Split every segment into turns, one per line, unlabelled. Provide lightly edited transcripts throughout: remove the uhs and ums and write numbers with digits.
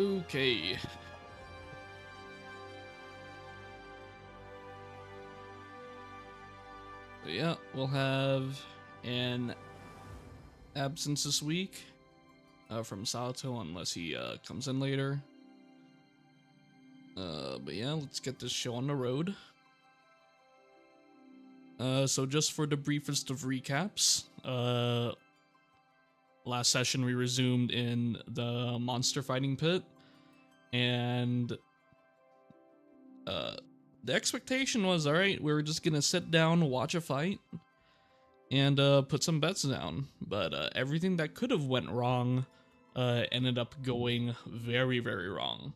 Okay. But yeah, we'll have an absence this week from Sato unless he comes in later. But yeah, let's get this show on the road. So just for the briefest of recaps, last session we resumed in the monster fighting pit, and the expectation was, alright, we were just gonna sit down, watch a fight, and put some bets down. But everything that could have went wrong ended up going very, very wrong.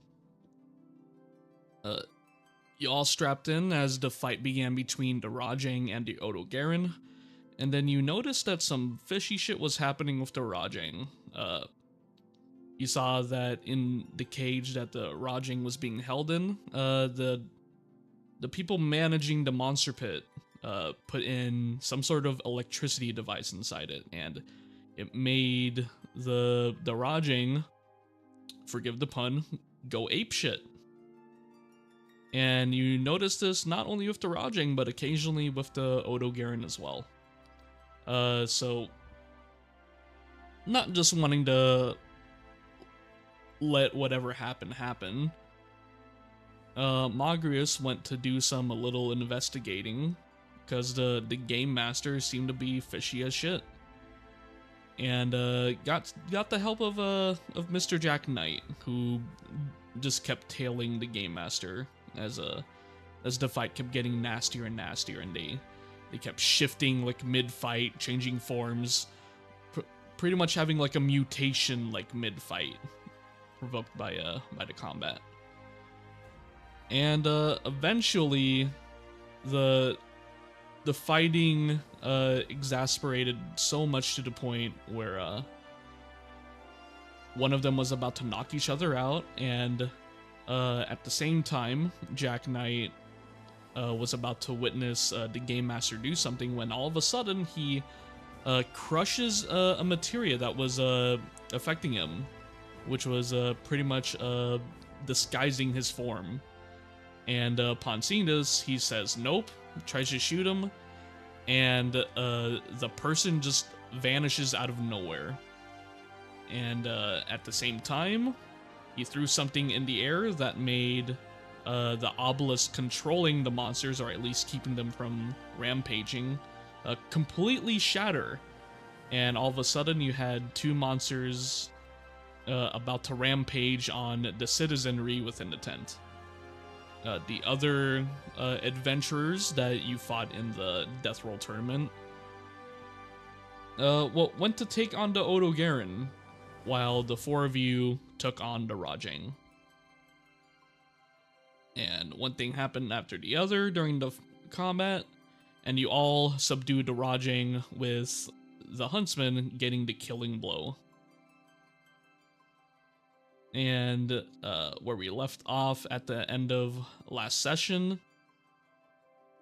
You all strapped in as the fight began between the Rajang and the Odo Garen, and then you noticed that some fishy shit was happening with the Rajang. You saw that in the cage that the Rajang was being held in, the people managing the monster pit put in some sort of electricity device inside it, and it made the Rajang, forgive the pun, go apeshit. And you notice this not only with the Rajang, but occasionally with the Odo Garen as well. So, not just wanting to let whatever happen, Magrius went to do some a little investigating, because the game master seemed to be fishy as shit. And got the help of Mr. Jack Knight, who just kept tailing the game master as the fight kept getting nastier and nastier, and they kept shifting like mid-fight, changing forms, pretty much having like a mutation like mid-fight, provoked by the combat. And eventually, the fighting exasperated so much to the point where one of them was about to knock each other out, and at the same time, Jack Knight was about to witness the Game Master do something, when all of a sudden he crushes a materia that was affecting him, which was pretty much disguising his form. And upon seeing this, he says nope, tries to shoot him, and the person just vanishes out of nowhere. And at the same time, he threw something in the air that made the obelisk controlling the monsters, or at least keeping them from rampaging, completely shatter. And all of a sudden you had two monsters about to rampage on the citizenry within the tent. The other adventurers that you fought in the Death Roll tournament went to take on the Odo Garen, while the four of you took on the Rajang. And one thing happened after the other during the combat, and you all subdued the Rajang, with the Huntsman getting the killing blow. And where we left off at the end of last session,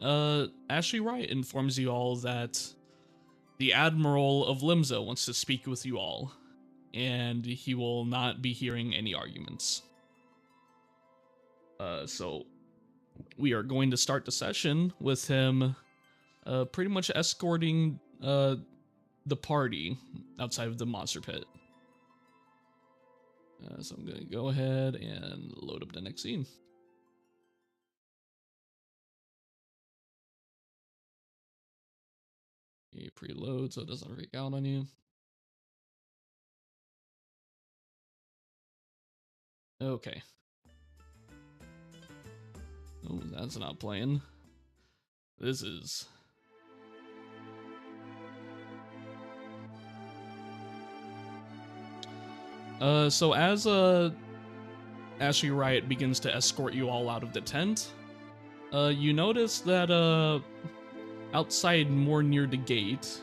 Ashley Wright informs you all that the Admiral of Limsa wants to speak with you all, and he will not be hearing any arguments. So we are going to start the session with him pretty much escorting the party outside of the monster pit. So I'm going to go ahead and load up the next scene. You preload so it doesn't freak out on you. Okay. Oh, that's not playing. This is... So as Ashley Riot begins to escort you all out of the tent, you notice that outside, more near the gate,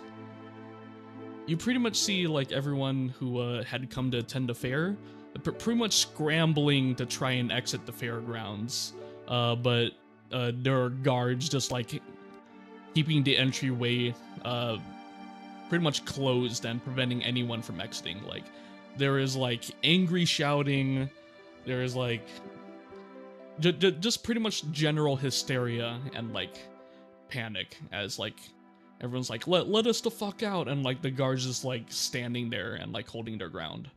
you pretty much see like everyone who had come to attend the fair, pretty much scrambling to try and exit the fairgrounds. But there are guards just like keeping the entryway pretty much closed and preventing anyone from exiting. Like, there is like angry shouting, there's like just pretty much general hysteria and like panic as like everyone's like let us the fuck out, and like the guards just like standing there and like holding their ground.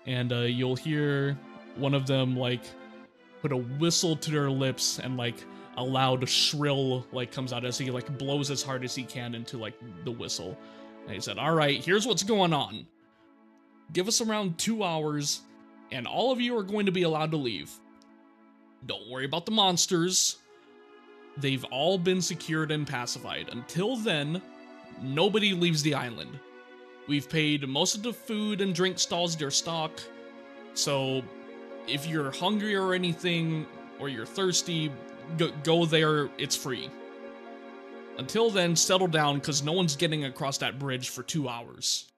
And you'll hear one of them like put a whistle to their lips, and like a loud shrill like comes out as he like blows as hard as he can into like the whistle. And he said, "All right, here's what's going on. Give us around 2 hours, and all of you are going to be allowed to leave. Don't worry about the monsters. They've all been secured and pacified. Until then, nobody leaves the island. We've paid most of the food and drink stalls their stock, so if you're hungry or anything, or you're thirsty, go there, it's free. Until then, settle down, because no one's getting across that bridge for 2 hours."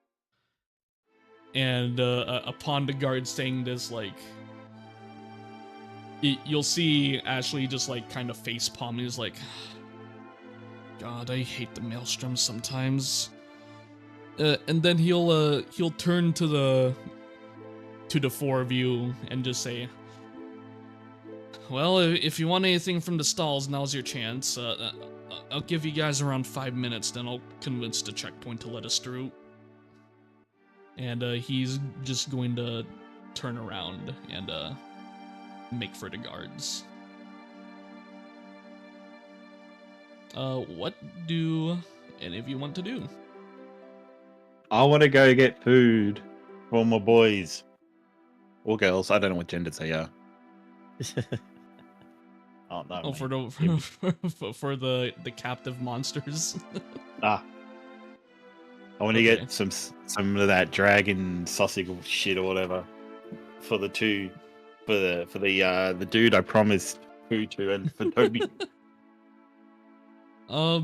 And upon the guard saying this, like, you'll see Ashley just like kind of face palm. He's like, "God, I hate the maelstrom sometimes." And then he'll turn to the four of you and just say, "Well, if you want anything from the stalls, now's your chance. I'll give you guys around 5 minutes, then I'll convince the checkpoint to let us through." And he's just going to turn around and make for the guards. What do any of you want to do?
I want to go get food for my boys. Or girls. I don't know what genders they are. Oh, no.
Oh, for the captive monsters.
I want to get some of that dragon sausage shit or whatever for the dude I promised food to, and for Toby.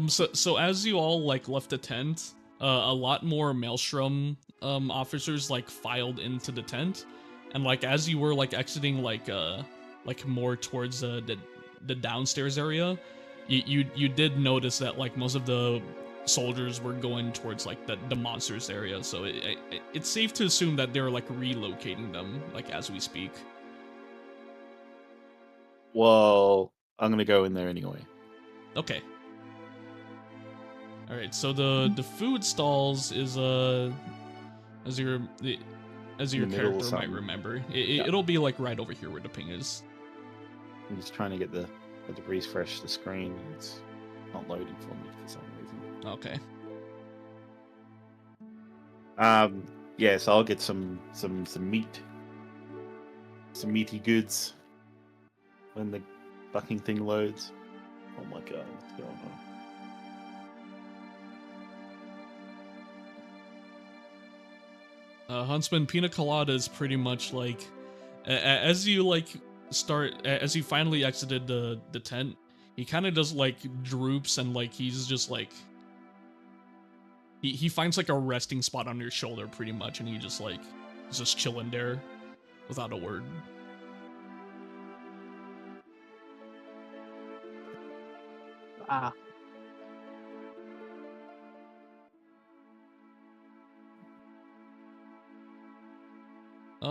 So as you all like left the tent, a lot more Maelstrom officers like filed into the tent, and like as you were like exiting like more towards the downstairs area, you did notice that like most of the soldiers were going towards like the monsters area, so it's safe to assume that they're like relocating them like as we speak.
Well, I'm gonna go in there anyway.
Okay. All right. So the food stalls is as your character might remember, it'll be like right over here where the ping is.
I'm just trying to get the refresh the screen. It's not loading for me for some reason.
Okay.
Yeah, so I'll get some meat, some meaty goods when the fucking thing loads. Oh my god, what's going
on? Huntsman, Pina Colada is pretty much like as you like as you finally exited the tent, he kind of just like droops, and like he's just like he finds like a resting spot on your shoulder pretty much, and he just like is just chilling there without a word.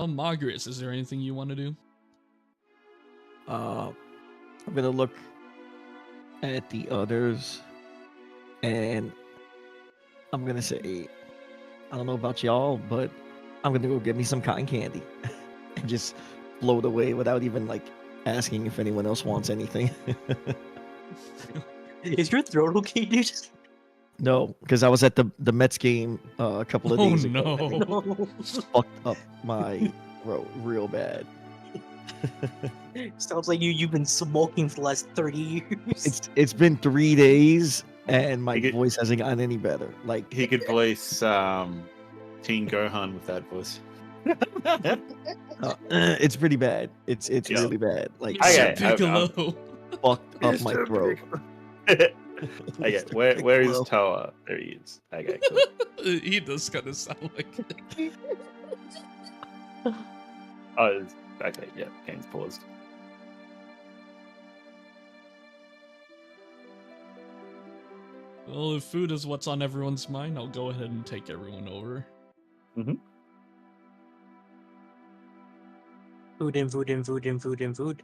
Margaret, is there anything you want to do?
I'm gonna look at the others, and I'm gonna say, I don't know about y'all, but I'm gonna go get me some cotton candy and just blow it away without even like asking if anyone else wants anything.
Is your throat okay, dude?
No, because I was at the Mets game a couple of days ago.
No.
Fucked up my throat real bad.
Sounds like you've been smoking for the last 30 years.
It's been 3 days and my voice hasn't gotten any better. Like
he could voice Teen Gohan with that voice.
It's pretty bad. It's really bad. Like
Piccolo
fucked up my throat.
Okay, where is Toa? There he is. Okay, cool.
He does kind of sound like it.
Oh, okay, yeah, game's paused.
Well, if food is what's on everyone's mind, I'll go ahead and take everyone over.
Mm-hmm.
Food and food and food and food and food.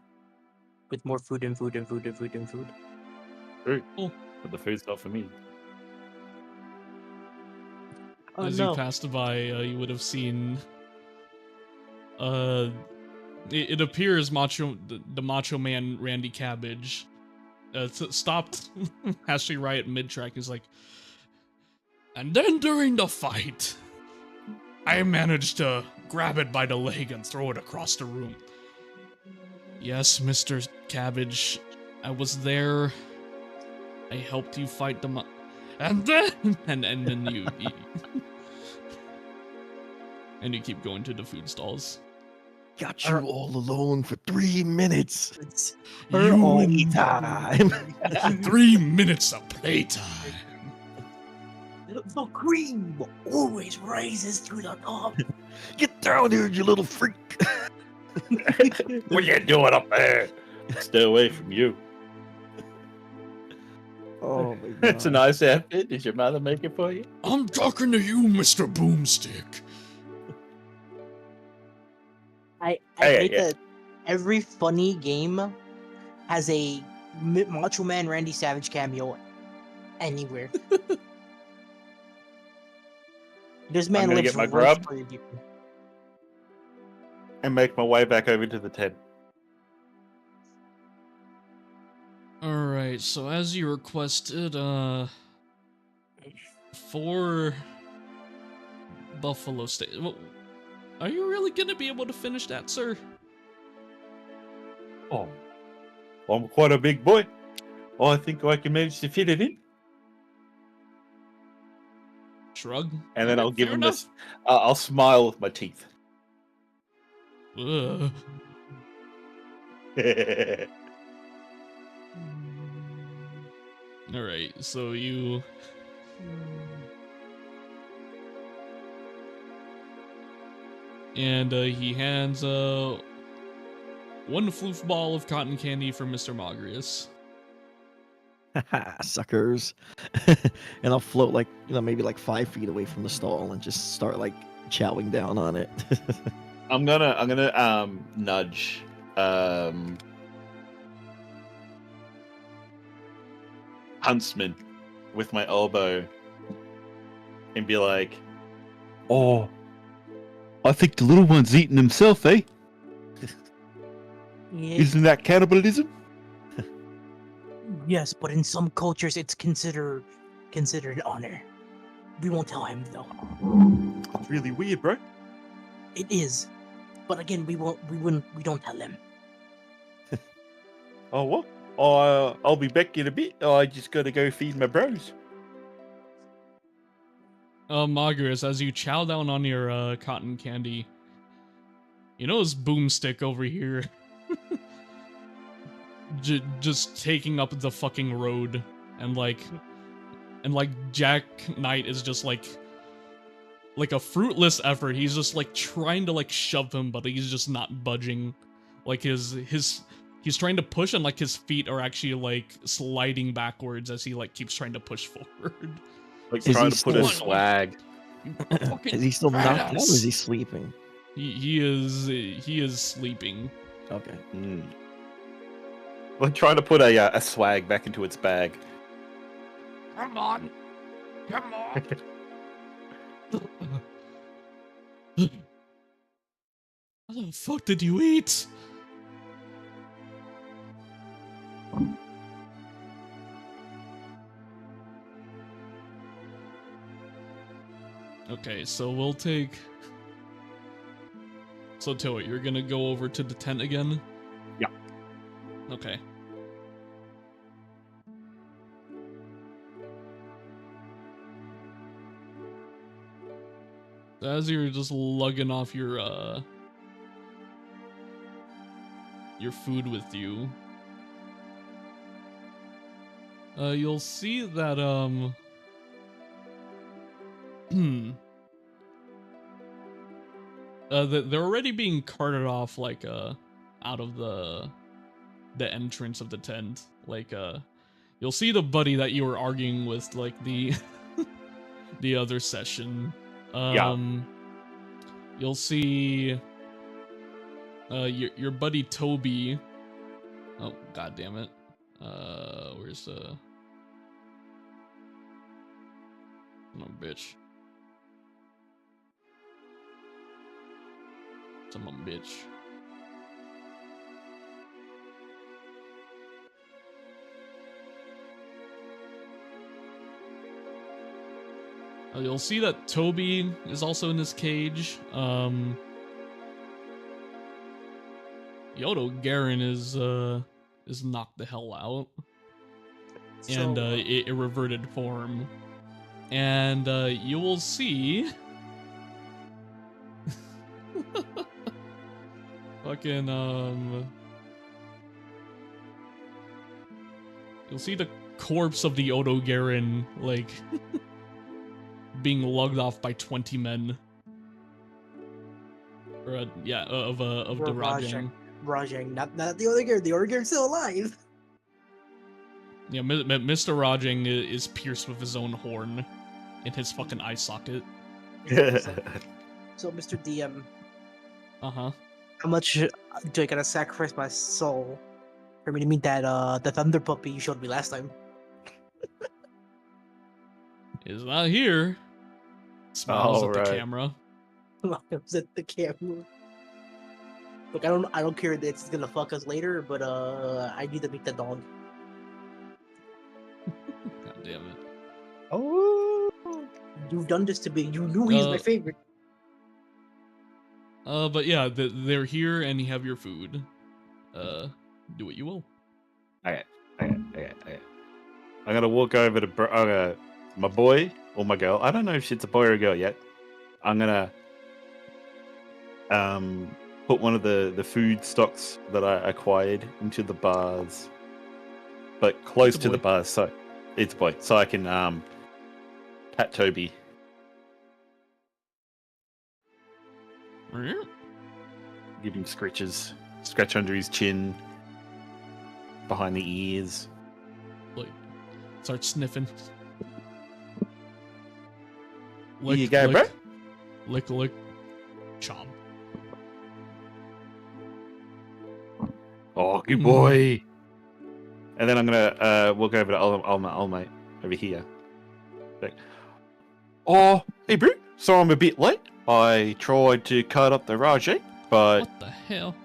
With more food and food and food and food and food.
True.
Oh.
But the food's not for me.
Oh
As
no.
you passed by, you would have seen. It appears the Macho Man Randy Cabbage stopped actually right at mid-track. He's like, and then during the fight, I managed to grab it by the leg and throw it across the room. Yes, Mr. Cabbage, I was there. I helped you fight the and then and then you and you keep going to the food stalls.
Got you all alone for 3 minutes.
It's
For
You
all
and
time.
3 minutes of playtime.
the cream always rises through the top.
Get down here, you little freak.
What you doing up there? Stay away from you.
Oh my god.
It's a nice outfit. Did your mother make it for you?
I'm talking to you, Mr. Boomstick.
I
Hey,
hate
yeah.
that every funny game has a Macho Man Randy Savage cameo anywhere. This man
gonna
lives
get my
right
grub.
for you.
And make my way back over to the tent.
Alright, so as you requested, 4 buffalo steak. Well, are you really gonna be able to finish that, sir?
Oh, I'm quite a big boy. Oh, I think I can manage to fit it in.
Shrug.
And then I'll
Alright,
give
fair
him
enough.
this. I'll smile with my teeth.
Ugh. Alright, so you... And he hands one floof ball of cotton candy for Mr. Mogrius.
Haha, suckers. And I'll float like, maybe like 5 feet away from the stall and just start like chowing down on it.
I'm gonna nudge Huntsman with my elbow and be like,
Oh, I think the little one's eating himself, eh?
Yeah,
Isn't that cannibalism?
yes, but in some cultures it's considered honor. We won't tell him though.
It's really weird, bro.
It is, but again, we don't tell him.
"Oh what? I'll be back in a bit. I just gotta go feed my bros."
Mogrius, as you chow down on your cotton candy, you notice Boomstick over here just taking up the fucking road, and Jack Knight is just like a fruitless effort. He's just like trying to like shove him, but he's just not budging. Like he's trying to push, and like his feet are actually like sliding backwards as he like keeps trying to push forward.
Like
Is
trying
he
to put a
still-
swag.
Is he still knocked out or
badass.
is he sleeping?
He is sleeping.
Okay.
Like trying to put a swag back into its bag.
Come on, come on. What the fuck did you eat? Okay, so we'll take... So Toa, you're gonna go over to the tent again?
Yeah.
Okay. As you're just lugging off your food with you, you'll see that that they're already being carted off like out of the entrance of the tent. Like you'll see the buddy that you were arguing with like the the other session.
Yeah.
You'll see your buddy Toby. Oh, god damn it. Where's the... No, bitch. Some bitch. You'll see that Toby is also in this cage. Yodo Garen is knocked the hell out. And it reverted form. And you will see fucking you'll see the corpse of the Odo Garen like being lugged off by 20 men. Or of the Rajang.
Rajang, not the other Garen. The other Garen's still alive.
Yeah, Mr. Rajang is pierced with his own horn in his fucking eye socket.
So, Mr. DM.
Uh-huh.
How much do I gotta sacrifice my soul for me to meet that the thunder puppy you showed me last time?
Is not here. Smiles at the camera.
Smiles at the camera. Look, I don't care that it's gonna fuck us later, but I need to meet the dog.
God damn it.
Oh,
You've done this to me. You knew he's my favorite.
But yeah, they're here and you have your food. Do what you will.
okay. I'm gonna walk over to my boy or my girl. I don't know if it's a boy or a girl yet. I'm gonna put one of the food stocks that I acquired into the bars, but close to the bars. So it's a boy, so I can pat Toby. Give him scratches. Scratch under his chin, behind the ears.
Like, start sniffing.
Here you go, bro.
Lick, chomp.
Oh, good boy. And then I'm gonna walk over to old mate over here. Like, oh, hey, bro. Sorry I'm a bit late. I tried to cut up the Raji, but
What the hell?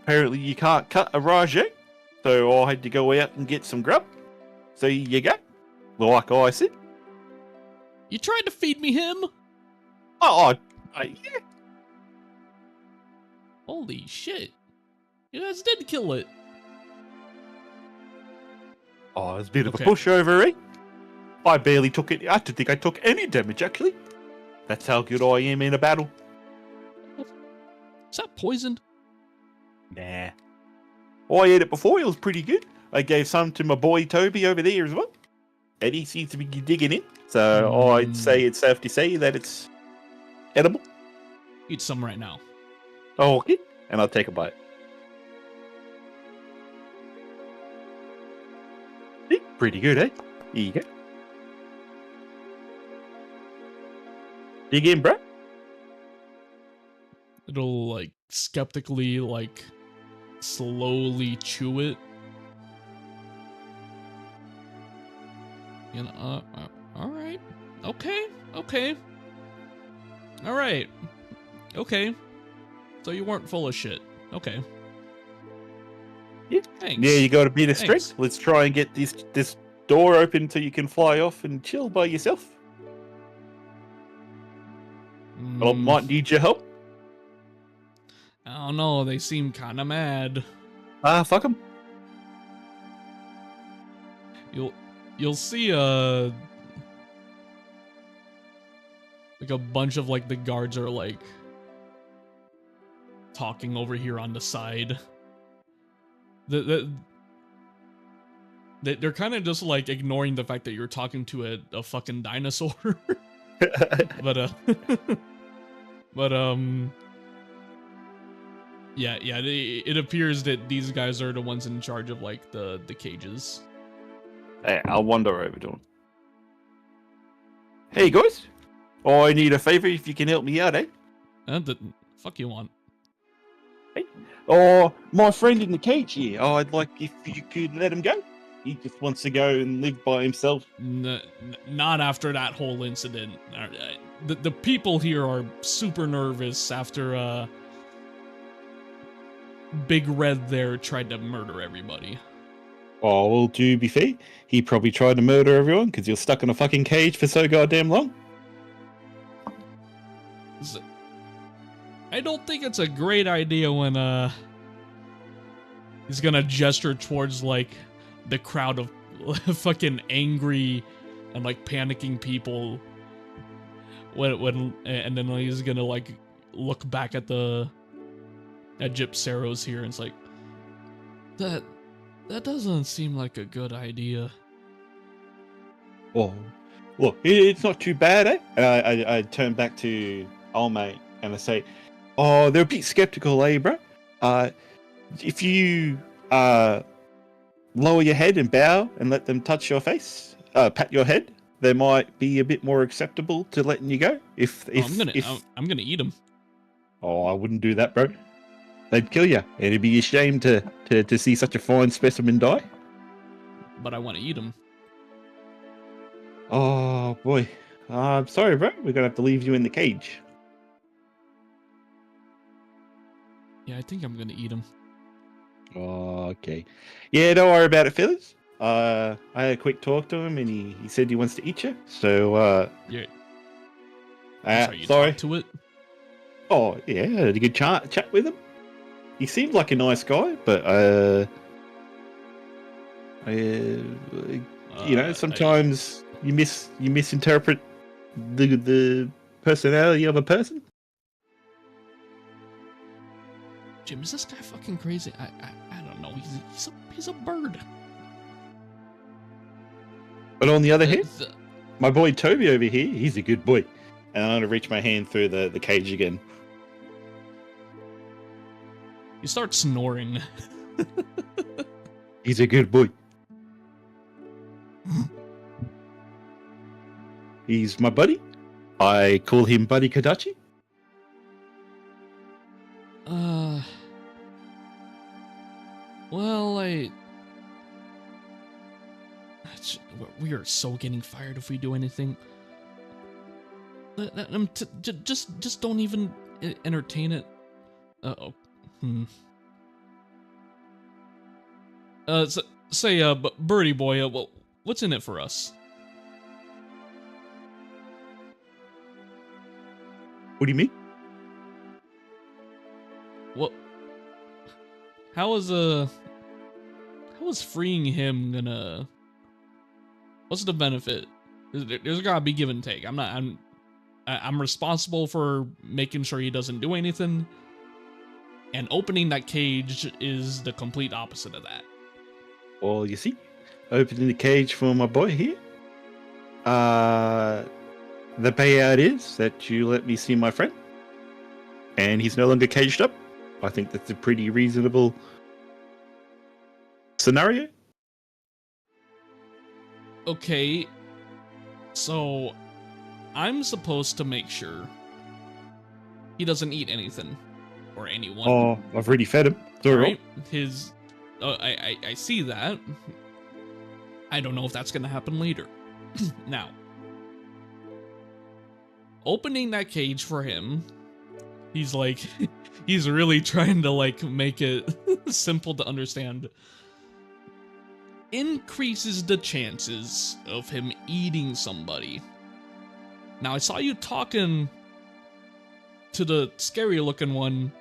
apparently you can't cut a Raji, so I had to go out and get some grub. So here you go. Like I said.
You tried to feed me him?
Yeah.
Holy shit. You guys did kill it.
Oh, it was a bit of a
Okay.
pushover, eh? I barely took it. I don't think I took any damage, actually. That's how good I am in a battle.
Is that poisoned?
Nah. I ate it before. It was pretty good. I gave some to my boy Toby over there as well. Eddie seems to be digging in. So I'd say it's safe to say that it's edible.
Eat some right now.
Oh, okay. And I'll take a bite. Pretty good, eh? Here you go. Dig in, bro.
It'll like skeptically like slowly chew it. You know, all right. Okay. All right. Okay. So you weren't full of shit. Okay.
Yeah.
Thanks.
Yeah, you got a bit of
Thanks.
strength. Let's try and get this door open so you can fly off and chill by yourself. I might need your help.
I don't know. They seem kind of mad.
Fuck them.
You'll see like a bunch of like the guards are like talking over here on the side. They're kind of just like ignoring the fact that you're talking to a fucking dinosaur. but yeah, it appears that these guys are the ones in charge of like the cages.
Hey, I'll wander over to him. Hey guys, I need a favor if you can help me out, eh?
Fuck you want?
Or my friend in the cage here. Oh, I'd like if you could let him go. He just wants to go and live by himself.
Not after that whole incident. The people here are super nervous after Big Red there tried to murder everybody.
Oh, well, to be fair, he probably tried to murder everyone because you're stuck in a fucking cage for so goddamn long.
I don't think it's a great idea when he's gonna gesture towards like the crowd of fucking angry and like panicking people when and then he's gonna like look back at Gypseros here and it's like that doesn't seem like a good idea.
Oh, look, it's not too bad, eh? And I turn back to old mate and I say, oh, they're a bit skeptical, eh, bro? If you lower your head and bow and let them touch your face, pat your head, they might be a bit more acceptable to letting you go. I'm
gonna eat them.
Oh, I wouldn't do that, bro. They'd kill you. It'd be a shame to see such a fine specimen die.
But I want to eat them.
Oh boy, I'm sorry, bro. We're gonna have to leave you in the cage.
Yeah, I think I'm gonna eat them.
Oh, okay. Yeah, don't worry about it, fellas. I had a quick talk to him, and he said he wants to eat you. So,
yeah.
Sorry.
Talk to it.
Oh, yeah, I had a good chat with him. He seemed like a nice guy, but sometimes you misinterpret the personality of a person.
Jim, is this guy fucking crazy? I don't know. He's a bird.
But on the other hand, my boy Toby over here, he's a good boy. And I'm gonna reach my hand through the cage again.
You start snoring.
He's a good boy. He's my buddy. I call him Buddy Kadachi.
Well, we are so getting fired if we do anything. Just don't even entertain it. Birdie boy, what's in it for us?
What do you mean?
What? How is freeing him gonna? What's the benefit? There's gotta be give and take. I'm responsible for making sure he doesn't do anything, and opening that cage is the complete opposite of that.
Well, you see, opening the cage for my boy here. The payout is that you let me see my friend, and he's no longer caged up. I think that's a pretty reasonable scenario.
Okay, so I'm supposed to make sure he doesn't eat anything or anyone.
Oh, I've already fed him. It's all right.
I see that. I don't know if that's gonna happen later. Now, opening that cage for him, he's like, he's really trying to like make it simple to understand. Increases the chances of him eating somebody. Now, I saw you talking to the scary looking one.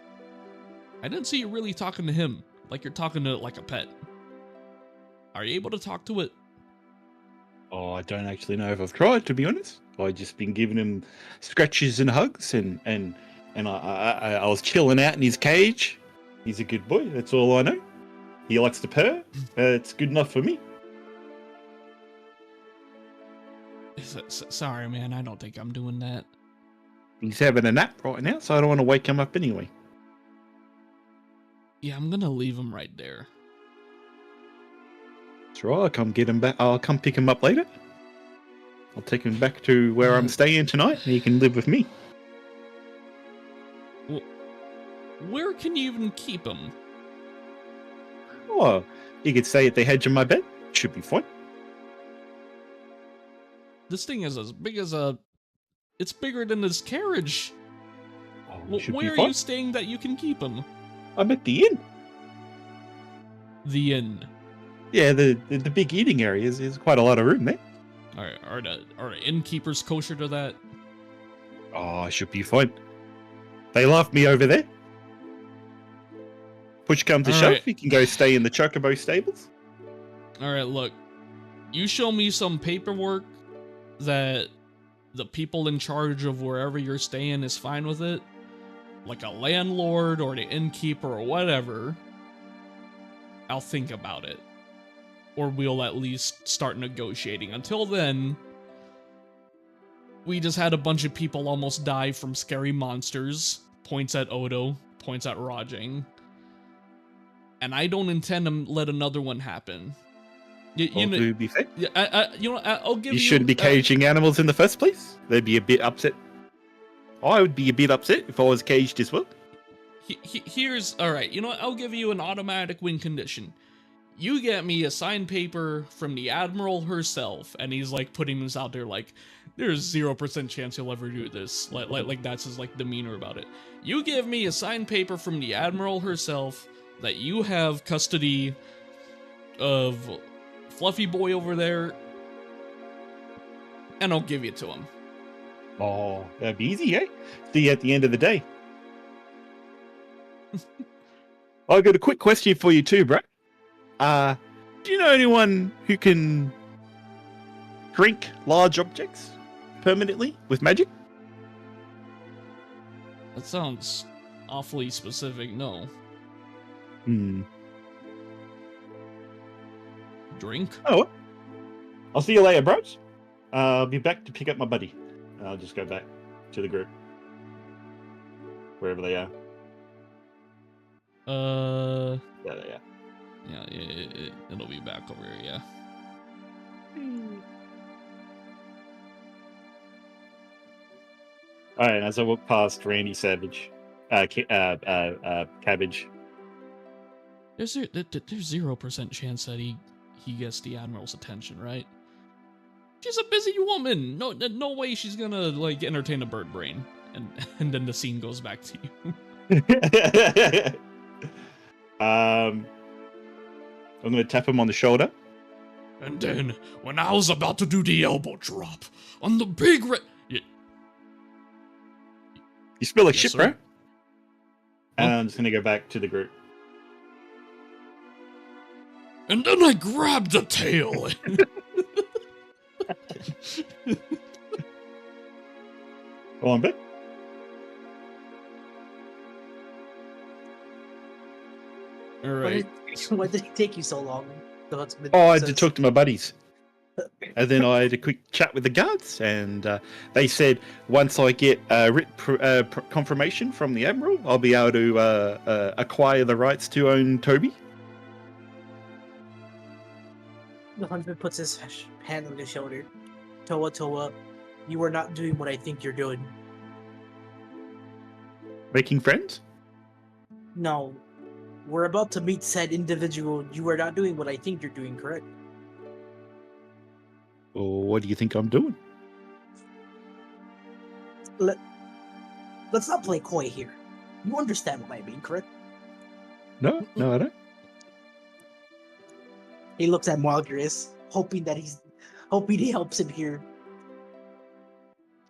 I didn't see you really talking to him like you're talking to like a pet. Are you able to talk to it?
Oh, I don't actually know if I've tried, to be honest. I've just been giving him scratches and hugs, and I was chilling out in his cage. He's a good boy, that's all I know. He likes to purr. It's good enough for me.
Sorry, man, I don't think I'm doing that.
He's having a nap right now, so I don't want to wake him up anyway.
Yeah, I'm gonna leave him right there.
That's right, I'll come get him back. I'll come pick him up later. I'll take him back to where I'm staying tonight, and he can live with me.
where can you even keep them?
Oh, you could stay at the hedge of my bed. Should be fine.
This thing is as big as a... It's bigger than this carriage.
Oh, should be
Where are
fine.
you staying that you can keep them?
I'm at the inn.
The inn.
Yeah, the big eating area is quite a lot of room there.
Are the innkeepers kosher to that?
Oh, I should be fine. They love me over there. Push comes to
All
shove,
right.
you can go stay in the Chocobo stables.
Alright, look. You show me some paperwork that the people in charge of wherever you're staying is fine with it. Like a landlord or the innkeeper or whatever. I'll think about it. Or we'll at least start negotiating. Until then, we just had a bunch of people almost die from scary monsters. Points at Odo, points at Rajang. And I don't intend to let another one happen. You know,
To be fair,
I'll give
you
you...
shouldn't be caging animals in the first place. They'd be a bit upset. I would be a bit upset if I was caged as well.
Here's... Alright, you know what? I'll give you an automatic win condition. You get me a signed paper from the Admiral herself, and he's like putting this out there like, there's 0% chance you'll ever do this. Like that's his like demeanor about it. You give me a signed paper from the Admiral herself that you have custody of Fluffy Boy over there, and I'll give it to him.
Oh, that'd be easy, eh? See you at the end of the day. I got a quick question for you too, bro. Do you know anyone who can drink large objects permanently with magic?
That sounds awfully specific. No. Drink?
Oh, well. I'll see you later, bros. I'll be back to pick up my buddy. I'll just go back to the group. Wherever they are. Yeah, they are.
Yeah, it'll be back over here, yeah.
Alright, as I walk past Randy Savage, Cabbage.
There's 0% chance that he gets the Admiral's attention, right? She's a busy woman. No way she's gonna like entertain a bird brain, and then the scene goes back to you.
I'm gonna tap him on the shoulder.
And then when I was about to do the elbow drop on the big
You smell like
Yes,
shit,
sir.
bro. And I'm just gonna go back to the group.
and then I grabbed the tail.
Go on, Vic.
All right.
Why did it take you so long?
Oh, I had to talk to my buddies. And then I had a quick chat with the guards, and they said once I get written confirmation from the Admiral, I'll be able to acquire the rights to own Toby.
The hunter puts his hand on his shoulder. Toa, you are not doing what I think you're doing.
Making friends?
No. We're about to meet said individual. You are not doing what I think you're doing, correct?
Or what do you think I'm doing?
Let's not play coy here. You understand what I mean, correct?
No, I don't.
He looks at Malgris, hoping he helps him here.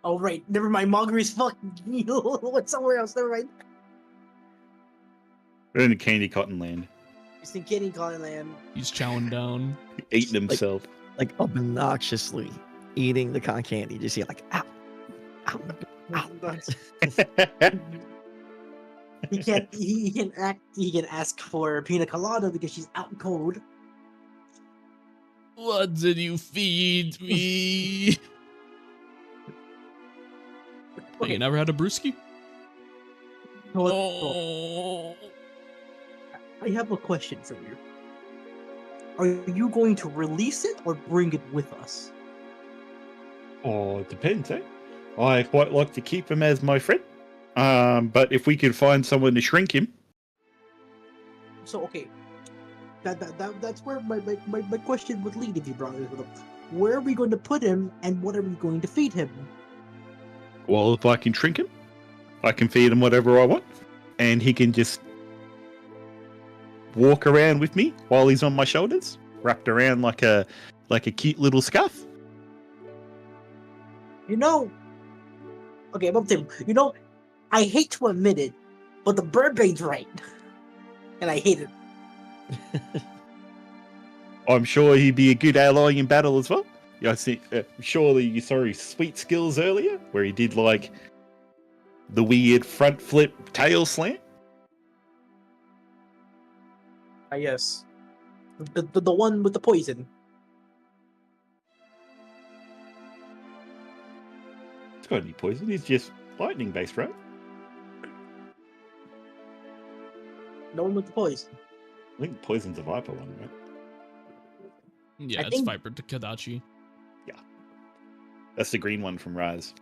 Oh right, never mind. Malgris, fuck you. What's somewhere else? Never mind.
We're in the Candy Cotton Land.
He's in Candy Cotton Land.
He's chowing down.
Eating himself.
Like obnoxiously eating the cotton candy. Just see like, ow, ow, ow.
He can ask for pina colada because she's out cold.
What did you feed me? Hey, you never had a brewski? Oh.
I have a question for you. Are you going to release it or bring it with us?
Oh, it depends, eh? I quite like to keep him as my friend. But if we could find someone to shrink him,
So okay, that's where my question would lead if you brought it up. Where are we going to put him, and what are we going to feed him?
well, if I can shrink him, I can feed him whatever I want, and he can just walk around with me while he's on my shoulders, wrapped around like a cute little scarf.
You know, okay, I'm up to you know, I hate to admit it, but the Birdbane's right, and I hate it.
I'm sure he'd be a good ally in battle as well. Yeah, I see. Surely you saw his sweet skills earlier, where he did like the weird front flip tail slam.
Yes, the one with the poison.
It's got any poison? He's just lightning based, right?
The one with the poison.
I think poison's a viper one, right?
Yeah,
I
it's
think-
Viper to Kadachi.
That's the green one from Rise.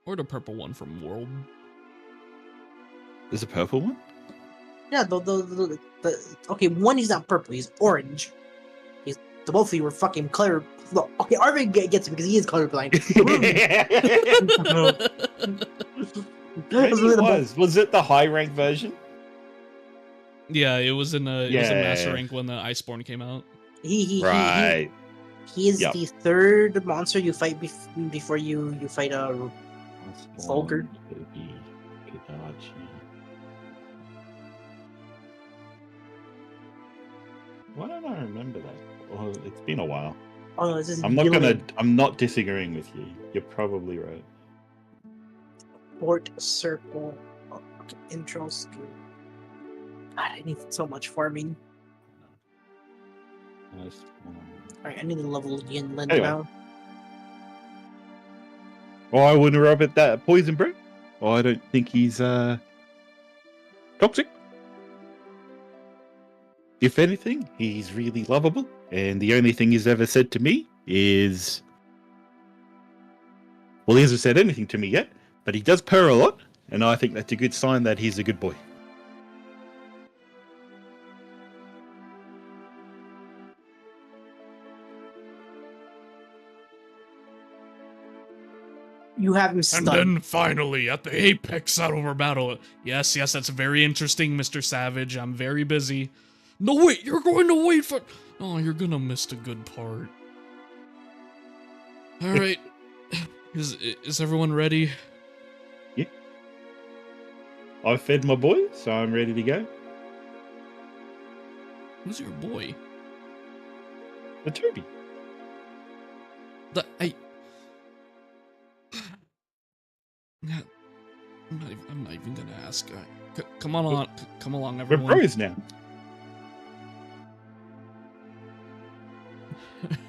Or the purple one from World.
There's a purple one?
Yeah, the okay, one is not purple, he's orange. He's the both of you were fucking color. Look, okay, Arvin gets it because he is colorblind.
Maybe it was. Was it the high rank version?
Yeah, it was in a
Yeah.
Master Rank when the Iceborne came out.
Right.
He is
Yep.
the third monster you fight before you fight a Vulgar.
Why don't I remember that? Well, it's been a while.
Oh no, this is
I'm not disagreeing with you. You're probably right.
Fort Circle intro skill. God, I need so much farming. Alright, I need to level Yin Lin
Anyway.
now.
Oh, I wouldn't rub it that poison brew. Oh, I don't think he's toxic. If anything, he's really lovable, and the only thing he's ever said to me is, well, he hasn't said anything to me yet, but he does purr a lot, and I think that's a good sign that he's a good boy.
You have him
And
stunned.
then finally, at the apex out of our battle. Yes, that's very interesting, Mr. Savage. I'm very busy. No, wait, you're going to wait for... Oh, you're gonna miss the good part. Alright. Is everyone ready?
I fed my boy, so I'm ready to go.
Who's your boy?
The Toby.
I'm not even gonna ask. Come on, come along,
We're
everyone.
bros now.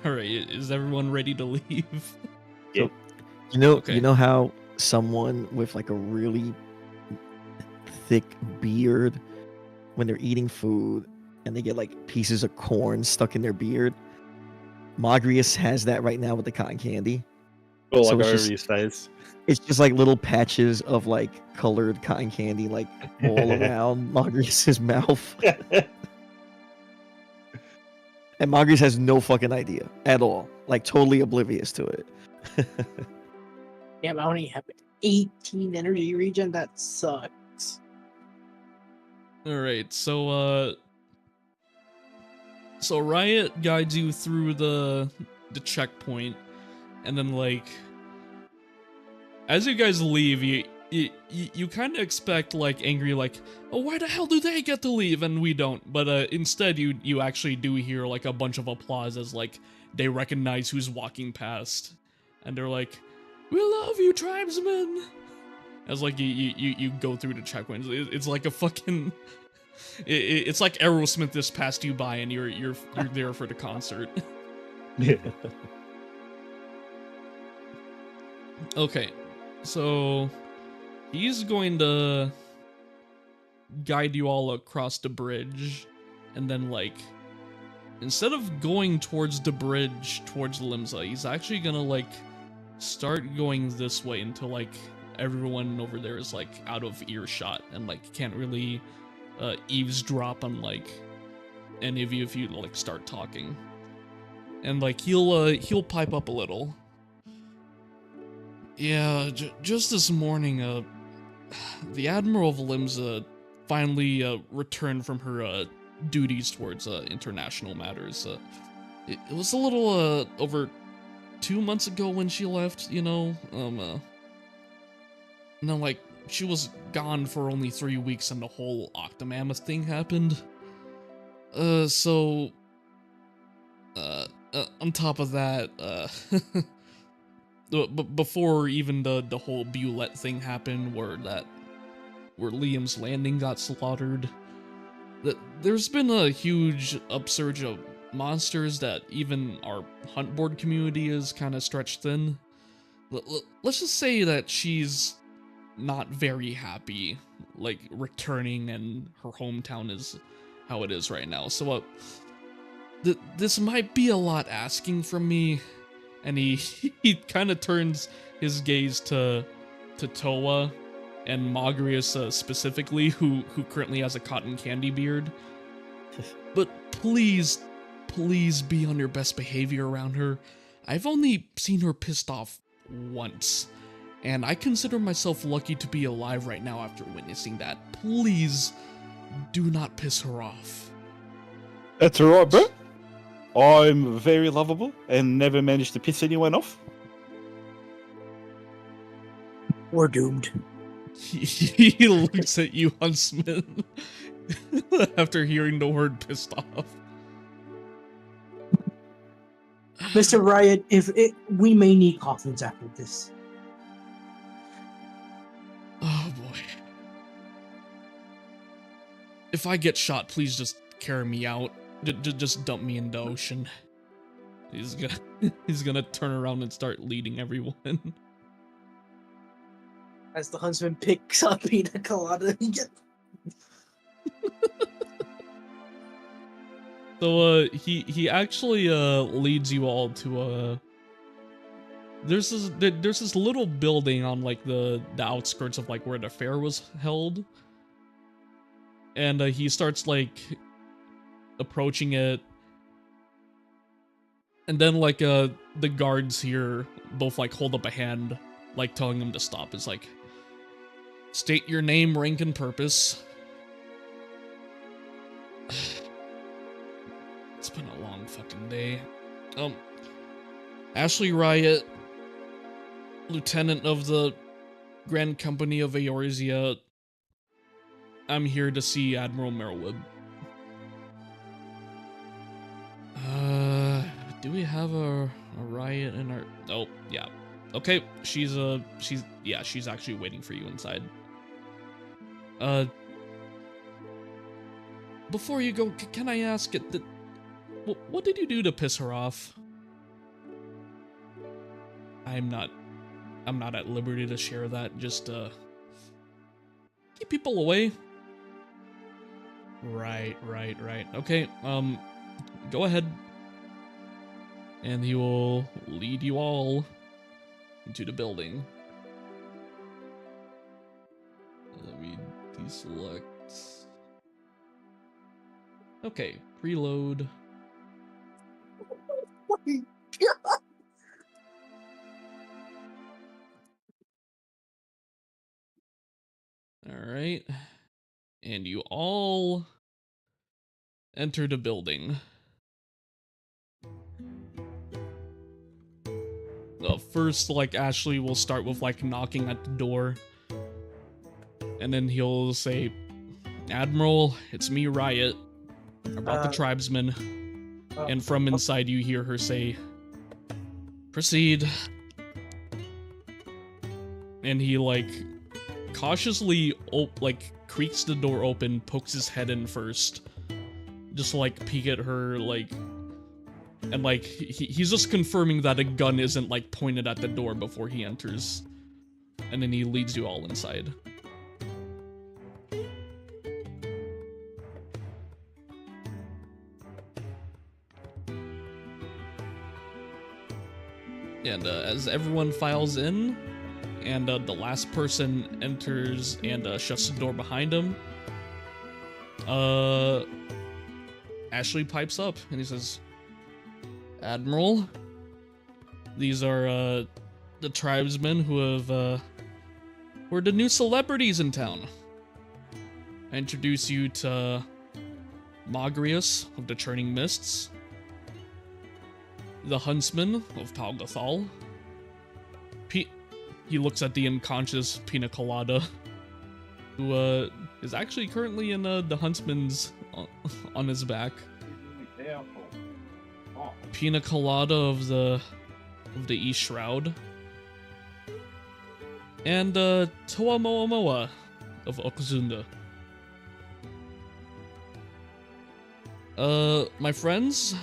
All right, is everyone ready to leave?
You know,
Okay.
you know how someone with like a really thick beard, when they're eating food and they get like pieces of corn stuck in their beard. Magrius has that right now with the cotton candy.
Well,
So
like
it's
over
just-
his face.
It's just like little patches of like colored cotton candy, like all around Magrius's mouth. And Magrius has no fucking idea at all. Like totally oblivious to it.
Damn, I only have 18 energy regen. That sucks.
All right, so Riot guides you through the checkpoint, and then like as you guys leave, you kind of expect like angry like, oh, why the hell do they get to leave and we don't? But instead you actually do hear like a bunch of applause as like they recognize who's walking past, and they're like, we love you, tribesmen. As like you go through the checkpoints, it's like a fucking. It's like Aerosmith just passed you by and you're there for the concert.
Yeah.
Okay, so he's going to guide you all across the bridge, and then like instead of going towards the bridge towards Limsa, he's actually gonna like start going this way until like everyone over there is like out of earshot and like can't really eavesdrop on like any of you if you like start talking. And like he'll pipe up a little. Yeah, just this morning, the Admiral of Limsa finally returned from her duties towards international matters. It was a little over 2 months ago when she left, you know. And then like she was gone for only 3 weeks, and the whole Octomammoth thing happened. So on top of that, before even the whole Bulette thing happened, where Liam's Landing got slaughtered, there's been a huge upsurge of monsters that even our hunt board community is kind of stretched thin. Let's just say that she's not very happy, like, returning, and her hometown is how it is right now. So, this might be a lot asking from me. And he kind of turns his gaze to Toa and Magrius specifically, who currently has a cotton candy beard. But please be on your best behavior around her. I've only seen her pissed off once, and I consider myself lucky to be alive right now after witnessing that. Please do not piss her off.
That's alright, bro. I'm very lovable and never managed to piss anyone off.
We're doomed.
He looks at you, Huntsman, after hearing the word pissed off.
Mr. Riot, we may need coffins after this.
Oh boy. If I get shot, please just carry me out. Just dump me in the ocean. He's gonna turn around and start leading everyone.
As the huntsman picks up Pina Colada.
So he actually leads you all to there's this little building on like the outskirts of like where the fair was held. And he starts like approaching it, and then like the guards here both like hold up a hand, like telling him to stop. It's like, state your name, rank, and purpose. It's been a long fucking day. Ashley Riot, Lieutenant of the Grand Company of Eorzea. I'm here to see Admiral Merylwib. Do we have a Riot in our... Oh, yeah. Okay, she's actually waiting for you inside. Before you go, can I ask it that... What did you do to piss her off? I'm not at liberty to share that. Just, keep people away. Right. Okay, go ahead. And he will lead you all into the building. Let me deselect. Okay, preload. Alright. And you all enter the building. First, like, Ashley will start with, like, knocking at the door. And then he'll say, Admiral, it's me, Riot. I brought the tribesmen. And from inside you hear her say, proceed. And he, like, cautiously, creaks the door open, pokes his head in first. Just, like, peek at her, like... And, like, he's just confirming that a gun isn't, like, pointed at the door before he enters. And then he leads you all inside. And as everyone files in, and the last person enters and shuts the door behind him. Ashley pipes up and he says, "Admiral, these are the tribesmen who are the new celebrities in town. I introduce you to Magrius of the Churning Mists, the Huntsman of Palgathal." He looks at the unconscious Pina Colada, who is actually currently in the Huntsman's on his back. Pina Colada of the East Shroud, and Toa Moa Moa of Okuzunda. My friends,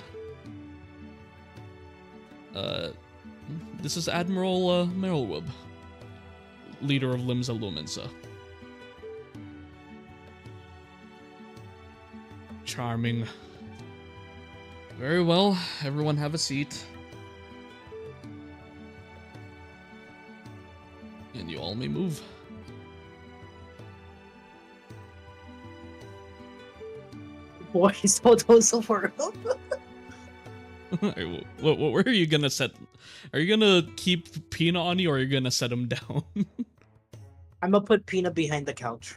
this is Admiral Merylwub, leader of Limsa Lumensa. Charming. Very well, everyone have a seat. And you all may move.
Boys, photos so far.
Where are you gonna set? Are you gonna keep Pina on you, or are you gonna set him down?
I'm gonna put Pina behind the couch.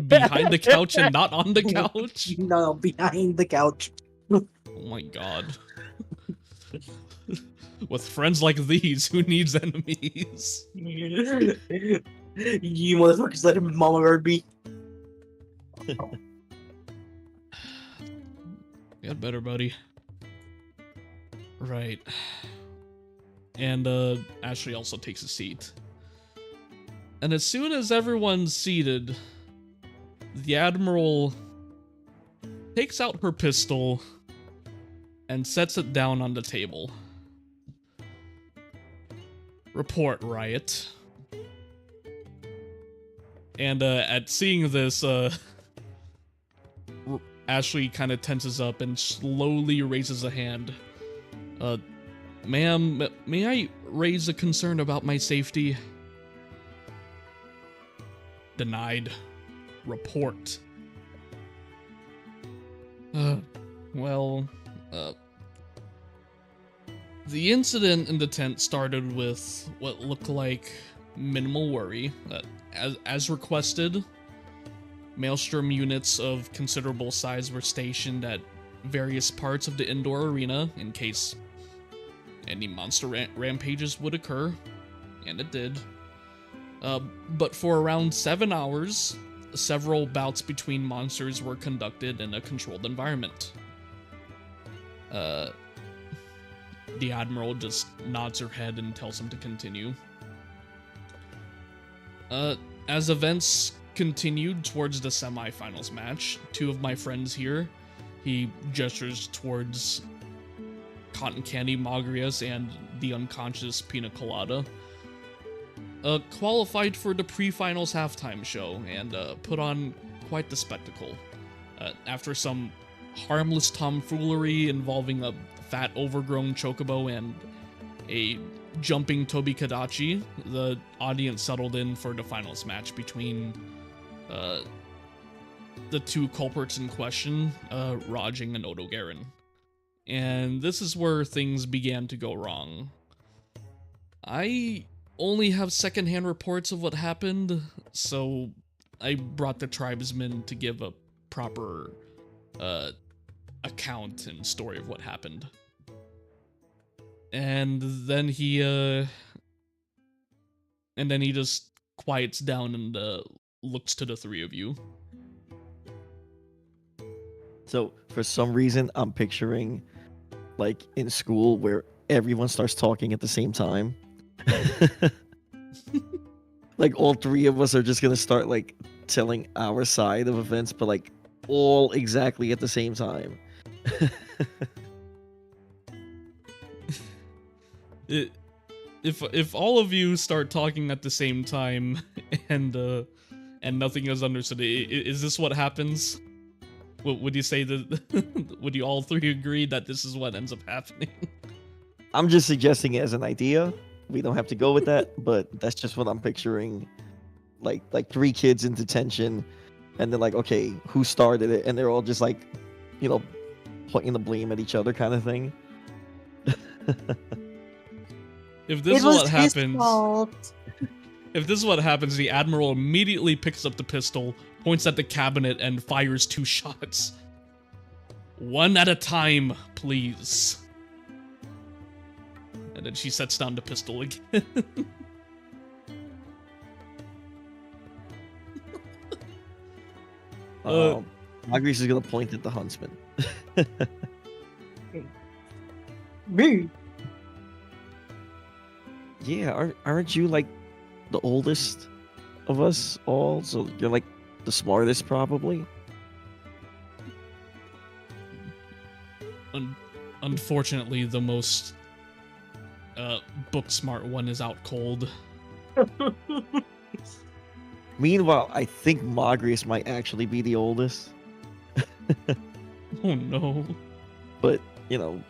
Behind the couch and not on the couch?
No, behind the couch.
Oh my god. With friends like these, who needs enemies?
You motherfuckers let him mama bird be.
Get better, buddy. Right. And Ashley also takes a seat. And as soon as everyone's seated, the Admiral takes out her pistol and sets it down on the table. Report, Riot. And at seeing this, Ashley kind of tenses up and slowly raises a hand. Ma'am, may I raise a concern about my safety? Denied. Report. The incident in the tent started with what looked like minimal worry. As requested, Maelstrom units of considerable size were stationed at various parts of the indoor arena in case any monster rampages would occur, and it did. But for around 7 hours, several bouts between monsters were conducted in a controlled environment. The Admiral just nods her head and tells him to continue. As events continued towards the semifinals match, two of my friends here, he gestures towards Cotton Candy Magrius and the unconscious Pina Colada, qualified for the pre-finals halftime show and put on quite the spectacle. After some harmless tomfoolery involving a fat overgrown chocobo and a jumping Tobi Kadachi, the audience settled in for the finals match between the two culprits in question, Rajing and Odo Garen. And this is where things began to go wrong. I only have secondhand reports of what happened, so I brought the tribesmen to give a proper account and story of what happened. And then he just quiets down and looks to the three of you.
So for some reason, I'm picturing like in school where everyone starts talking at the same time. Like all three of us are just gonna start like telling our side of events, but like all exactly at the same time.
If all of you start talking at the same time and nothing is understood, is this what happens? Would you say that? Would you all three agree that this is what ends up happening?
I'm just suggesting it as an idea. we don't have to go with that, but that's just what I'm picturing. Like 3 kids in detention, and they're like, okay, who started it? And they're all just like, you know, pointing the blame at each other, kind of thing.
If this
It
is
was
what
his
happens,
fault.
if this is what happens, the admiral immediately picks up the pistol, points at the cabinet, and fires 2 shots. One at a time, please. And then she sets down the pistol again.
Marguerite is gonna point at the huntsman.
Me?
Yeah, aren't you like the oldest of us all? So you're like the smartest, probably.
Unfortunately, the most book smart one is out cold.
Meanwhile, I think Magrius might actually be the oldest,
Oh no.
but you know,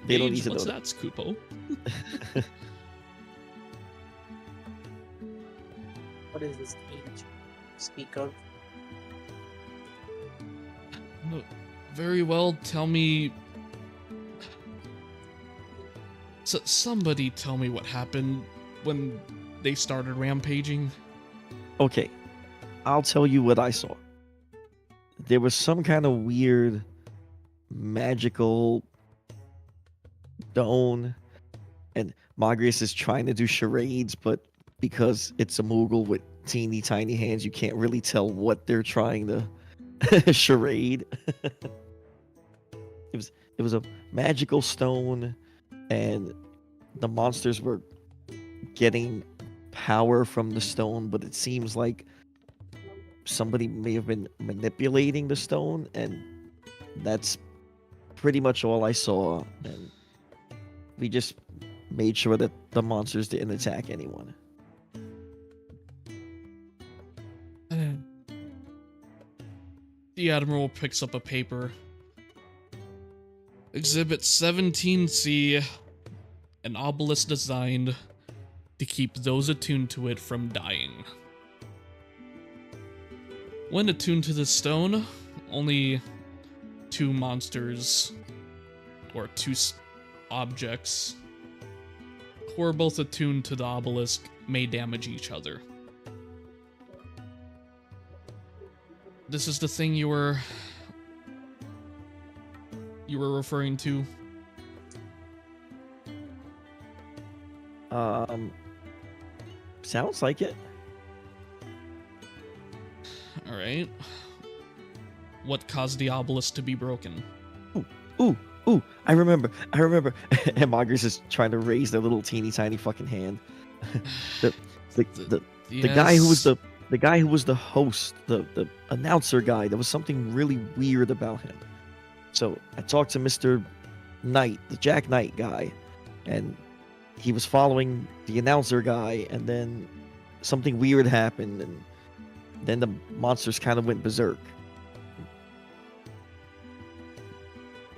they don't need to know
What's
that.
that, Scoopo?
What is this age? Speak of.
No, very well, tell me... somebody tell me what happened when they started rampaging.
Okay, I'll tell you what I saw. There was some kind of weird magical stone, and Magrius is trying to do charades, but because it's a Moogle with teeny tiny hands, you can't really tell what they're trying to charade. It was a magical stone, and the monsters were getting power from the stone, but it seems like somebody may have been manipulating the stone, and that's pretty much all I saw. And we just made sure that the monsters didn't attack anyone.
The Admiral picks up a paper. Exhibit 17C. An obelisk designed to keep those attuned to it from dying. When attuned to the stone, only 2 monsters, or 2 objects, who are both attuned to the obelisk may damage each other. This is the thing you were referring to?
Sounds like it.
Alright. What caused the obelisk to be broken?
Ooh, I remember. And Marcus is trying to raise their little teeny tiny fucking hand. The guy who was the guy who was the host, the announcer guy, there was something really weird about him. So I talked to Mr. Knight, the Jack Knight guy, and he was following the announcer guy, and then something weird happened, and then the monsters kind of went berserk.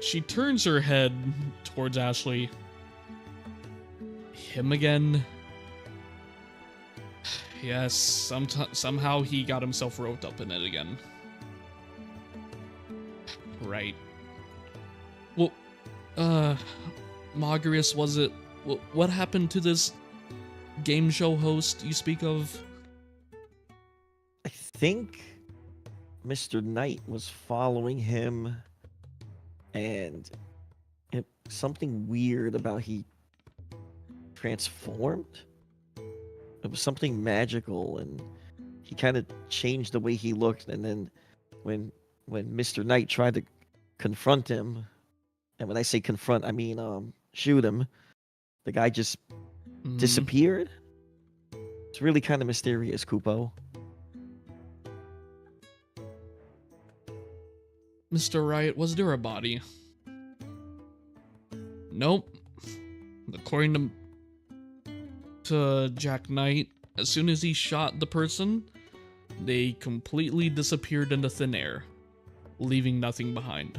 She turns her head towards Ashley. Him again? Yes, somehow he got himself roped up in it again. Right. Well, Magrius, was it... What happened to this game show host you speak of?
I think Mr. Knight was following him, and something weird about he transformed. It was something magical, and he kind of changed the way he looked. And then when Mr. Knight tried to confront him, and when I say confront, I mean shoot him, the guy just disappeared. It's really kind of mysterious, Kupo.
Mr. Riot, was there a body? Nope. According to Jack Knight, as soon as he shot the person, they completely disappeared into thin air, leaving nothing behind.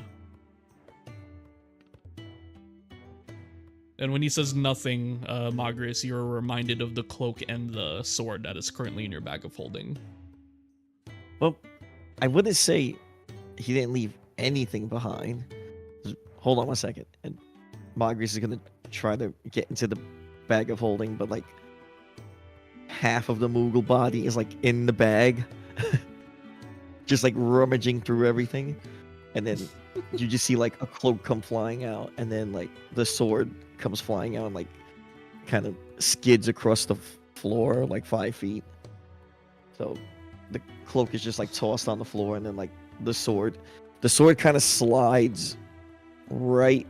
And when he says nothing, Magris, you're reminded of the cloak and the sword that is currently in your bag of holding.
Well, I wouldn't say he didn't leave anything behind. Hold on one second. And Magris is gonna try to get into the bag of holding, but like half of the Moogle body is like in the bag. Just like rummaging through everything. And then you just see like a cloak come flying out, and then like the sword comes flying out and like kind of skids across the floor like 5 feet. So the cloak is just like tossed on the floor, and then like the sword kind of slides right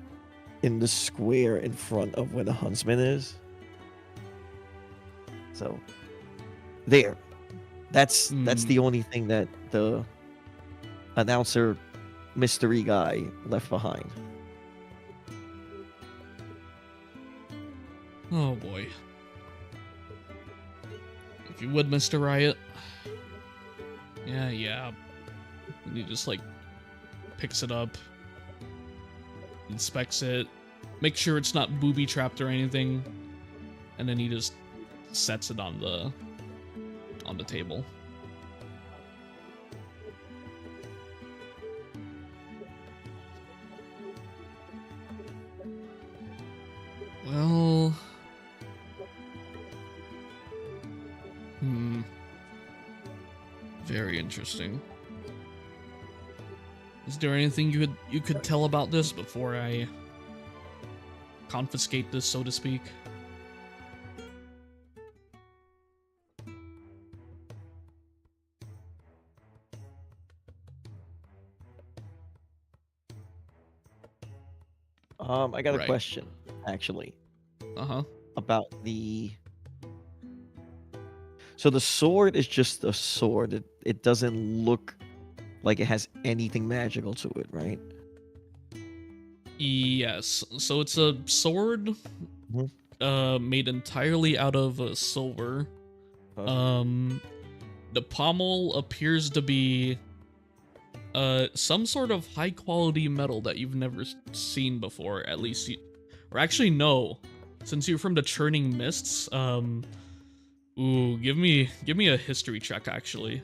in the square in front of where the huntsman is. So there. That's the only thing that the announcer mystery guy left behind.
Oh boy. If you would, Mr. Riot. Yeah. And he just like picks it up, inspects it, makes sure it's not booby trapped or anything, and then he just sets it on the table. Well, very interesting. Is there anything you could tell about this before I confiscate this, so to speak?
I got a
Right.
question, actually,
Uh-huh.
about the. So the sword is just a sword. It doesn't look like it has anything magical to it, right?
Yes. So it's a sword made entirely out of silver. The pommel appears to be some sort of high quality metal that you've never seen before, at least or actually no, since you're from the Churning Mists. Ooh, give me a history check, actually.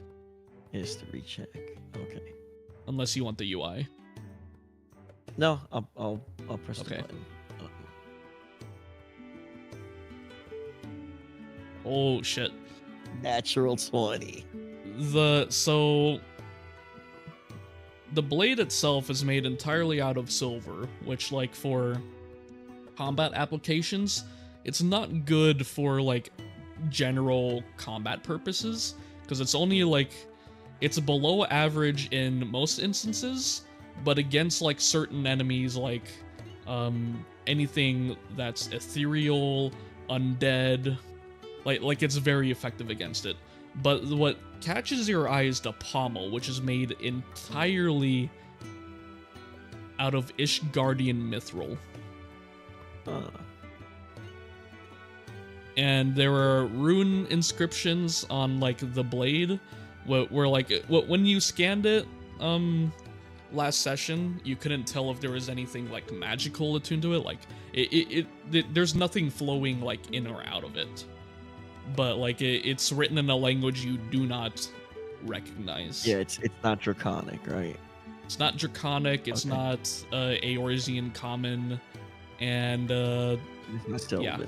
History check. Okay.
Unless you want the UI.
No, I'll press the
Okay.
button.
Oh shit.
Natural 20.
So the blade itself is made entirely out of silver, which, like, for combat applications, it's not good for like general combat purposes, because it's only like it's below average in most instances, but against like certain enemies, like anything that's ethereal, undead, like it's very effective against it. But what catches your eye is the pommel, which is made entirely out of Ishgardian mithril. And there are rune inscriptions on like the blade, where like when you scanned it last session, you couldn't tell if there was anything like magical attuned to it. Like there's nothing flowing like in or out of it, but like it's written in a language you do not recognize.
Yeah, it's not draconic, right?
It's not draconic. It's not Eorzean common, and
It's not Sylvan.
yeah.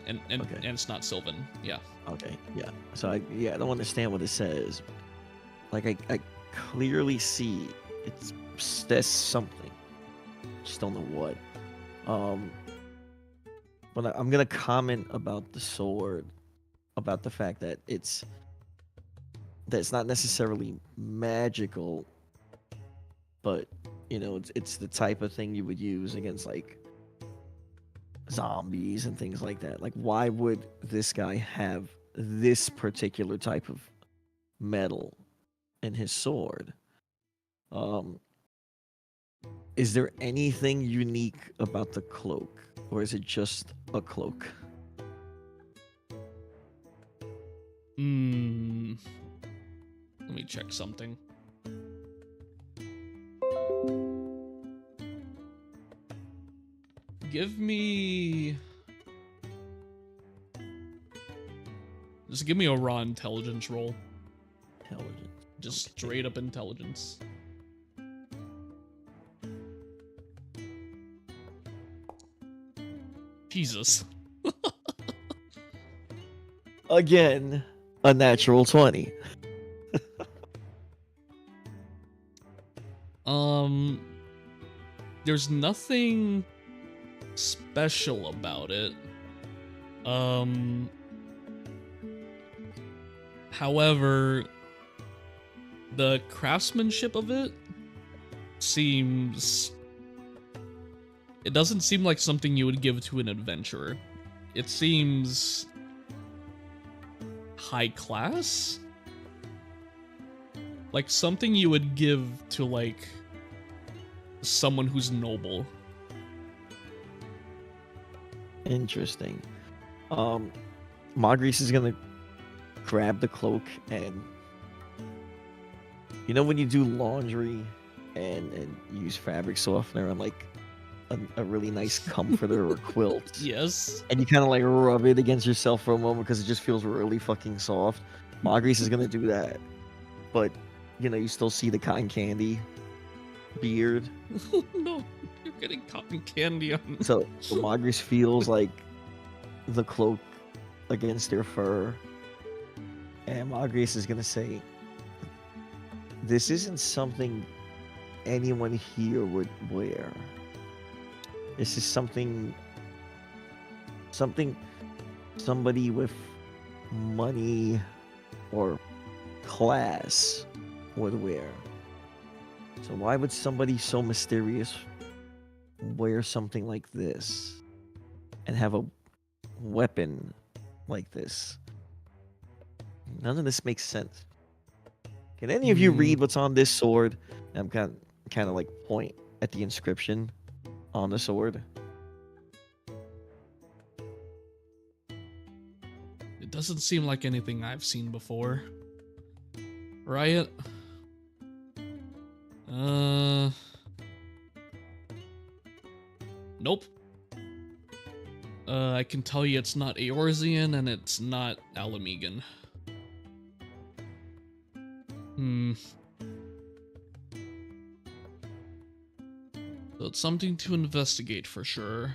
And
Okay.
and it's not Sylvan. Yeah.
Okay, yeah. So I don't understand what it says. Like I clearly see it says something. Just don't know what. But I'm gonna comment about the sword, about the fact that it's not necessarily magical, but you know it's the type of thing you would use against like zombies and things like that. Like, why would this guy have this particular type of metal in his sword? Is there anything unique about the cloak, or is it just a cloak?
Let me check something. Give me Just give me a raw intelligence roll.
Intelligence.
Just
Okay.
straight up intelligence. Jesus.
Again, a natural 20.
There's nothing special about it. However, the craftsmanship of it seems... It doesn't seem like something you would give to an adventurer. It seems... high class? Like something you would give to, like, someone who's noble.
Interesting. Margreece is gonna grab the cloak and you know when you do laundry and use fabric softener on like a really nice comforter or quilt,
Yes.
and you kind of like rub it against yourself for a moment because it just feels really fucking soft. Margreece is gonna do that, but you know you still see the cotton candy beard.
Oh no, you're getting cotton candy on.
So Margreece feels like the cloak against her fur. And Margreece is gonna say, this isn't something anyone here would wear. This is something somebody with money or class would wear. So why would somebody so mysterious wear something like this and have a weapon like this? None of this makes sense. Can any of you read what's on this sword? I'm kind of like point at the inscription on the sword.
It doesn't seem like anything I've seen before. Riot? Nope. I can tell you it's not Eorzean and it's not Alamegan. So it's something to investigate for sure.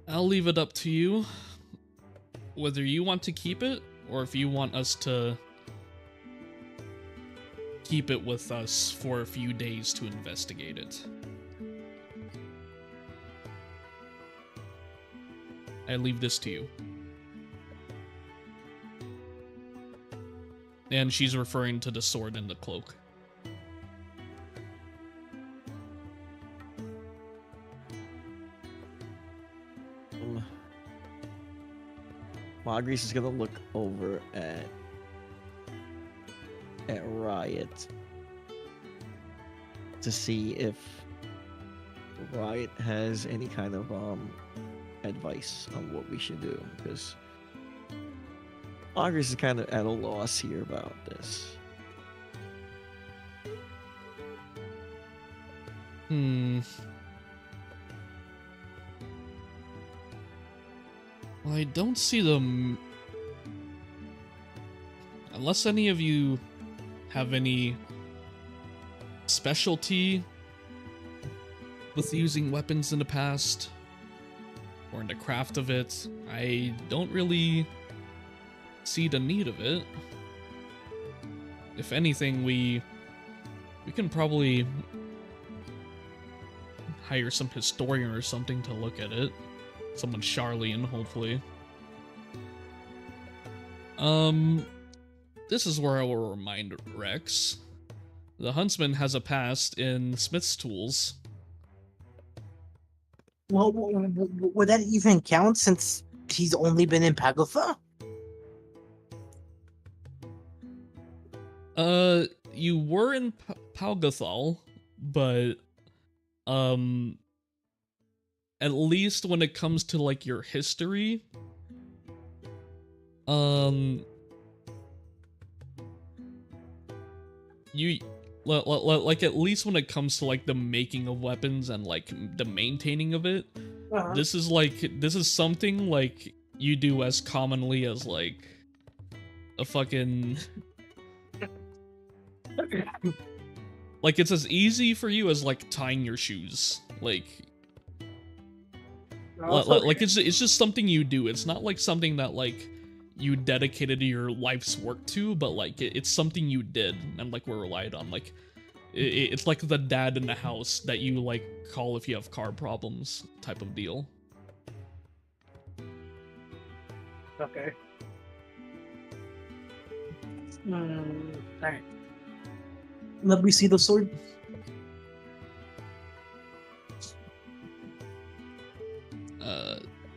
I'll leave it up to you whether you want to keep it or if you want us to keep it with us for a few days to investigate it. I leave this to you. And she's referring to the sword and the cloak.
Margreece is gonna look over at Riot to see if Riot has any kind of advice on what we should do, because Margreece is kind of at a loss here about this.
Well, I don't see them. Unless any of you have any specialty with using weapons in the past or in the craft of it, I don't really see the need of it. If anything, we can probably hire some historian or something to look at it. Someone Charlene, hopefully. This is where I will remind Rex. The huntsman has a past in Smith's tools.
Well, would that even count since he's only been in Pagotha?
You were in Palgathal, but, at least when it comes to, like, your history, you, like, at least when it comes to, like, the making of weapons and, like, the maintaining of it, This is something like you do as commonly as like a fucking like it's as easy for you as like tying your shoes. Like it's just something you do. It's not like something that like you dedicated your life's work to, but like it's something you did and like were relied on. Like it's like the dad in the house that you like call if you have car problems type of deal.
Okay. Alright. Let me see the sword.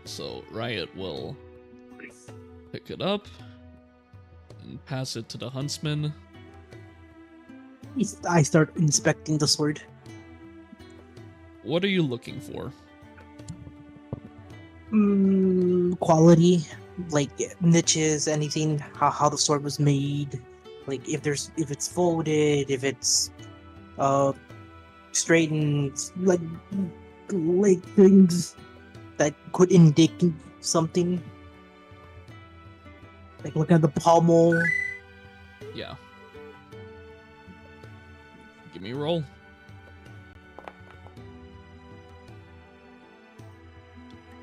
So Riot will pick it up and pass it to the huntsman.
I start inspecting the sword.
What are you looking for?
Quality, like niches, anything, how the sword was made, like if it's folded, if it's straightened, like things that could indicate something. Like look at the pommel.
Yeah. Give me a roll.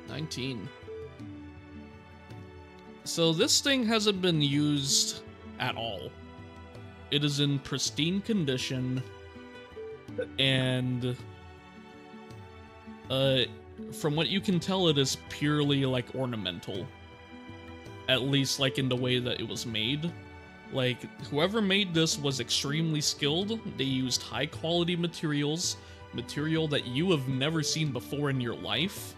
19. So this thing hasn't been used at all. It is in pristine condition, and from what you can tell, it is purely like ornamental. At least like in the way that it was made. Like whoever made this was extremely skilled. They used high quality materials, material that you have never seen before in your life.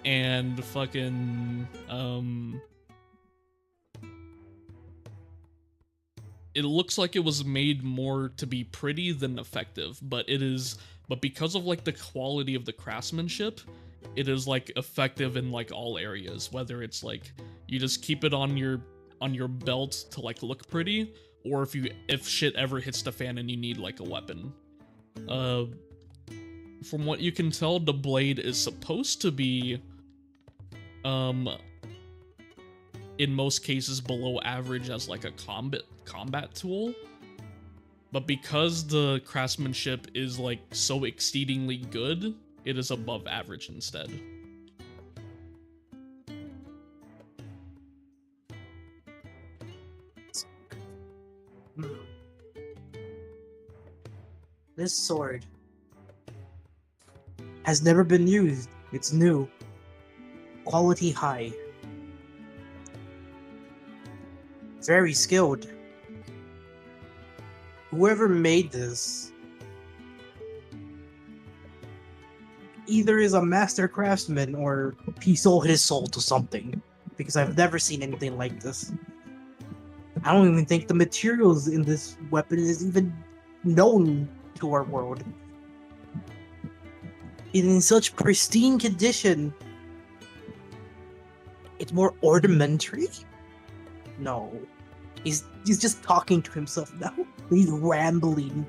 And fucking it looks like it was made more to be pretty than effective, but because of like the quality of the craftsmanship, it is like effective in like all areas, whether it's like you just keep it on your belt to like look pretty, or if shit ever hits the fan and you need like a weapon. From what you can tell, the blade is supposed to be in most cases below average as like a combat tool, but because the craftsmanship is like so exceedingly good, it is above average instead.
This sword has never been used. It's new. Quality high. Very skilled. Whoever made this either is a master craftsman or he sold his soul to something, because I've never seen anything like this. I don't even think the materials in this weapon is even known to our world. In such pristine condition. It's more ornamentary? No. He's just talking to himself now. He's rambling.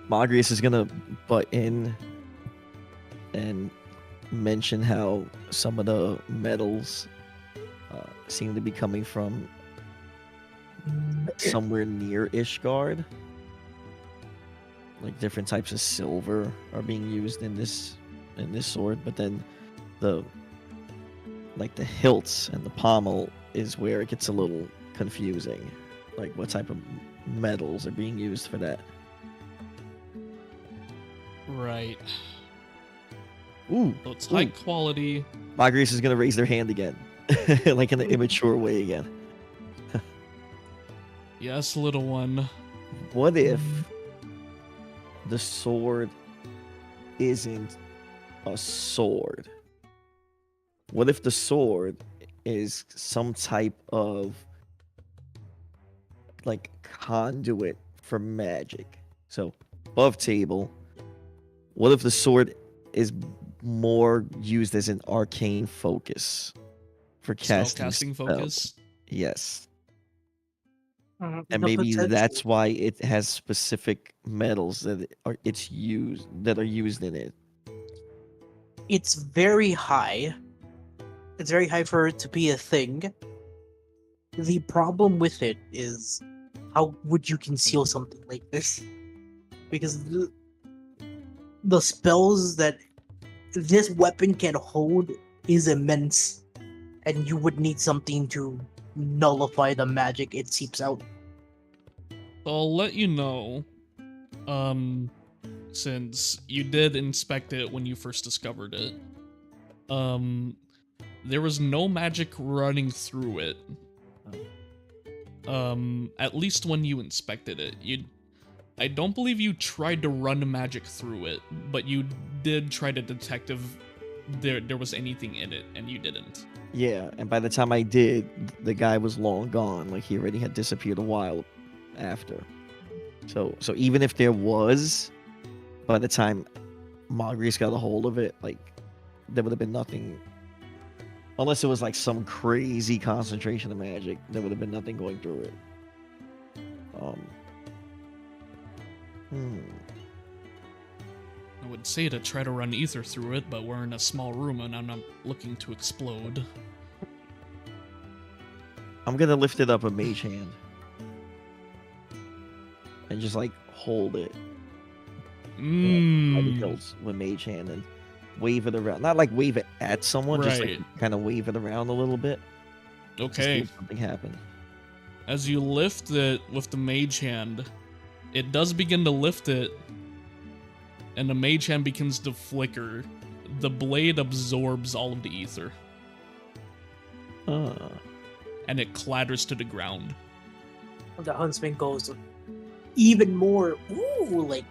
Magrius is gonna butt in and mention how some of the metals seem to be coming from somewhere near Ishgard. Like different types of silver are being used in this sword, but then the hilts and the pommel is where it gets a little confusing. Like what type of metals are being used for that?
Right.
Ooh.
So it's high quality.
Magrius is gonna raise their hand again. Like in an immature way again.
Yes, little one.
What if the sword isn't a sword? What if the sword is some type of like conduit for magic? So above table, what if the sword is more used as an arcane focus for casting spells?
Focus?
Yes. And
The
maybe
potential.
that's why it has specific metals that are used in it.
it's very high. It's very high for it to be a thing. The problem with it is, how would you conceal something like this? Because the spells that this weapon can hold is immense, and you would need something to nullify the magic it seeps out.
I'll let you know, since you did inspect it when you first discovered it, there was no magic running through it. At least when you inspected it. I don't believe you tried to run magic through it, but you did try to detect if there was anything in it, and you didn't.
Yeah, and by the time I did, the guy was long gone. Like he already had disappeared a while after. So even if there was, by the time Marguerite got a hold of it, like there would have been nothing. Unless it was like some crazy concentration of magic, there would have been nothing going through it.
I would say to try to run ether through it, but we're in a small room and I'm not looking to explode.
I'm gonna lift it up a mage hand and just like hold it by the hilts with mage hand and wave it around. Not like wave it at someone, just like
Right.
kind of wave it around a little bit. To see
Okay.
if something happens.
As you lift it with the mage hand, it does begin to lift it, and the mage hand begins to flicker. The blade absorbs all of the ether, and it clatters to the ground.
The huntsman goes even more, ooh, like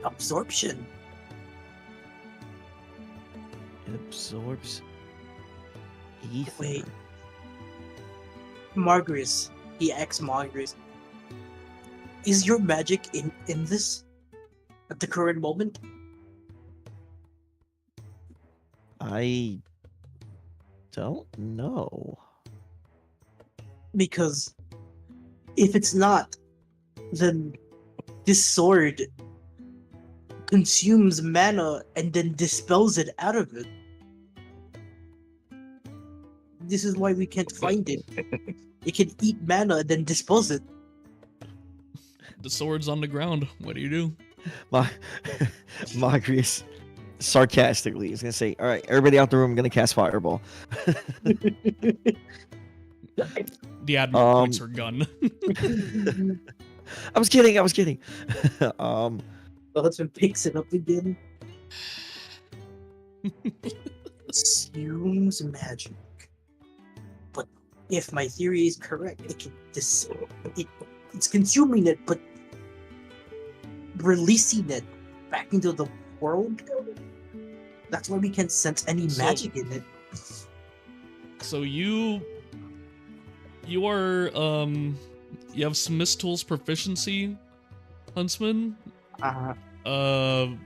absorption.
It absorbs ether.
Wait. Margaris, he asks Margaris, is your magic in this at the current moment?
I don't know.
Because if it's not, then this sword consumes mana and then dispels it out of it. This is why we can't find it. It can eat mana and then dispose it.
The sword's on the ground. What do you do?
Marguerite sarcastically is gonna say, "All right, everybody out the room. I'm gonna cast fireball."
The admiral points her gun.
I was kidding.
The husband picks it up again. Consumes magic. But if my theory is correct, it can it's consuming it, but releasing it back into the world. That's why we can't sense any magic in it.
So you are you have Smith's Tools proficiency, Huntsman. But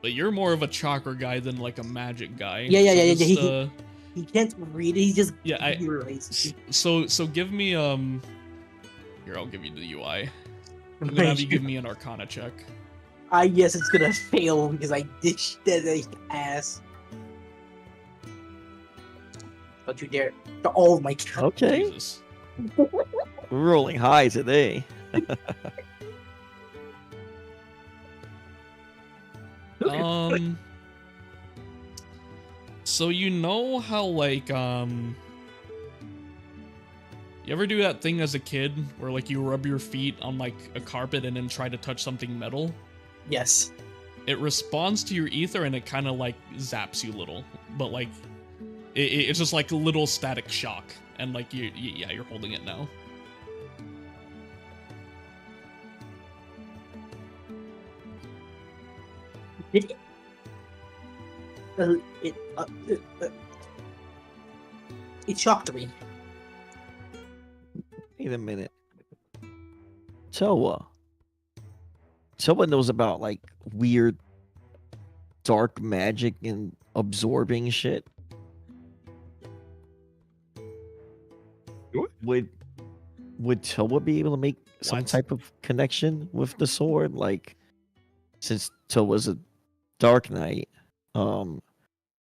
you're more of a chakra guy than like a magic guy.
Yeah.
Just,
He can't read it. He just
yeah.
realizes.
So give me here. I'll give you the UI. I'm gonna have you give me an Arcana check.
Yes, it's gonna fail because I ditched that ass. Don't you dare! Oh my god!
Okay,
Jesus.
we're rolling high today.
So you know how like you ever do that thing as a kid where like you rub your feet on like a carpet and then try to touch something metal?
Yes.
It responds to your ether and it kind of like zaps you a little, but like it's just like a little static shock, and like you're holding it now.
Did it? It shocked me.
Wait a minute. Toa knows about like weird dark magic and absorbing shit.
What?
Would Toa be able to make some
What?
type of connection with the sword? Like since Till was a Dark Knight, and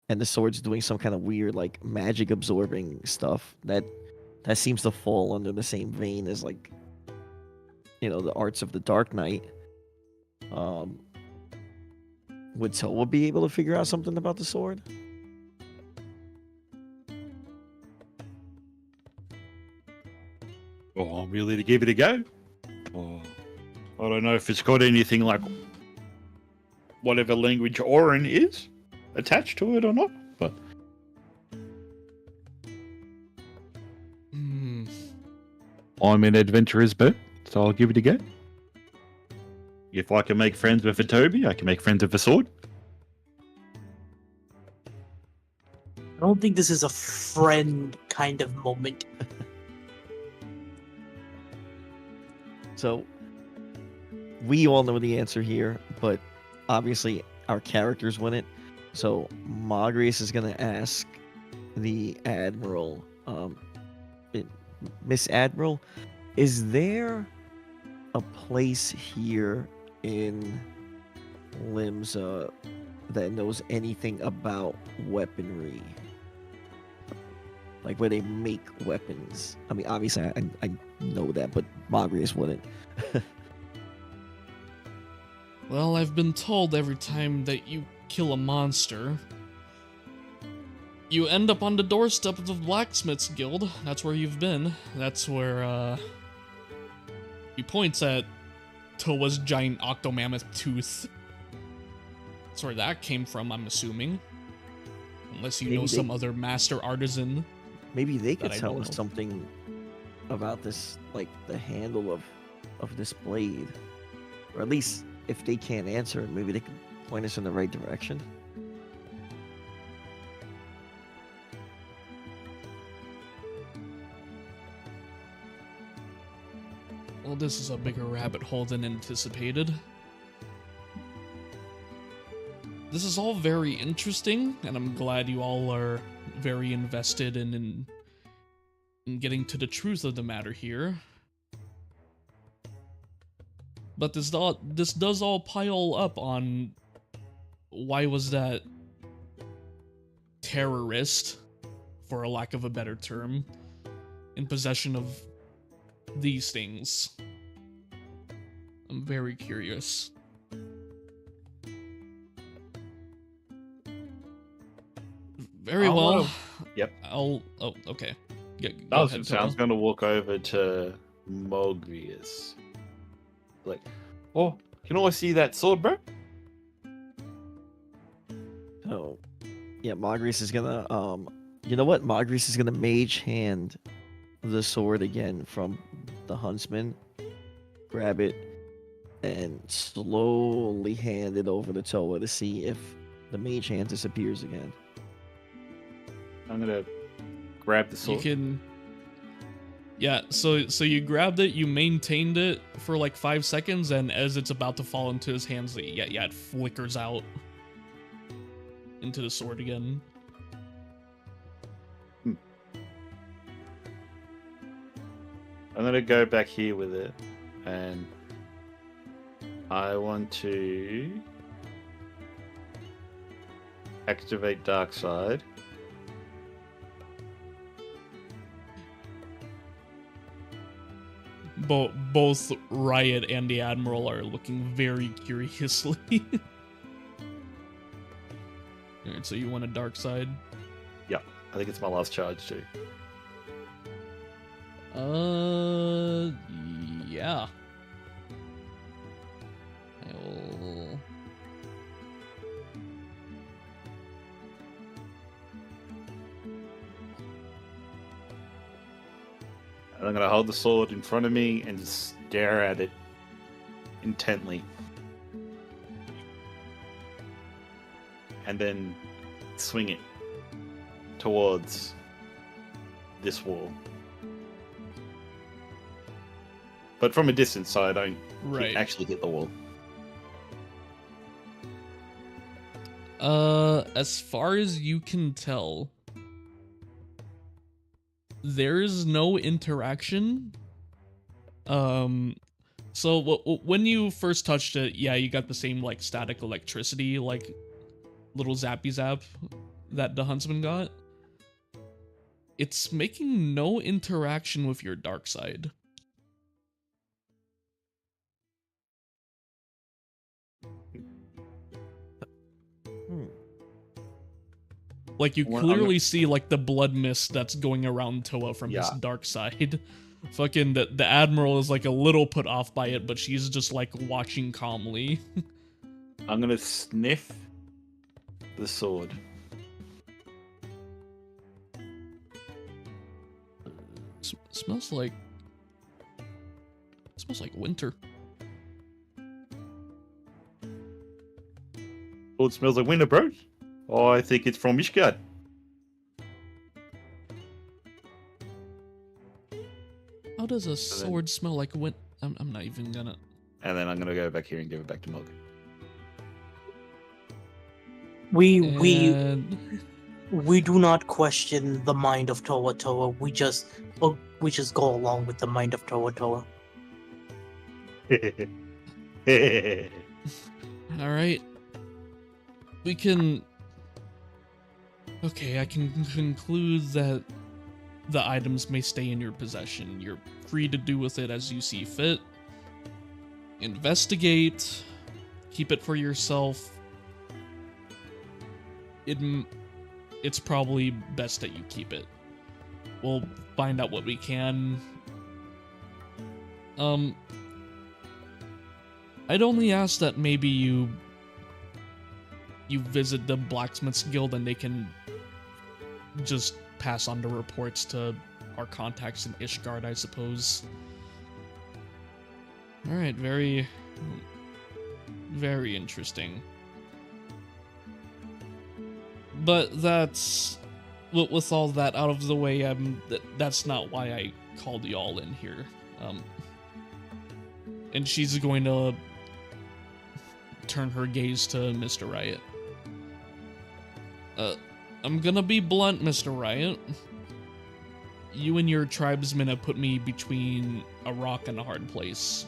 the sword's doing some kind of weird like magic absorbing stuff that seems to fall under the same vein as like the arts of the Dark Knight. Would Toa be able to figure out something about the sword?
Oh, I'm really to give it a go. Oh, I don't know if it's got anything like whatever language Orin is attached to it or not, but I'm an adventurer's bird, so I'll give it a go. If I can make friends with a Toby, I can make friends with a sword.
I don't think this is a friend kind of moment.
So we all know the answer here, but obviously our characters win it. So Magrius is gonna ask the Admiral, Miss Admiral, is there a place here in Limsa that knows anything about weaponry? Like where they make weapons? I mean, obviously I know that, but Magrius wouldn't.
Well, I've been told every time that you kill a monster, you end up on the doorstep of the Blacksmith's Guild. That's where you've been. That's where, he points at Toa's giant octomammoth tooth. That's where that came from, I'm assuming. Unless you know some other master artisan.
Maybe they could
that I
tell
don't
us
know.
something about this, like the handle of this blade. Or at least, if they can't answer it, maybe they can point us in the right direction.
Well, this is a bigger rabbit hole than anticipated. This is all very interesting, and I'm glad you all are very invested in getting to the truth of the matter here. But this does all pile up on why was that terrorist, for a lack of a better term, in possession of these things? I'm very curious. Very well.
Yep.
Oh, okay. Go
I was
ahead,
going
Toa.
to walk over to Mogrius. Like, oh, can I see that sword, bro?
So, yeah, Magrius is gonna, you know what? Magrius is gonna mage hand the sword again from the huntsman, grab it, and slowly hand it over to Toa to see if the mage hand disappears again.
I'm going to grab the
You
sword.
can. Yeah, so you grabbed it, you maintained it for like 5 seconds, and as it's about to fall into his hands, it flickers out into the sword again.
I'm going to go back here with it, and I want to activate Dark Side.
Both Riot and the Admiral are looking very curiously. Alright, so you want a dark side?
Yeah, I think it's my last charge too.
Yeah. I will...
And I'm going to hold the sword in front of me and just stare at it intently. And then swing it towards this wall. But from a distance, so I don't actually hit the wall.
As far as you can tell, there is no interaction. So when you first touched it, yeah, you got the same like static electricity, like little zappy zap that the huntsman got. It's making no interaction with your dark side. Like, you clearly see, like, the blood mist that's going around Toa from his dark side. Fucking, the Admiral is, like, a little put off by it, but she's just, like, watching calmly.
I'm gonna sniff the sword.
Smells like winter.
Oh, it smells like winter, bro. Oh, I think it's from Ishgard.
How does a sword smell like winter? I'm not even gonna...
And then I'm gonna go back here and give it back to Mog.
We do not question the mind of Toa Toa. We just go along with the mind of Toa Toa.
All right. We can... Okay, I can conclude that the items may stay in your possession. You're free to do with it as you see fit. Investigate. Keep it for yourself. It's probably best that you keep it. We'll find out what we can. I'd only ask that maybe you visit the Blacksmiths Guild and they can just pass on the reports to our contacts in Ishgard, I suppose. Alright, very, very interesting. But that's... With all that out of the way, that's not why I called y'all in here. And she's going to turn her gaze to Mr. Riot. I'm gonna be blunt, Mr. Riot. You and your tribesmen have put me between a rock and a hard place.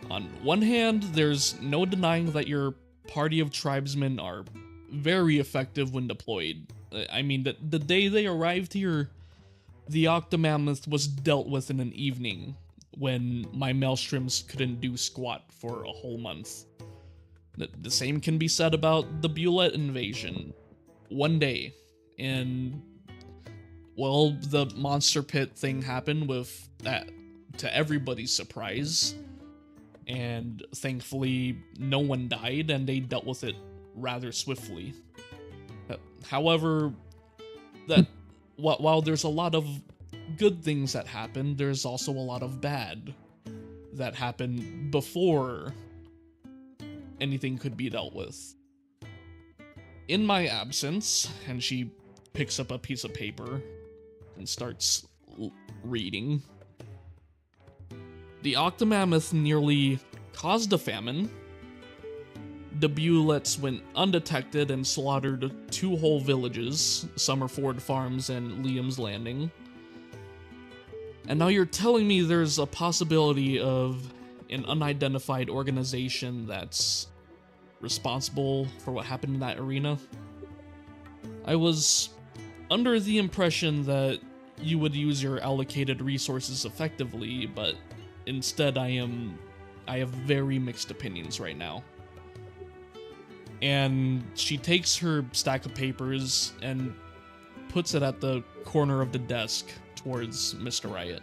On one hand, there's no denying that your party of tribesmen are very effective when deployed. I mean, the day they arrived here, the Octomammoth was dealt with in an evening, when my Maelstroms couldn't do squat for a whole month. The same can be said about the Bulette invasion. One day, and, well, the monster pit thing happened with that, to everybody's surprise, and thankfully no one died, and they dealt with it rather swiftly. However, while there's a lot of good things that happen, there's also a lot of bad that happened before anything could be dealt with. In my absence, and she picks up a piece of paper and starts reading, the Octomammoth nearly caused a famine. The Bulettes went undetected and slaughtered 2 whole villages, Summerford Farms and Liam's Landing. And now you're telling me there's a possibility of an unidentified organization that's responsible for what happened in that arena? I was under the impression that you would use your allocated resources effectively, but instead I have very mixed opinions right now. And she takes her stack of papers and puts it at the corner of the desk towards Mr. Riot.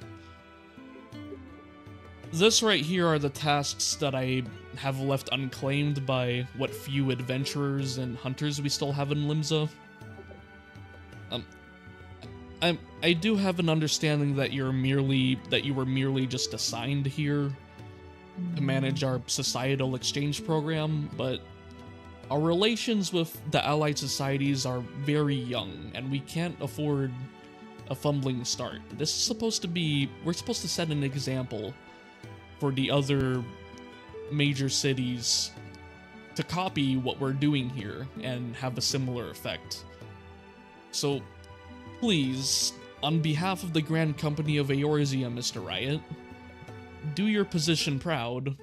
This right here are the tasks that I have left unclaimed by what few adventurers and hunters we still have in Limsa. I do have an understanding that you were merely just assigned here to manage our societal exchange program, but our relations with the allied societies are very young, and we can't afford a fumbling start. We're supposed to set an example for the other major cities to copy what we're doing here and have a similar effect. So, please, on behalf of the Grand Company of Eorzea, Mr. Riot, do your position proud,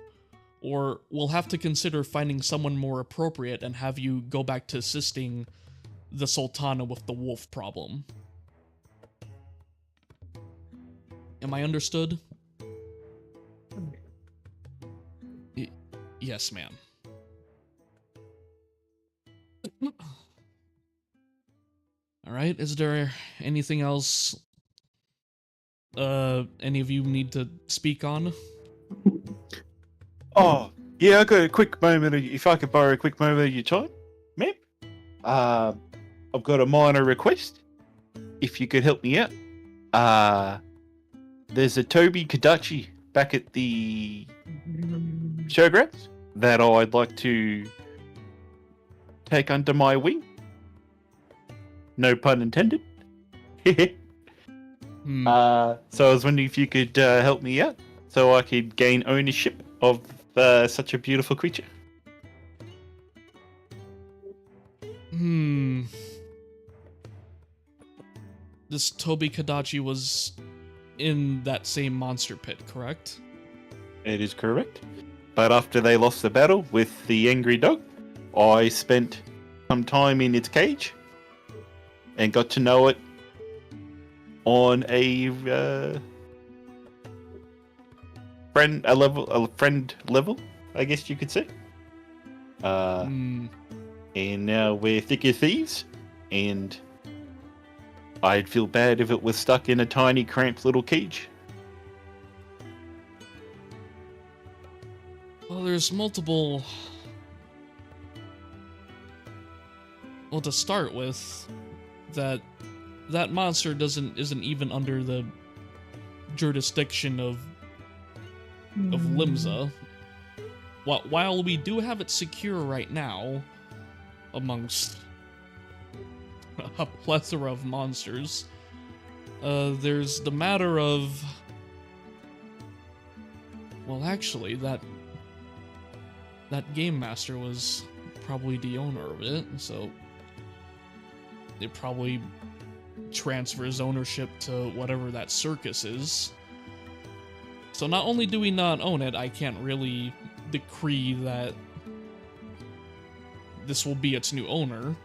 or we'll have to consider finding someone more appropriate and have you go back to assisting the Sultana with the wolf problem. Am I understood? Yes, ma'am. Alright, is there anything else any of you need to speak on?
Oh, yeah, I got a quick moment. If I could borrow a quick moment of your time, ma'am. I've got a minor request. If you could help me out. There's a Toby Kadachi back at the showgrounds that I'd like to take under my wing. No pun intended. So I was wondering if you could help me out so I could gain ownership of such a beautiful creature.
This Toby Kadachi was in that same monster pit, correct?
It is correct. But after they lost the battle with the angry dog, I spent some time in its cage and got to know it on a friend level, I guess you could say. And now we're thick as thieves, and I'd feel bad if it was stuck in a tiny, cramped little cage.
Well, there's multiple... Well, to start with, that monster isn't even under the jurisdiction of Limsa. While we do have it secure right now, amongst a plethora of monsters, there's the matter of... Well, actually, that game master was probably the owner of it, so it probably transfers ownership to whatever that circus is. So not only do we not own it, I can't really decree that this will be its new owner,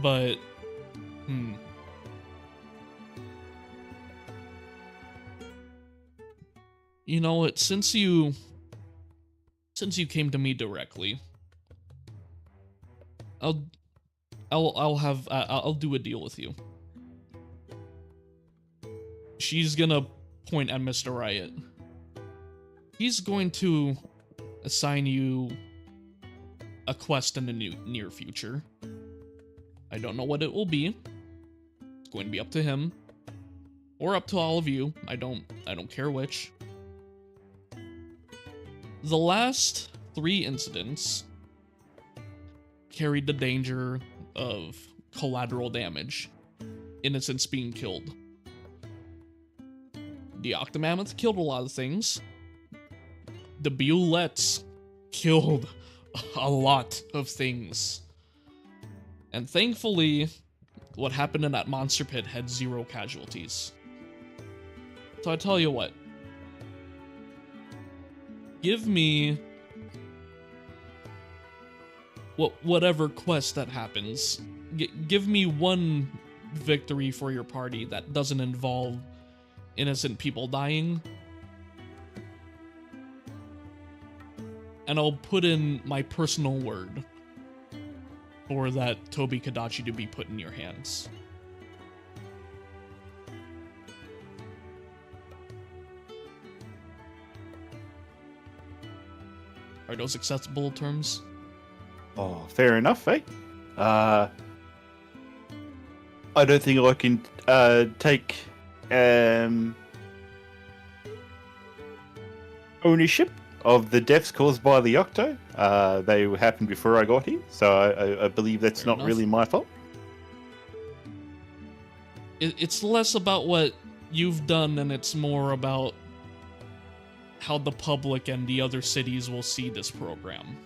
but you know what, since you came to me directly, I'll do a deal with you. She's gonna point at Mr. Riot. He's going to assign you a quest in the near future. I don't know what it will be. It's going to be up to him, or up to all of you. I don't care which. The last 3 incidents carried the danger of collateral damage, innocents being killed. The Octomammoth killed a lot of things. The Bulettes killed a lot of things. And thankfully, what happened in that monster pit had 0 casualties. So I tell you what. Give me whatever quest that happens. Give me one victory for your party that doesn't involve innocent people dying. And I'll put in my personal word for that Toby Kadachi to be put in your hands. Are those acceptable terms?
Oh, fair enough, eh? I don't think I can take ownership of the deaths caused by the Octo. They happened before I got here, so I believe that's
Fair
not
enough.
really my fault.
It's less about what you've done, and it's more about how the public and the other cities will see this program.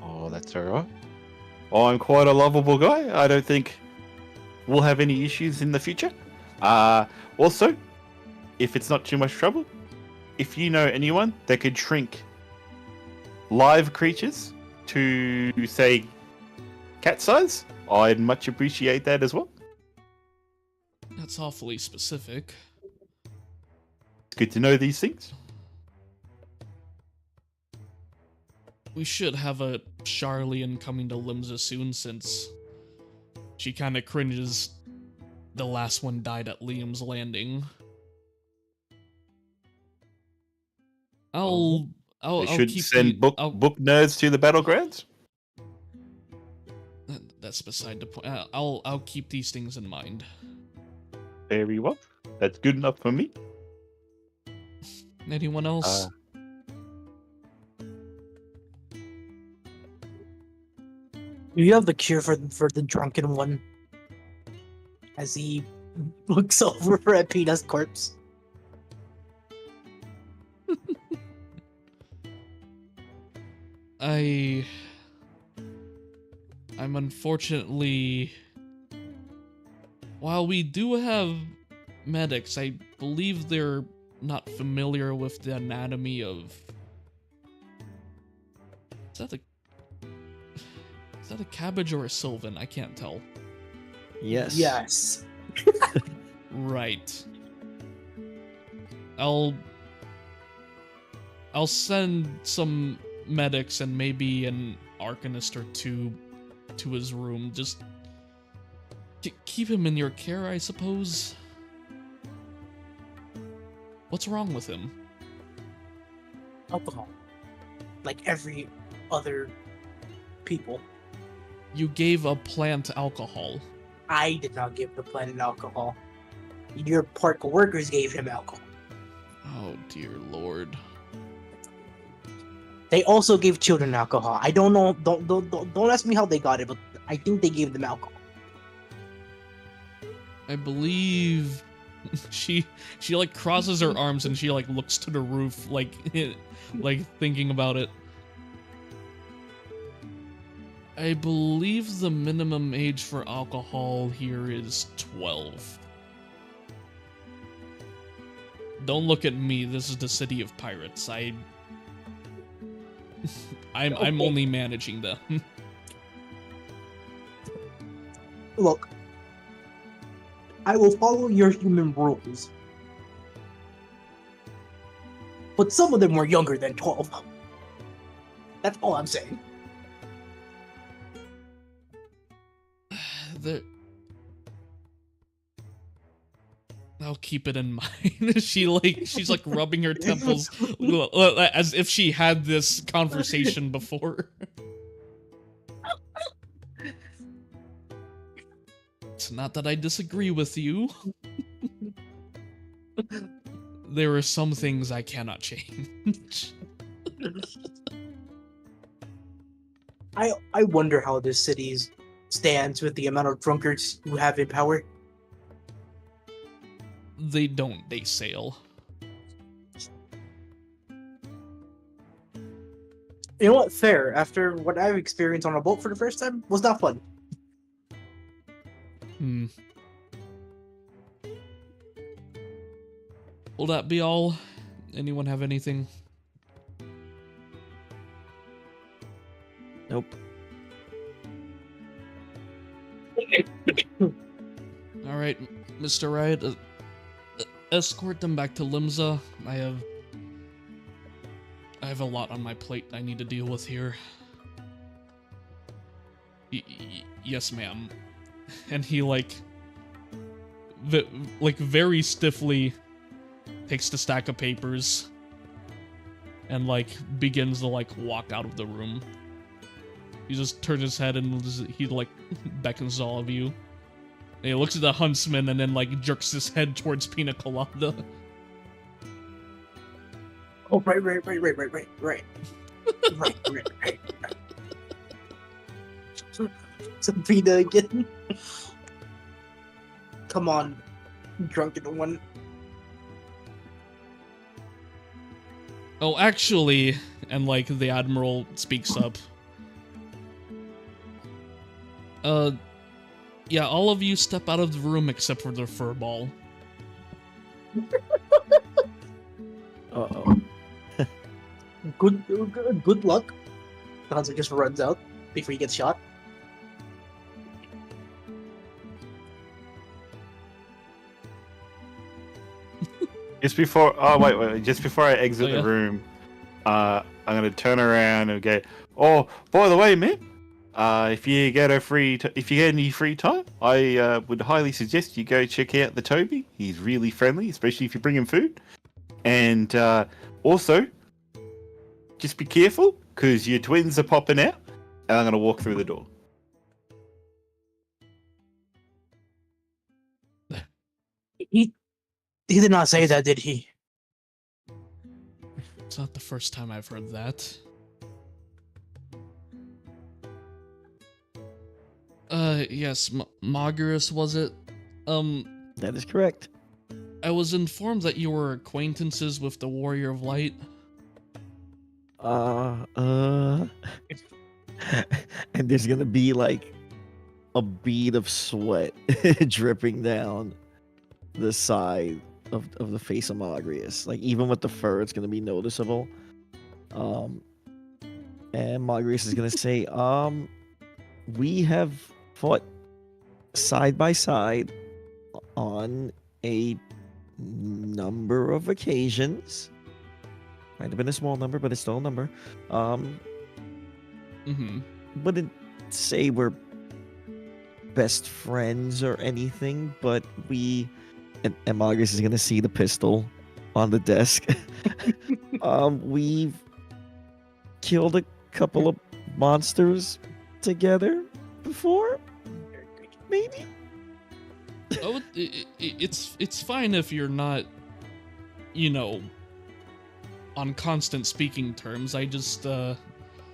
Oh, that's alright. I'm quite a lovable guy. I don't think we'll have any issues in the future. Also, if it's not too much trouble, if you know anyone that could shrink live creatures to, say, cat size, I'd much appreciate that as well.
That's awfully specific.
It's good to know these things.
We should have a Charlian coming to Limsa soon, since she kind of cringes the last one died at Liam's Landing. I'll
They should
keep
send book nerds to the battlegrounds.
That's beside the point. I'll keep these things in mind.
Very well. That's good enough for me.
Anyone else?
Do you have the cure for the drunken one? As he looks over at Peanut's corpse.
I'm unfortunately... While we do have medics, I believe they're not familiar with the anatomy of... Is that a cabbage or a sylvan? I can't tell.
Yes.
Yes.
Right. I'll send some medics and maybe an arcanist or two to his room. Just keep him in your care, I suppose. What's wrong with him?
Alcohol. Like every other people.
You gave a plant alcohol.
I did not give the planet alcohol. Your park workers gave him alcohol.
Oh dear lord.
They also gave children alcohol. I don't know. Don't ask me how they got it, but I think they gave them alcohol.
I believe she like crosses her arms and she like looks to the roof like like thinking about it. I believe the minimum age for alcohol here is 12. Don't look at me. This is the city of pirates. I'm only managing them.
Look, I will follow your human rules. But some of them were younger than 12. That's all I'm saying.
I'll keep it in mind. She's like rubbing her temples as if she had this conversation before. It's not that I disagree with you. There are some things I cannot change.
I wonder how this city stands with the amount of drunkards who have in power.
They don't, they sail.
You know what? Fair. After what I've experienced on a boat for the first time, was not fun.
Will that be all? Anyone have anything?
Nope.
Alright, Mr. Riot, escort them back to Limsa. I have a lot on my plate I need to deal with here. Yes, ma'am. And he, like very stiffly takes the stack of papers and, like, begins to, like, walk out of the room. He just turns his head and he, like, beckons all of you. And he looks at the huntsman and then, like, jerks his head towards Pina Colada.
Oh, right. So Pina again. Come on, drunken one.
Oh, actually, and, like, the Admiral speaks up. Yeah, all of you step out of the room except for the furball.
Uh-oh.
Good luck. The hunter just runs out before he gets shot.
Just before, wait, just before I exit
Oh, yeah?
the room, I'm gonna turn around and go. Oh, by the way, man, if you get if you get any free time, I would highly suggest you go check out the Toby. He's really friendly, especially if you bring him food. And also, just be careful because your twins are popping out, and I'm gonna walk through the door.
He did not say that, did he?
It's not the first time I've heard that. Yes, Mogurus, was it?
That is correct.
I was informed that you were acquaintances with the Warrior of Light.
And there's gonna be like a bead of sweat dripping down the side of the face of Mogrius. Like even with the fur, it's gonna be noticeable. And Mogrius is gonna say, we have fought side by side on a number of occasions. Might have been a small number, but it's still a number. Wouldn't say we're best friends or anything, but we and Marcus is gonna see the pistol on the desk. We've killed a couple of monsters together before, maybe.
Oh, it's fine if you're not, on constant speaking terms. I just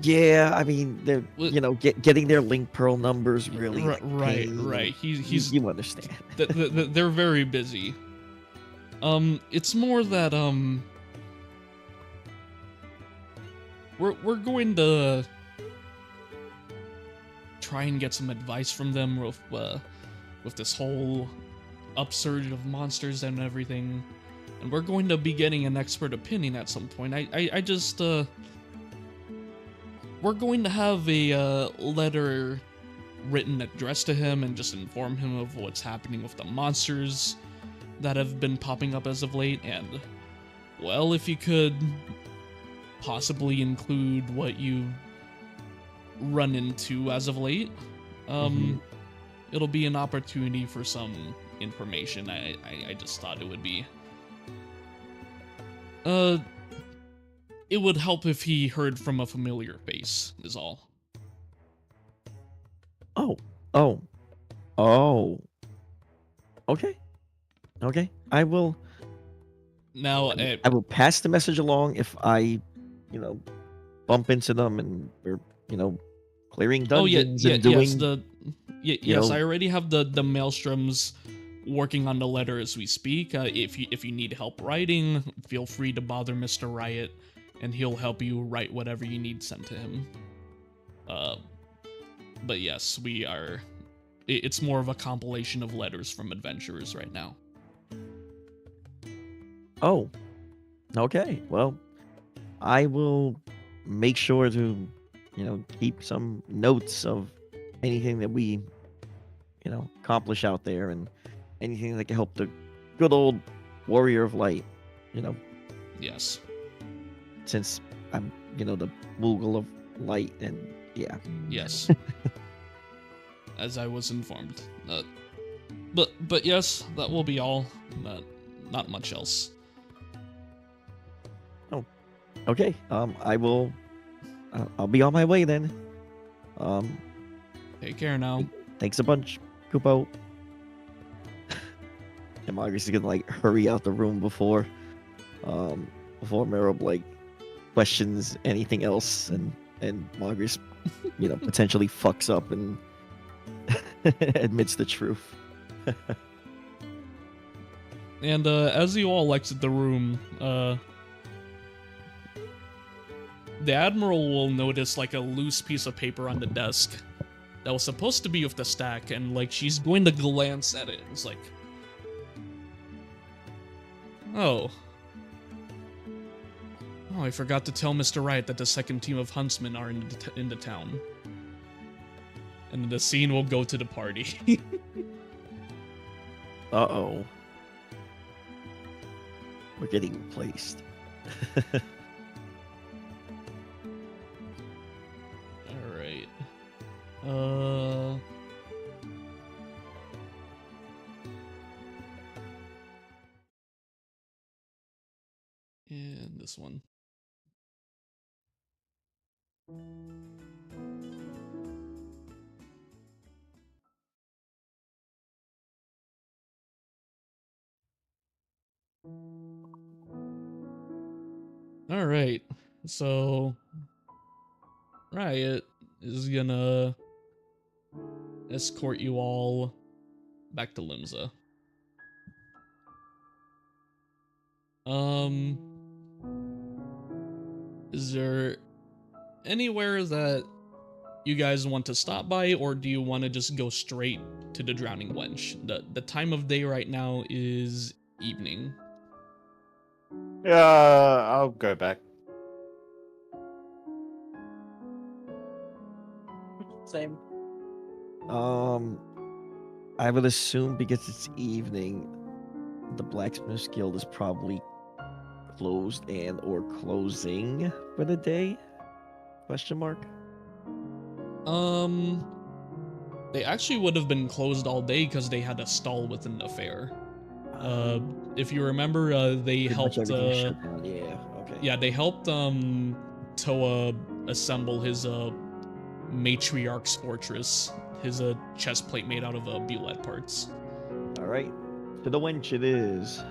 Yeah, I mean, they're getting their link pearl numbers really
right. He's
you understand.
They're very busy. It's more that we're going to try and get some advice from them with this whole upsurge of monsters and everything, and we're going to be getting an expert opinion at some point. I just we're going to have a letter written addressed to him and just inform him of what's happening with the monsters that have been popping up as of late, and well, if you could possibly include what you run into as of late, it'll be an opportunity for some information. I just thought it would be it would help if he heard from a familiar face, is all.
Oh. Okay. I will
Now,
I will pass the message along if I, bump into them and we're, clearing dungeons and doing.
Yes, I already have the maelstroms working on the letter as we speak. If you need help writing, feel free to bother Mr. Riot, and he'll help you write whatever you need sent to him. But yes, we are. It's more of a compilation of letters from adventurers right now.
Oh, okay. Well, I will make sure to, keep some notes of anything that we, accomplish out there and anything that can help the good old Warrior of Light,
Yes.
since I'm, the Moogle of Light and yeah.
Yes. As I was informed. But yes, that will be all. Not much else.
Okay. I'll be on my way then.
Take care now.
Thanks a bunch, Kupo. And Marcus is gonna hurry out the room before Merob questions anything else, and Marcus, potentially fucks up and admits the truth.
And as you all exit the room, the Admiral will notice a loose piece of paper on the desk that was supposed to be with the stack, and she's going to glance at it. It's like, oh, Oh, I forgot to tell Mr. Wright that the second team of huntsmen are in the town. And then the scene will go to the party.
Uh-oh. We're getting replaced.
Alright. And this one. Alright, so Riot is gonna escort you all back to Limsa. Is there anywhere that you guys want to stop by, or do you want to just go straight to the Drowning Wench? The time of day right now is evening.
Yeah, I'll go back.
Same.
I would assume because it's evening, the Blacksmith's Guild is probably closed and or closing for the day? Question mark.
They actually would have been closed all day because they had a stall within the fair. If you remember, they
Pretty much
helped.
everything shut down. Yeah. Okay.
Yeah, they helped Toa assemble his matriarch's fortress, his chest plate made out of bulette parts.
All right. To the wench it is.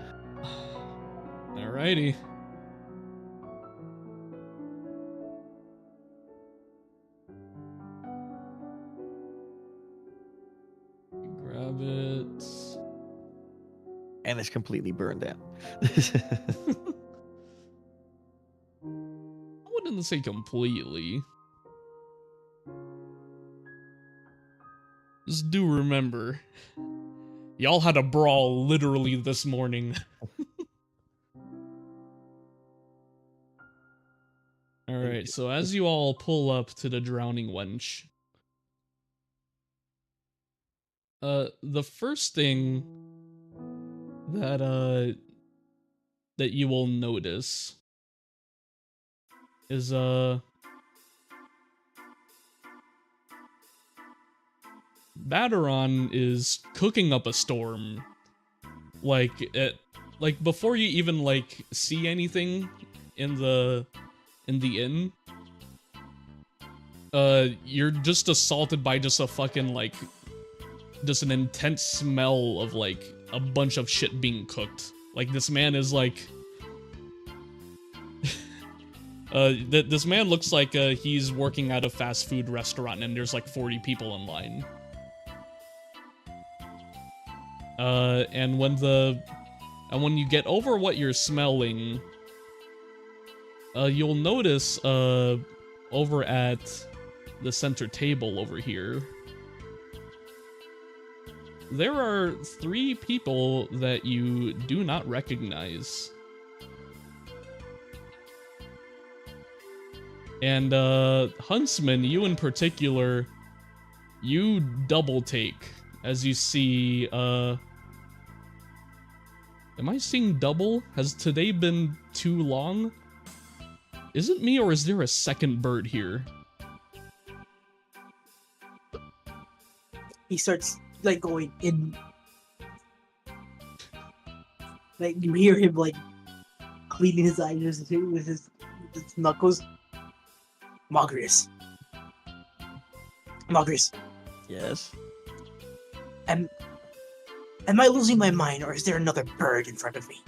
Alrighty. Grab it.
And it's completely burned down.
I wouldn't say completely. Just do remember, y'all had a brawl literally this morning. Alright, so as you all pull up to the Drowning Wench, the first thing that that you will notice is Baderon is cooking up a storm. Like before you even like see anything in the inn, you're just assaulted by just a fucking like just an intense smell of like a bunch of shit being cooked. Like this man is like this man looks like he's working at a fast food restaurant and there's like 40 people in line. And when you get over what you're smelling, you'll notice over at the center table over here, there are 3 people that you do not recognize. And Huntsman, you in particular, you double take as you see am I seeing double? Has today been too long? Is it me or is there a second bird here?
He starts like going in, like you hear him like cleaning his eyes with his knuckles. Magrius.
Yes.
Am I losing my mind, or is there another bird in front of me?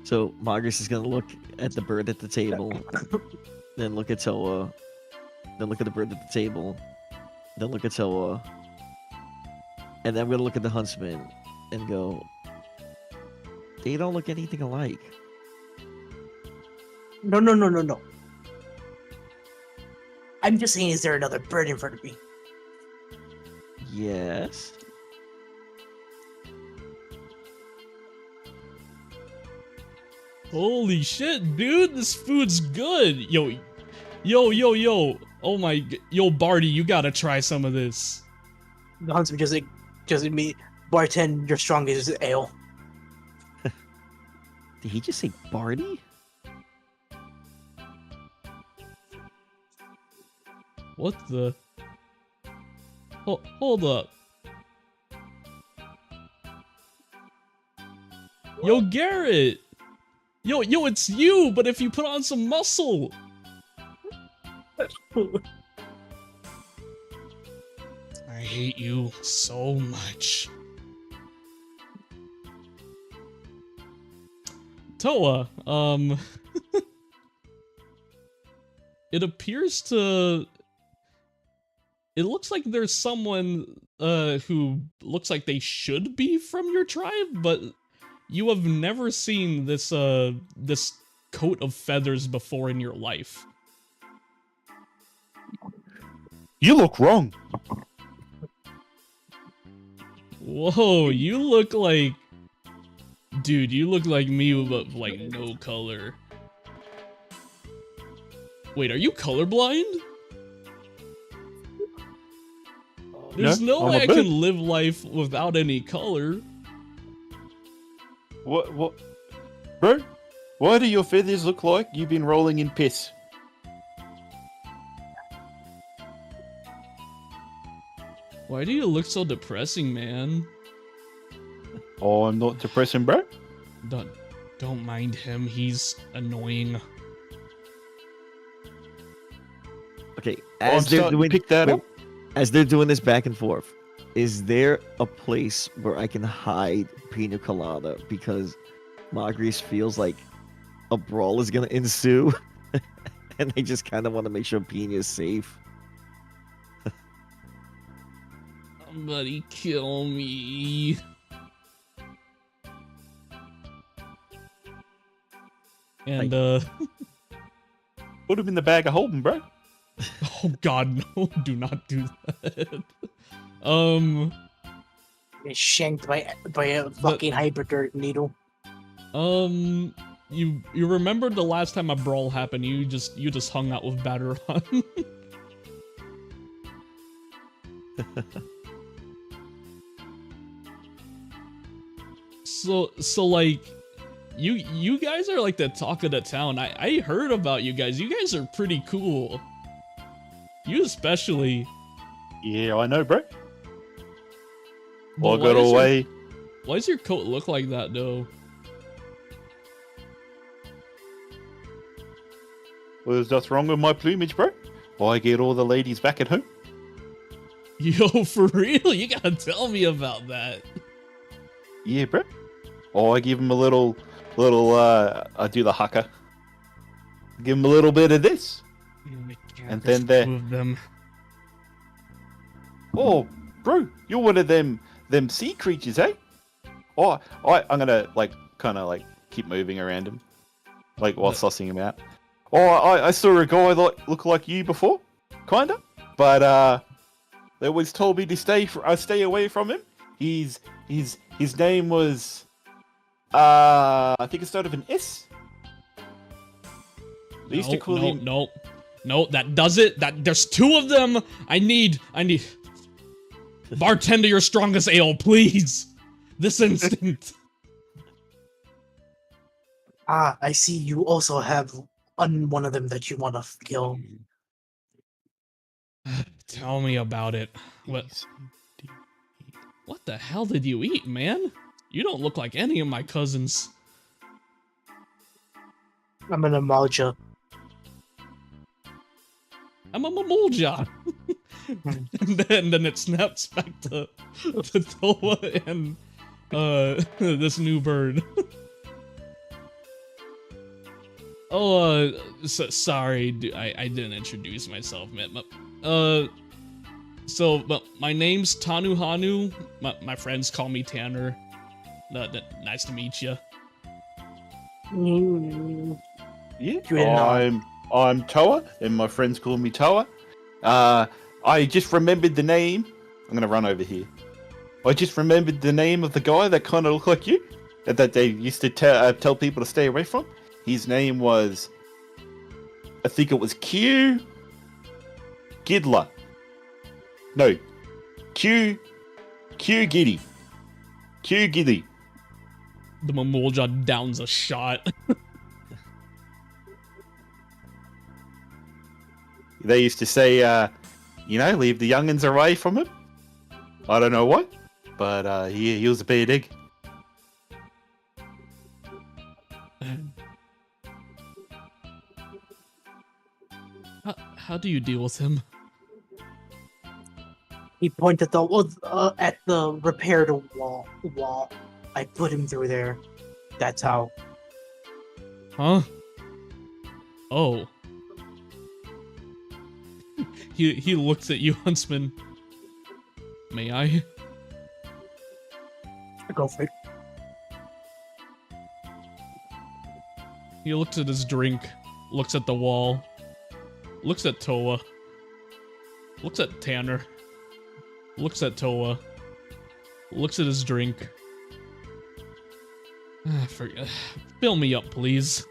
So Marcus is gonna look at the bird at the table, then look at Toa, then look at the bird at the table, then look at Toa, and then I'm gonna look at the huntsman and go, they don't look anything alike.
No. I'm just saying, is there another bird in front of me?
Yes.
Holy shit, dude, this food's good. Yo. Oh my, yo, Barty, you gotta try some of this.
The huntsman just me bartend your strongest ale.
Did he just say Barty?
What the? Hold up. Yo, Garrett! Yo, it's you, but if you put on some muscle! I hate you so much. Toa, it appears to... It looks like there's someone, who looks like they should be from your tribe, but you have never seen this, this coat of feathers before in your life.
You look wrong.
Whoa, you look like... Dude, you look like me with, like, no color. Wait, are you colorblind? There's no
I'm
way
a
I
bit.
can live life without any color.
What? Bro, why do your feathers look like you've been rolling in piss?
Why do you look so depressing, man?
Oh, I'm not depressing, bro.
Don't mind him, he's annoying.
Okay,
I'm
as they're
starting to
doing
pick that up.
as they're doing this back and forth, is there a place where I can hide Pina Colada? Because Magris feels like a brawl is gonna ensue, and they just kind of want to make sure Pina is safe.
Somebody kill me. And,
Put him in the bag of holding, bro.
oh god, no, do not do that.
Get shanked by a fucking hyper needle.
You remember the last time a brawl happened, you just hung out with Batteron. So like, you guys are like the talk of the town. I heard about you guys. You guys are pretty cool. You especially.
Yeah, I know, bro.
But
Well, I got away.
Why does your coat look like that, though?
Well, there's nothing wrong with my plumage, bro. I get all the ladies back at home.
Yo, for real? You gotta tell me about that.
Yeah, bro. I give him a little, I do the haka. Give him a little bit of this. And then there.
Two of them.
Oh, bro, you're one of them sea creatures, eh? I'm gonna kind of keep moving around him, while sussing him out. I saw a guy look like you before, kinda, but they always told me to stay away from him. His name was I think it started with an S. They used to call him.
No, that does it. There's two of them. I need. Bartender your strongest ale, please. This instant.
I see you also have one of them that you want to kill.
Tell me about it. What the hell did you eat, man? You don't look like any of my cousins.
I'm an Amalja.
I'm a Mamulja. and then it snaps back to Toa and this new bird. Sorry, I didn't introduce myself, man. But my name's Tanu Hanu. My friends call me Tanner. Nice to meet you.
Yeah, I'm Toa, and my friends call me Toa. I just remembered the name. I'm gonna run over here. I just remembered the name of the guy that kind of looked like you, that they used to tell people to stay away from. His name was, I think it was Q Gidler. No, Q Giddy. Q Giddy.
The Mamulja downs a shot.
They used to say, leave the youngins away from him. I don't know what, but he was a bad egg.
How do you deal with him?
He pointed at the repaired wall. I put him through there. That's how.
Huh? Oh. He looks at you, Huntsman. May I?
Go for it.
He looks at his drink, looks at the wall, looks at Toa, looks at Tanner, looks at Toa, looks at his drink. Fill me up, please.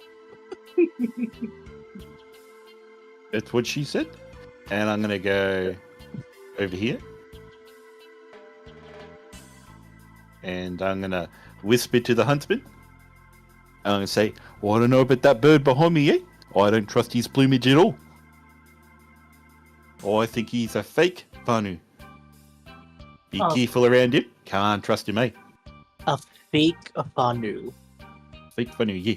That's what she said. And I'm gonna go over here. And I'm gonna whisper to the huntsman. And I'm gonna say, well, I don't know about that bird behind me, eh? I don't trust his plumage at all. I think he's a fake Vanu. Be careful around him. Can't trust him, eh?
A fake Vanu.
Fake Vanu, yeah.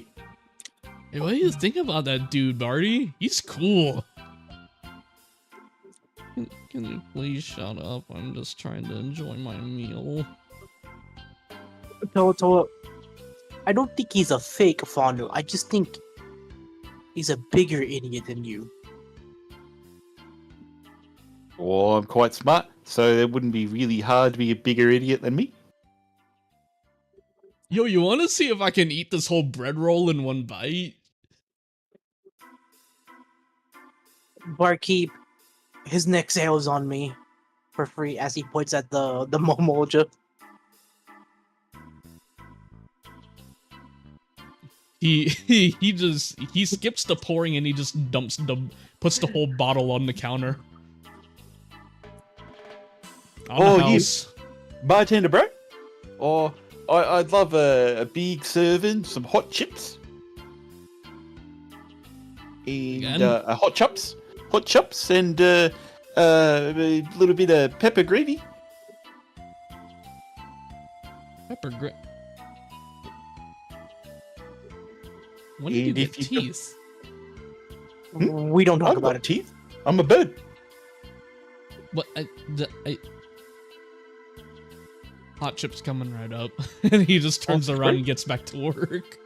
Hey, what do you think about that dude, Barty? He's cool. Can you please shut up? I'm just trying to enjoy my meal.
Toa, I don't think he's a fake Vanu. I just think he's a bigger idiot than you.
Well, I'm quite smart, so it wouldn't be really hard to be a bigger idiot than me.
Yo, you want to see if I can eat this whole bread roll in one bite?
Barkeep, his neck sale's on me for free as he points at the Momolja.
He skips the pouring and he just puts the whole bottle on the counter. On the house.
Bartender, bro? Or I'd love a big serving, some hot chips. And hot chops, and a little bit of pepper gravy.
Pepper gravy. When did you get teeth?
We don't talk about it.
Teeth? I'm a bird.
What? Hot chip's coming right up, and he just turns around and gets back to work.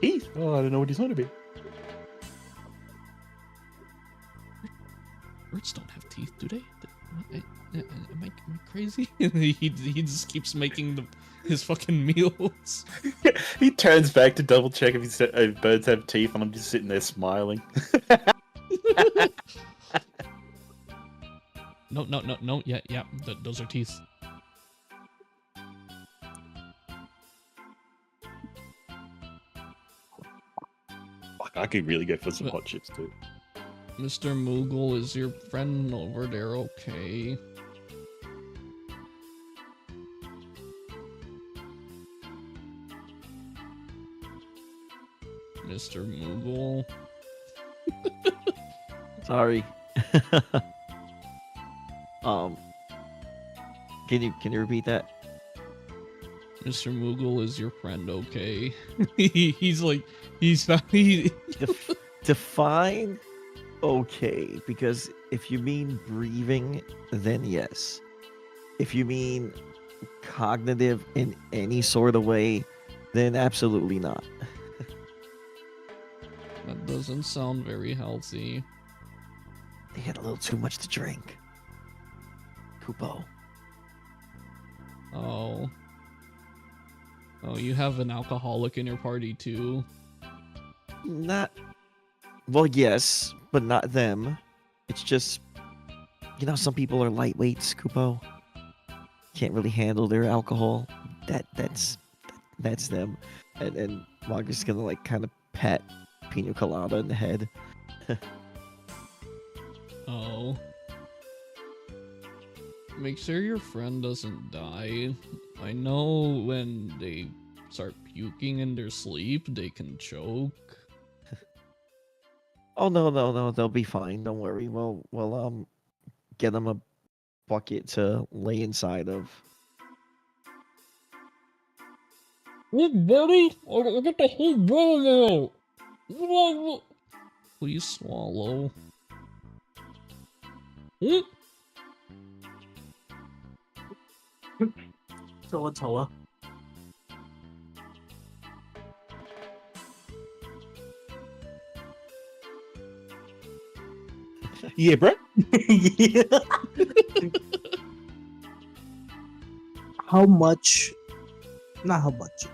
Teeth? Oh, I don't know what he's on about.
Birds don't have teeth, do they? Am I crazy? he just keeps making his fucking meals.
He turns back to double check if birds have teeth, and I'm just sitting there smiling.
No. Yeah. Those are teeth.
Fuck, I could really go for some hot chips too.
Mr. Moogle, is your friend over there okay? Mr. Moogle.
Sorry. Can you repeat that?
Mr. Moogle, is your friend okay? he's
Define okay, because if you mean breathing, then yes. If you mean cognitive in any sort of way, then absolutely not.
That doesn't sound very healthy.
They had a little too much to drink. Kupo.
Oh, you have an alcoholic in your party too?
Not... Well, yes, but not them. It's just... some people are lightweights, Kupo. Can't really handle their alcohol. That's that's them. And Margaret's gonna like kind of pat Pina Colada in the head.
Oh. Make sure your friend doesn't die. I know when they start puking in their sleep, they can choke.
Oh no, they'll be fine. Don't worry. We'll get them a bucket to lay inside of.
Look, buddy! I got the whole bottle out! Please swallow.
Toa Toa.
Yeah, bro.
Yeah. How much? Not how much.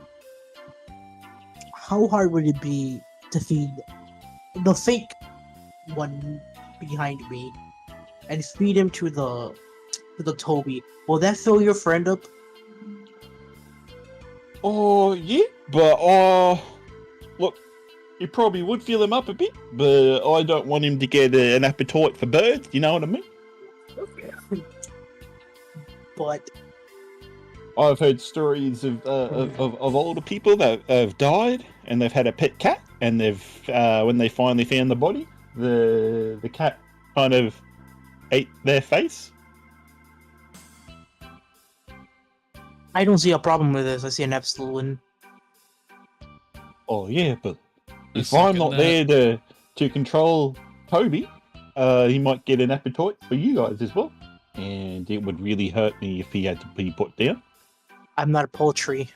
How hard would it be to feed the fake one behind me and feed him to the Toby? Will that fill your friend up?
Oh, yeah, but look, you probably would fill him up a bit, but I don't want him to get an appetite for birds. You know what I mean?
But
I've heard stories of older people that have died and they've had a pet cat, and they've when they finally found the body, the cat kind of ate their face.
I don't see a problem with this. I see an absolute win.
Oh yeah, but
I
if I'm
second
not
that.
there to control Toby, he might get an appetite for you guys as well, and it would really hurt me if he had to be put down.
I'm not a poultry.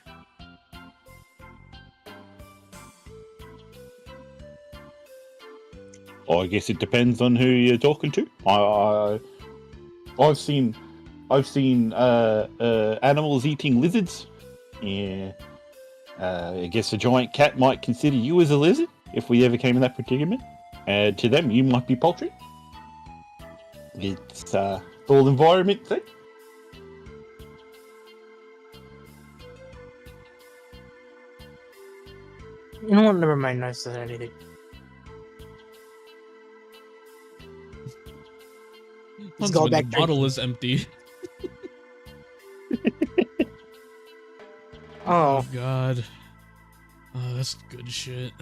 I guess it depends on who you're talking to. I've seen animals eating lizards. Yeah, I guess a giant cat might consider you as a lizard if we ever came in that predicament. To them, you might be poultry. It's all environment thing.
You know what? Never mind. I said anything. Let's go
When
back
the bottle
drinking.
is empty.
Oh,
God. Oh, that's good shit.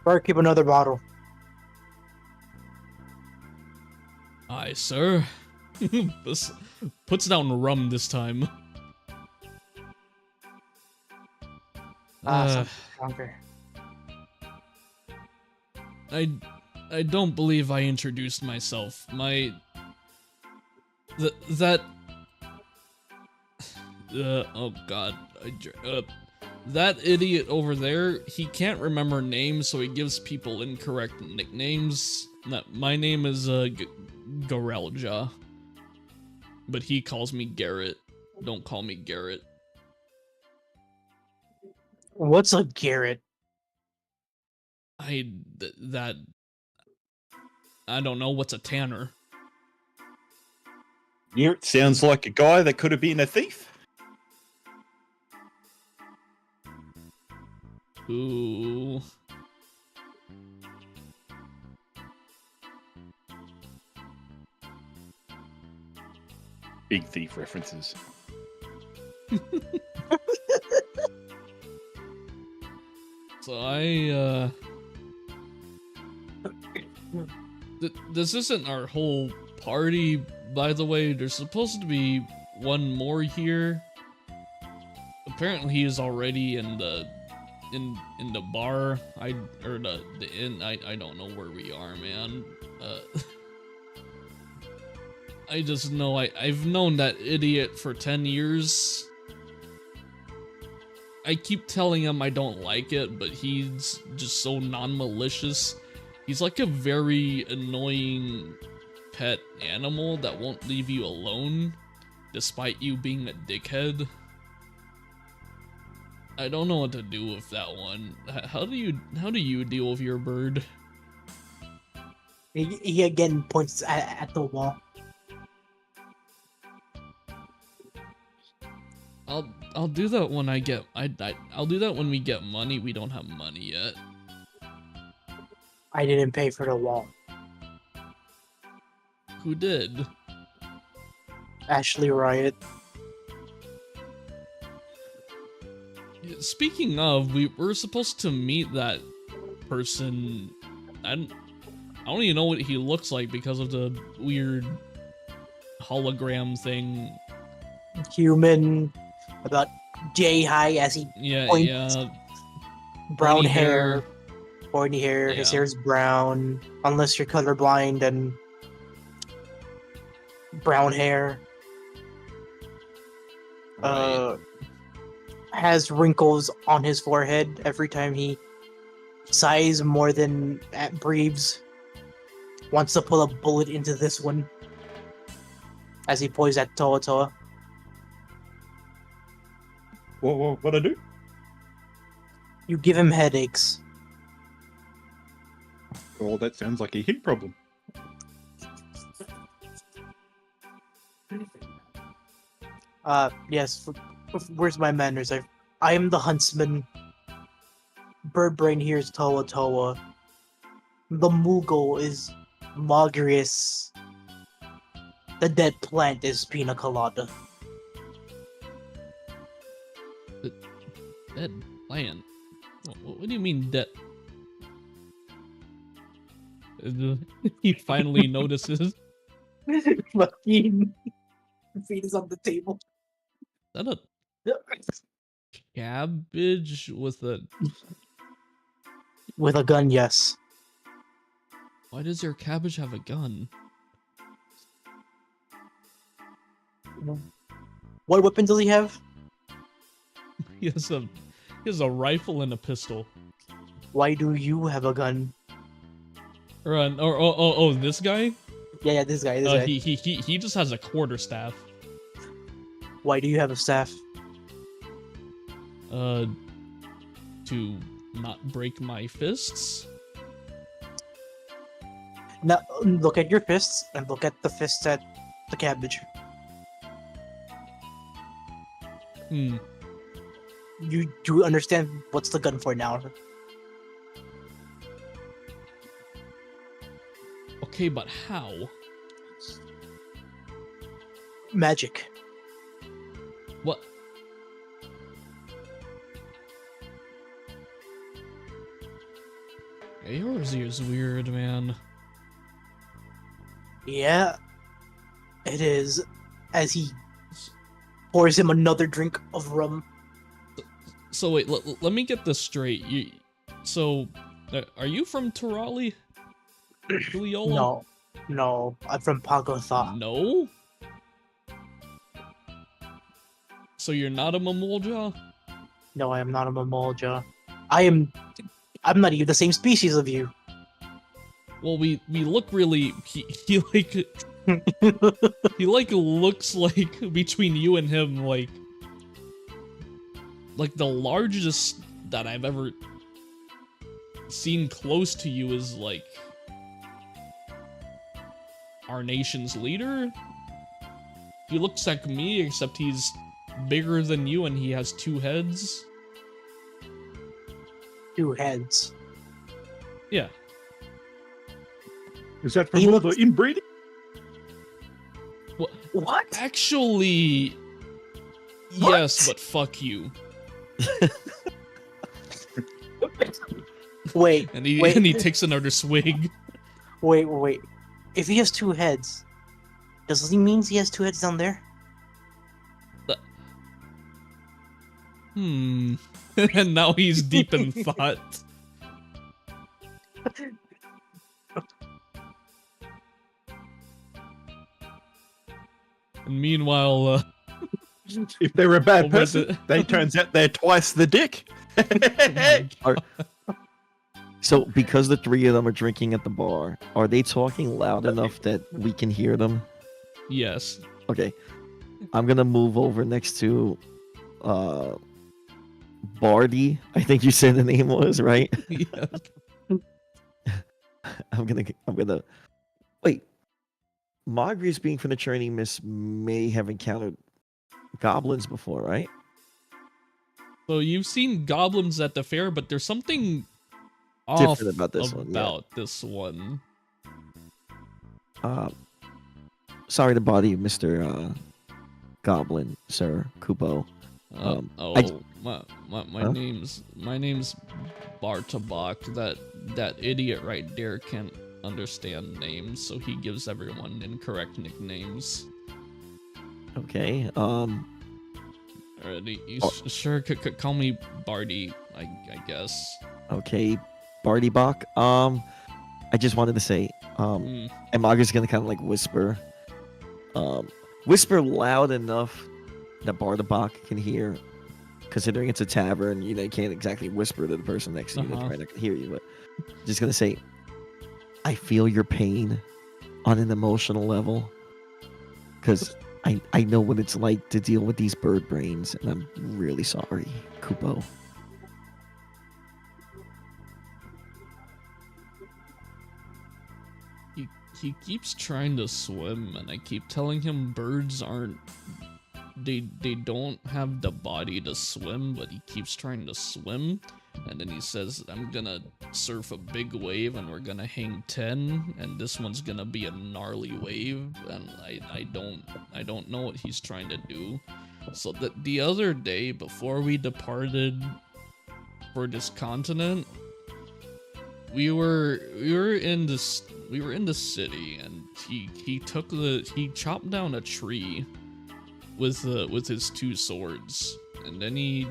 better keep another bottle.
Aye, sir. This puts down rum this time.
Something stronger.
I don't believe I introduced myself. Oh god. That idiot over there, he can't remember names, so he gives people incorrect nicknames. My name is Garelja. But he calls me Garrett. Don't call me Garrett.
What's a Garrett?
I don't know. What's a Tanner?
Yeah, it sounds like a guy that could have been a thief.
Ooh.
Big thief references.
So this isn't our whole party, by the way. There's supposed to be one more here. Apparently he is already in the bar. Or the inn. I don't know where we are, man. I just know I've known that idiot for 10 years. I keep telling him I don't like it, but he's just so non-malicious. He's like a very annoying pet animal that won't leave you alone, despite you being a dickhead. I don't know what to do with that one. How do you deal with your bird?
He again points at the wall.
I'll do that when I'll do that when we get money. We don't have money yet.
I didn't pay for the wall.
Who did?
Ashley Riot.
Speaking of, we were supposed to meet that person. I don't even know what he looks like because of the weird hologram thing.
Human, about J high as he
Yeah,
points.
yeah.
Brown
Pointy
hair, pointy hair. His
Yeah.
hair is brown, unless you're colorblind and brown hair.
Right.
Has wrinkles on his forehead every time he sighs more than breathes. Wants to pull a bullet into this one as he points at Toa Toa.
What I do?
You give him headaches.
Oh, that sounds like a him problem.
Yes. Where's my manners? I am the huntsman. Birdbrain here is Toa Toa. The Moogle is Mogrius. The dead plant is Pina Colada.
Dead plant. What do you mean dead? He finally notices.
Fucking feet is on the table.
Is that a cabbage with a...
With a gun, yes.
Why does your cabbage have a gun?
What weapon does he have?
He has a rifle and a pistol.
Why do you have a gun?
Or this guy?
Yeah, this guy. This guy.
He just has a quarterstaff.
Why do you have a staff?
To not break my fists.
Now look at your fists and look at the fists at the cabbage. You do understand what's the gun for now?
Okay, but how?
Magic.
What? Yeah, yours is weird, man.
Yeah, it is. As he pours him another drink of rum.
So wait, let me get this straight. Are you from Tirali? Juliola?
No, I'm from Pagotha.
No? So you're not a Mamolja?
No, I am not a Mamolja. I'm not even the same species of you.
Well, we look really... He like... he like looks like between you and him like the largest that I've ever seen close to you is like our nation's leader. He looks like me, except he's bigger than you and he has 2 heads.
2 heads.
Yeah.
Is that from all the inbreeding?
What?
Actually,
What?
yes, but fuck you.
Wait,
And he
wait.
and he takes another swig.
Wait. If he has 2 heads, does he mean he has 2 heads down there?
And now he's deep in thought. And meanwhile,
If they're a bad
What was
person,
it?
they turns out they're twice the dick.
So, because the 3 of them are drinking at the bar, are they talking loud enough that we can hear them?
yes.
Okay. I'm gonna move over next to Bardy. I think you said the name was, right?
Yeah.
I'm gonna wait. Margaret, being from the training miss, may have encountered goblins before, right?
So you've seen goblins at the fair, but there's something off
Different about this one, yeah.
about this one.
Sorry to bother you, Mr. Goblin, Sir Kupo.
Oh,
I-
my
Huh?
name's Bartabak. That idiot right there can't understand names, so he gives everyone incorrect nicknames.
Okay.
Alright, you sure could call me Barty, I guess.
Okay, Barty Bach. I just wanted to say, and Margaret's gonna kind of like whisper, whisper loud enough that Bartabach can hear. Considering it's a tavern, you know, you can't exactly whisper to the person next to you; they
Uh-huh.
probably not gonna hear you. But just gonna say, I feel your pain on an emotional level, because I know what it's like to deal with these bird brains, and I'm really sorry, Kupo.
He keeps trying to swim, and I keep telling him birds aren't. They don't have the body to swim, but he keeps trying to swim, and then he says, "I'm gonna surf a big wave, and we're gonna hang 10, and this one's gonna be a gnarly wave," and I don't know what he's trying to do. So the other day, before we departed for this continent, we were in the city, and he chopped down a tree with his two swords, and then he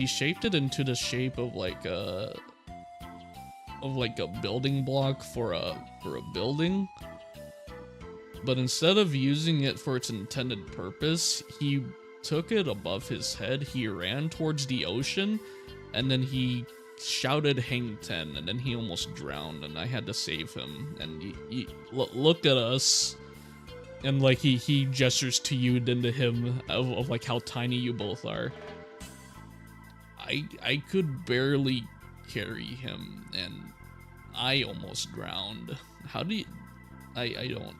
shaped it into the shape of like a building block for a building. But instead of using it for its intended purpose, he took it above his head, he ran towards the ocean, and then he shouted "Hang 10," and then he almost drowned, and I had to save him. And he looked at us, and like he gestures to you, then to him, of like how tiny you both are. I could barely carry him, and I almost drowned. How do you? I don't.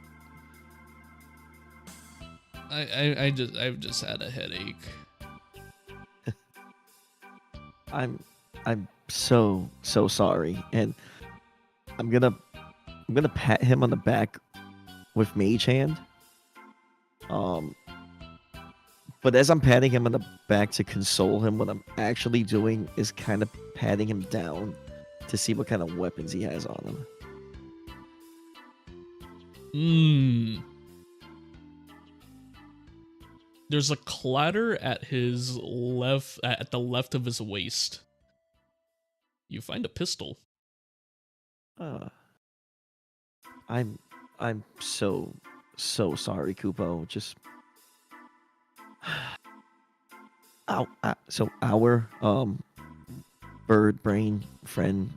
I've just had a headache.
I'm so sorry, and I'm gonna pat him on the back with Mage Hand. But as I'm patting him on the back to console him, what I'm actually doing is kind of patting him down to see what kind of weapons he has on him.
There's a clatter at his left, at the left of his waist. You find a pistol.
I'm so sorry, Kupo. Just so our bird brain friend,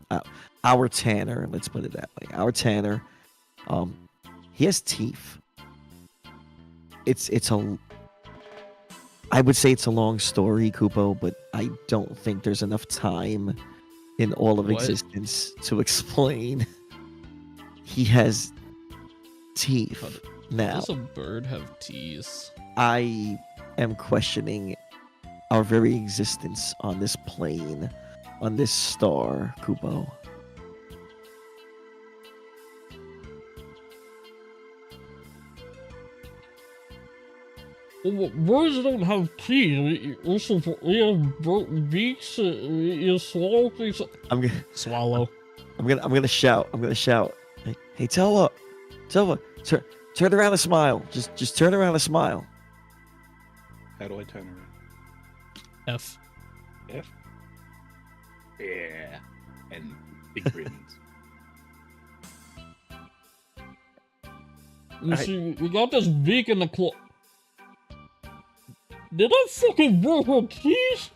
our Tanner, let's put it that way. Our Tanner, he has teeth. I would say it's a long story, Kupo, but I don't think there's enough time in all of existence to explain. He has teeth now.
Does a bird have teeth?
I am questioning our very existence on this plane, on this star, Kupo.
Birds don't have teeth. We have beaks. You swallow things.
I'm gonna
Swallow.
I'm gonna shout. Hey, Telva, turn around and smile. Just turn around and smile.
How do I turn around?
F.
F? Yeah. And big grins.
You see, we got this beak in the claw. Did I fucking break her teeth?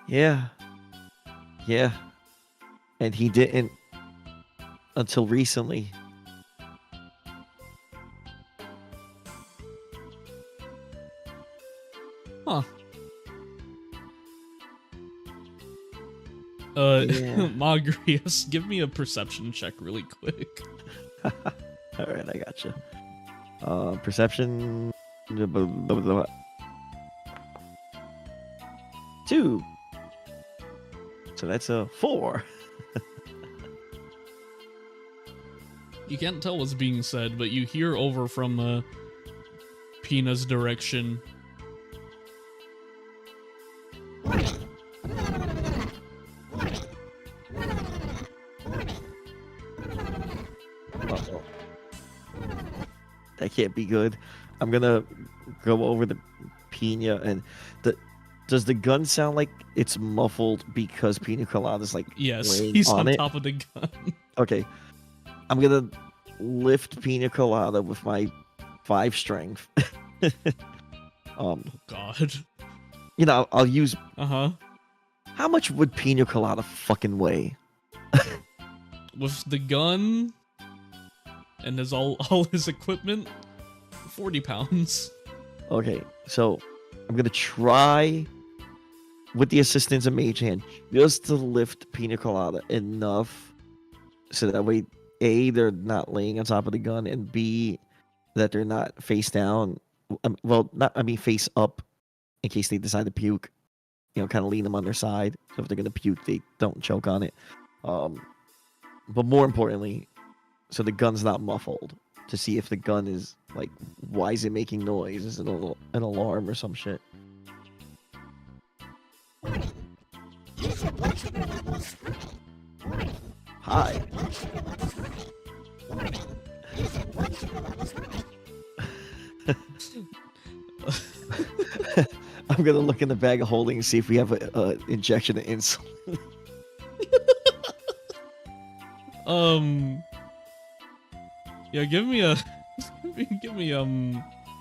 Yeah. And he didn't until recently.
Huh.
Yeah.
Magrius, give me a perception check really quick.
All right, I gotcha. Perception. 2. So that's a 4.
You can't tell what's being said, but you hear over from Pina's direction.
Uh-oh. That can't be good. I'm gonna go over to Pina and does the gun sound like it's muffled because Pina Colada's like
Yes,
laying
he's on
it?
top of the gun.
Okay. I'm gonna lift Pina Colada with my 5 strength.
Oh God.
You know, I'll use.
Uh-huh.
How much would Pina Colada fucking weigh?
With the gun and his all his equipment, 40 pounds.
Okay, so I'm gonna try with the assistance of Mage Hand just to lift Pina Colada enough so that way A, they're not laying on top of the gun, and B, that they're not face down. Face up in case they decide to puke. You know, kind of lean them on their side. So if they're gonna puke, they don't choke on it. But more importantly, so the gun's not muffled, to see if the gun is like, why is it making noise? Is it an alarm or some shit? Hi. I'm gonna look in the bag of holding and see if we have a injection of insulin.
Yeah, give me a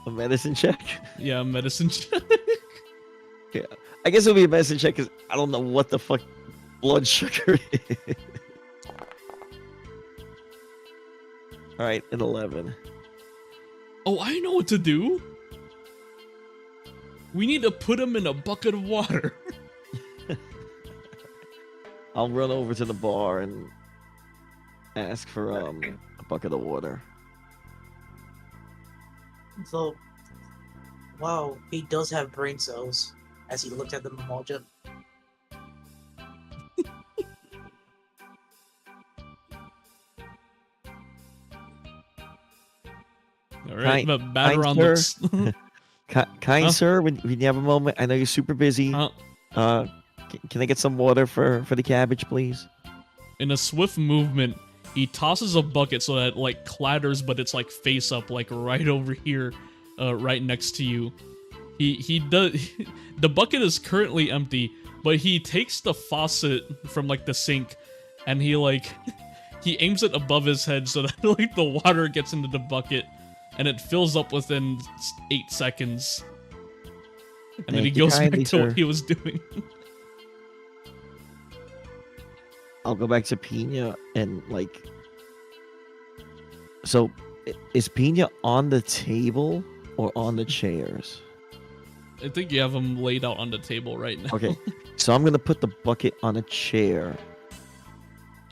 A medicine check.
yeah, a medicine check.
Yeah, I guess it'll be a medicine check because I don't know what the fuck blood sugar is. All right, an 11.
Oh, I know what to do. We need to put him in a bucket of water.
I'll run over to the bar and ask for a bucket of water.
So, wow, he does have brain cells. As he looked at the Mamalja.
All right, but batter on
sir.
looks.
Kind
Huh?
sir, when you have a moment, I know you're super busy.
Huh?
Can I get some water for the cabbage, please?
In a swift movement, he tosses a bucket so that it, like, clatters, but it's like face up, like right over here, right next to you. He does. The bucket is currently empty, but he takes the faucet from like the sink, and he like he aims it above his head so that like the water gets into the bucket, and it fills up within 8 seconds. And then he
Thank you
goes back
kindly,
to
sir.
what he was doing.
I'll go back to Pina and like. So, is Pina on the table or on the chairs?
I think you have him laid out on the table right now.
Okay, so I'm gonna put the bucket on a chair,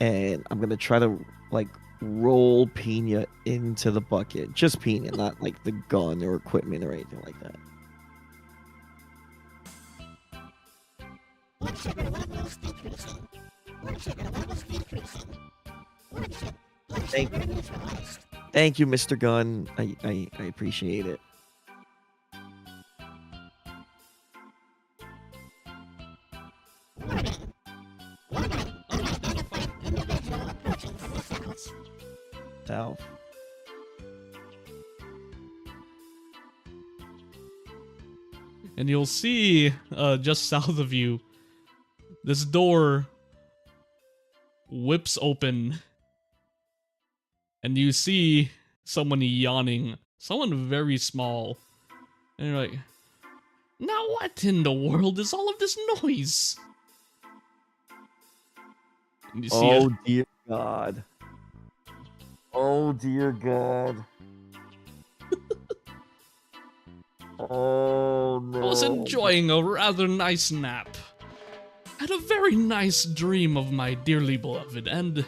and I'm gonna try to like roll Pina into the bucket. Just Pina, not like the gun or equipment or anything like that. Thank you, Mr. Gunn. I appreciate it. South.
And you'll see, just south of you, this door whips open, and you see someone yawning, someone very small, and you're like, now what in the world is all of this noise? And you see
Oh dear God. Oh dear God. Oh no.
I was enjoying a rather nice nap. Had a very nice dream of my dearly beloved, and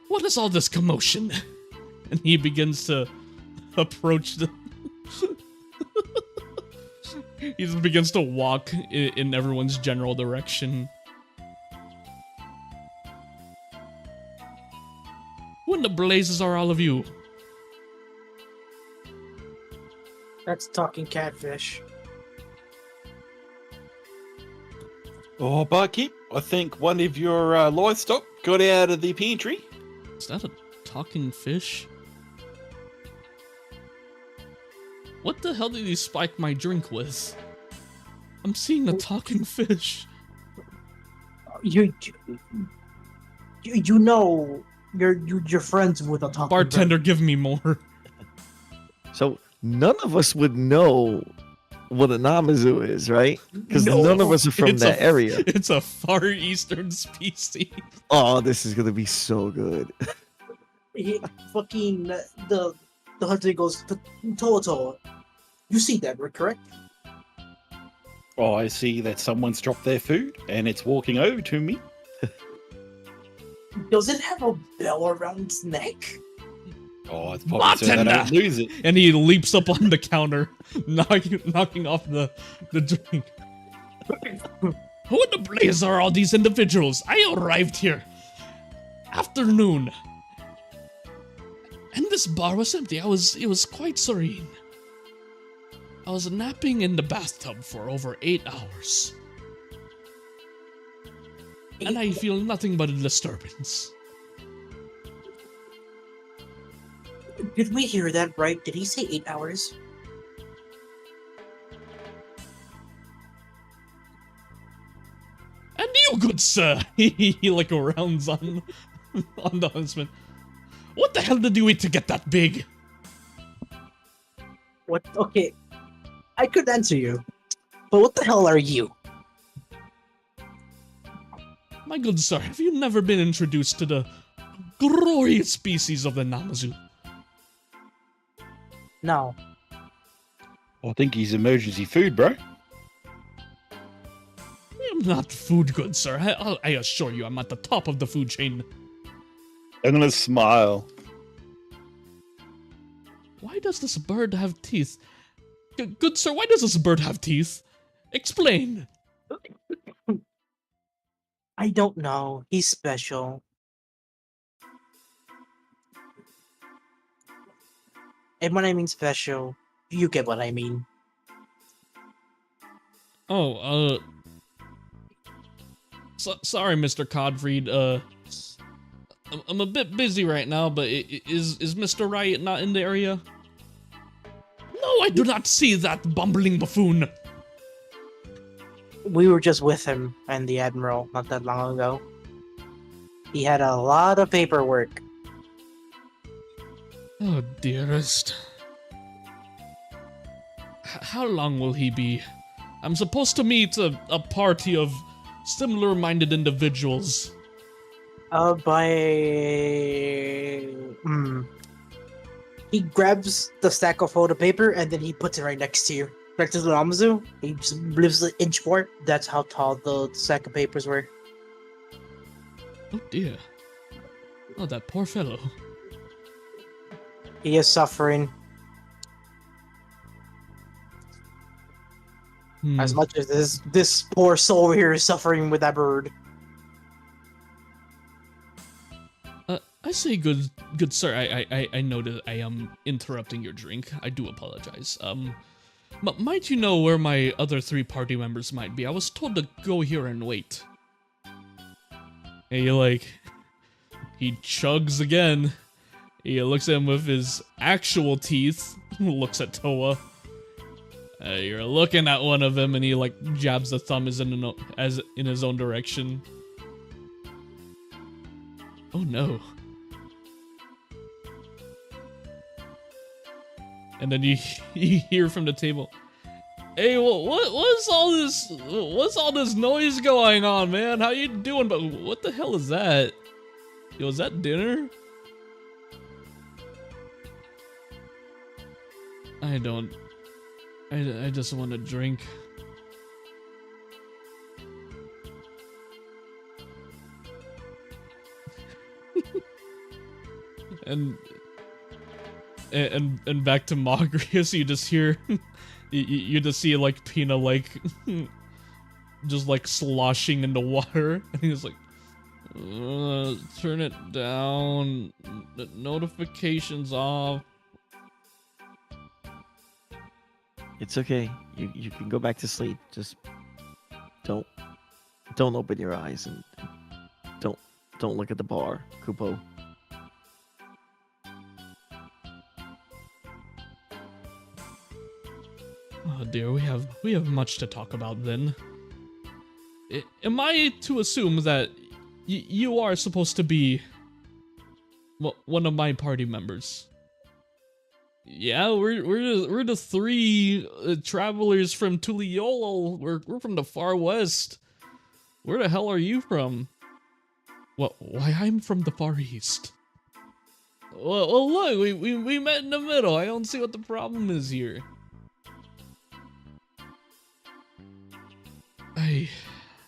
what is all this commotion? And he begins to approach the He just begins to walk in everyone's general direction. Who in the blazes are all of you?
That's talking catfish.
Oh, barkeep, I think one of your livestock got out of the pantry.
Is that a talking fish? What the hell did he spike my drink with? I'm seeing a talking fish.
You know you're friends with a talking
Bartender,
bird.
give me more.
So none of us would know what a Namazu is, right? Because
No.
none of us are from
It's
that area.
It's a Far Eastern species.
Oh, this is gonna be so good.
Fucking the hunter goes, Toto, you see that, correct?
Oh, I see that someone's dropped their food and it's walking over to me.
Does it have a bell around its neck?
Oh, it's probably so that I don't
Bartender!
lose it.
And he leaps up on the counter, knocking off the drink. Who in the blaze are all these individuals? I arrived here afternoon, and this bar was empty. It was quite serene. I was napping in the bathtub for over 8 hours, and I feel nothing but a disturbance.
Did we hear that right? Did he say 8 hours?
And you, good sir, he like rounds on the huntsman. What the hell did you eat to get that big?
What? Okay, I could answer you, but what the hell are you?
My good sir, have you never been introduced to the glorious species of the Namazu?
No.
I think he's emergency food, bro.
I'm not food, good sir. I assure you, I'm at the top of the food chain.
I'm gonna smile.
Why does this bird have teeth? Good sir, why does this bird have teeth? Explain.
I don't know. He's special. And when I mean special, you get what I mean.
Oh, sorry, Mr. Codfried. I'm a bit busy right now, but is Mr. Riot not in the area? No, I do not see that bumbling buffoon.
We were just with him and the Admiral not that long ago. He had a lot of paperwork.
Oh, dearest. How long will he be? I'm supposed to meet a party of similar-minded individuals.
He grabs the stack of photo paper and then he puts it right next to you. Next to the Namazu. He just lifts an inch more. That's how tall the stack of papers were.
Oh dear. Oh, that poor fellow.
He is suffering. As much as this poor soul here is suffering with that bird.
I say, good sir, I know that I am interrupting your drink. I do apologize. Might you know where my other 3 party members might be? I was told to go here and wait. And he chugs again. He looks at him with his actual teeth, looks at Toa. You're looking at one of them, and he jabs the thumb in his own direction. Oh no. And then you hear from the table, "Hey, what's all this? What's all this noise going on, man? How you doing? But what the hell is that? Yo, is that dinner?" I just want to drink. and back to Mogrius, you just hear you just see like Pina like just like sloshing in the water, and he's like, turn it down, notifications off.
It's okay. You can go back to sleep. Just don't open your eyes and don't look at the bar, Kupo.
Oh dear, we have much to talk about then. Am I to assume that you are supposed to be one of my party members? Yeah, we're the three travelers from Tuliolo. We're from the far west. Where the hell are you from? Well, why I'm from the far east. Well look, we met in the middle. I don't see what the problem is here.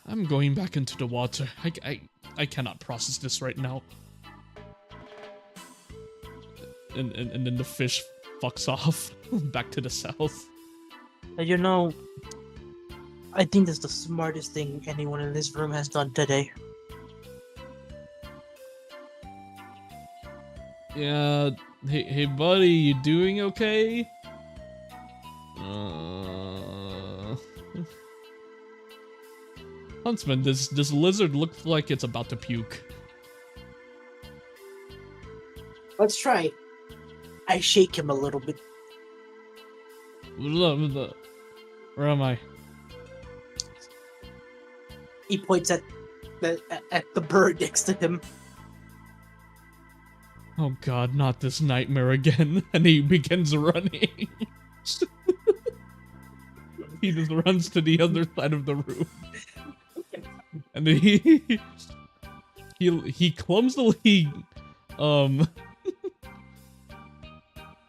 I'm going back into the water. I cannot process this right now. And then the fish fucks off back to the south.
You know, I think that's the smartest thing anyone in this room has done today.
Yeah, hey buddy, you doing okay? Huntsman, this lizard looks like it's about to puke.
Let's try. I shake him a little bit.
Where am I?
He points at the bird next to him.
Oh god, not this nightmare again. And he begins running. He just runs to the other side of the room. And then he clumsily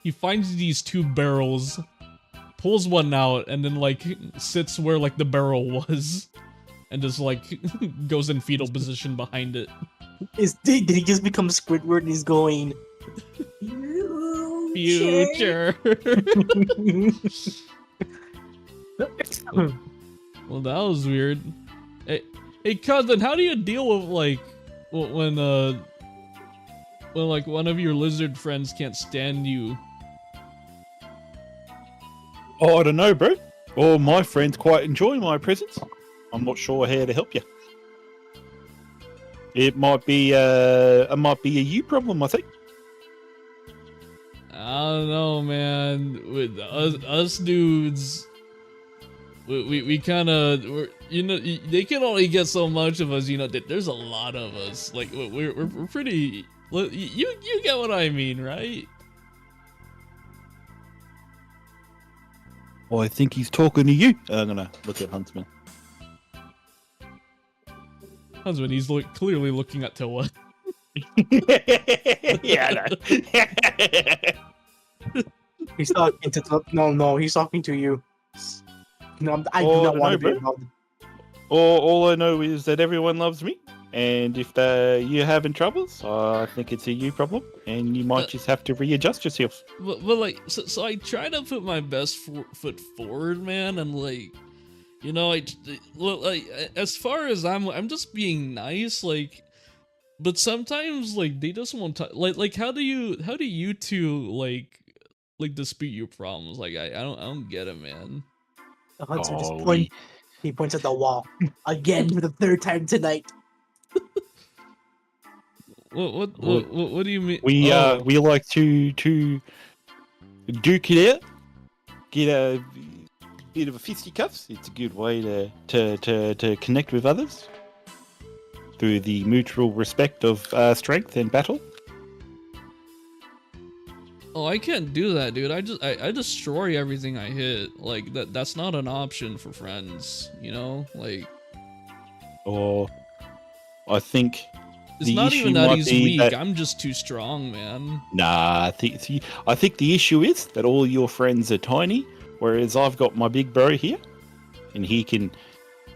he finds these two barrels, pulls one out, and then like sits where like the barrel was, and just like goes in fetal position behind it.
Did he just become Squidward and he's going
Future. Well, that was weird. Hey cousin, how do you deal with like when like one of your lizard friends can't stand you?
Oh, I don't know, bro. All my friends quite enjoy my presence. I'm not sure how to help you. It might be a you problem, I think.
I don't know, man. With us dudes, we kind of, you know, they can only get so much of us. You know, there's a lot of us. Like we're pretty. You get what I mean, right?
Well, I think he's talking to you. I'm gonna look at Huntsman.
Husband, he's clearly looking at Toa.
Yeah, I know.
He's talking to no, he's talking to you. No, I do not want to be involved.
All I know is that everyone loves me, and if you're having troubles, I think it's a you problem, and you might just have to readjust yourself.
But like, so I try to put my best foot forward, man, and like, you know, like as far as I'm just being nice, like, but sometimes like they just won't like how do you two like dispute your problems? Like I don't get it, man.
The hunter just he points at the wall again for the third time tonight.
What do you mean?
We like to duke it out, get a bit of a fisticuffs. It's a good way to connect with others through the mutual respect of strength and battle.
Oh, I can't do that, dude. I destroy everything I hit. Like that's not an option for friends, you know? Like,
or I think
it's not even that he's weak. I'm just too strong, man.
Nah, I think the issue is that all your friends are tiny, whereas I've got my big bro here, and he can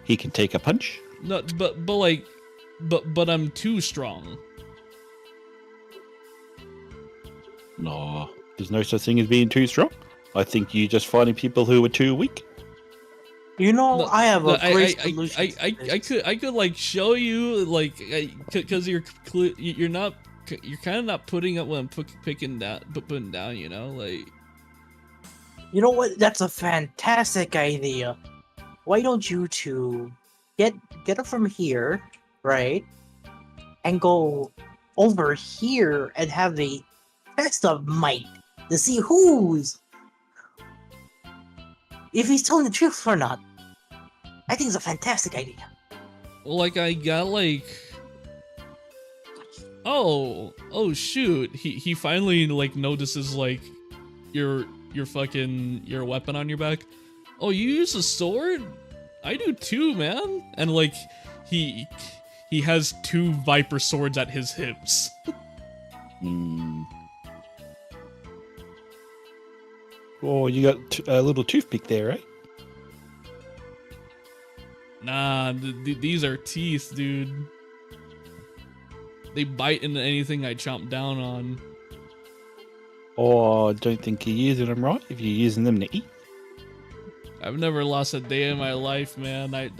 take a punch.
No, but I'm too strong.
No, there's no such thing as being too strong. I think you're just finding people who are too weak.
You know,
No,
I have a
I,
great
I,
solution.
I,
to
I,
this.
I could like show you like because you're not you're kind of not putting up what I'm picking down putting down, you know, like
You know what? That's a fantastic idea. Why don't you two get it from here, right? And go over here and have a test of might to see if he's telling the truth or not. I think it's a fantastic idea.
like I got like oh shoot, he finally like notices like your fucking your weapon on your back. Oh, you use a sword? I do too, man. And like he has 2 viper swords at his hips.
Hmm. Oh, you got a little toothpick there, right?
Nah, these are teeth, dude. They bite into anything I chomp down on.
Oh, I don't think you're using them right if you're using them to eat.
I've never lost a day in my life, man.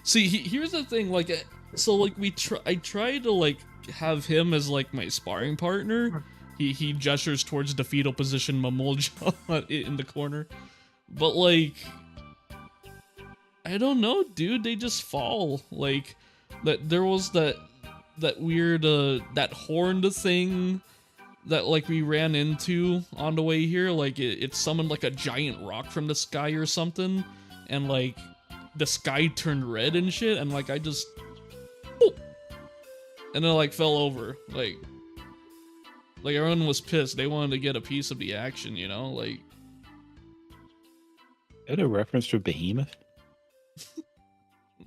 See. Here's the thing, like, so like I try to like have him as like my sparring partner. He gestures towards the fetal position Mamulja in the corner, but like, I don't know, dude. They just fall. Like, that there was that weird that horned thing that like we ran into on the way here. Like it summoned like a giant rock from the sky or something, and like the sky turned red and shit, and like I just boop, and then like fell over. Like everyone was pissed. They wanted to get a piece of the action, you know, like.
Is that a reference to Behemoth?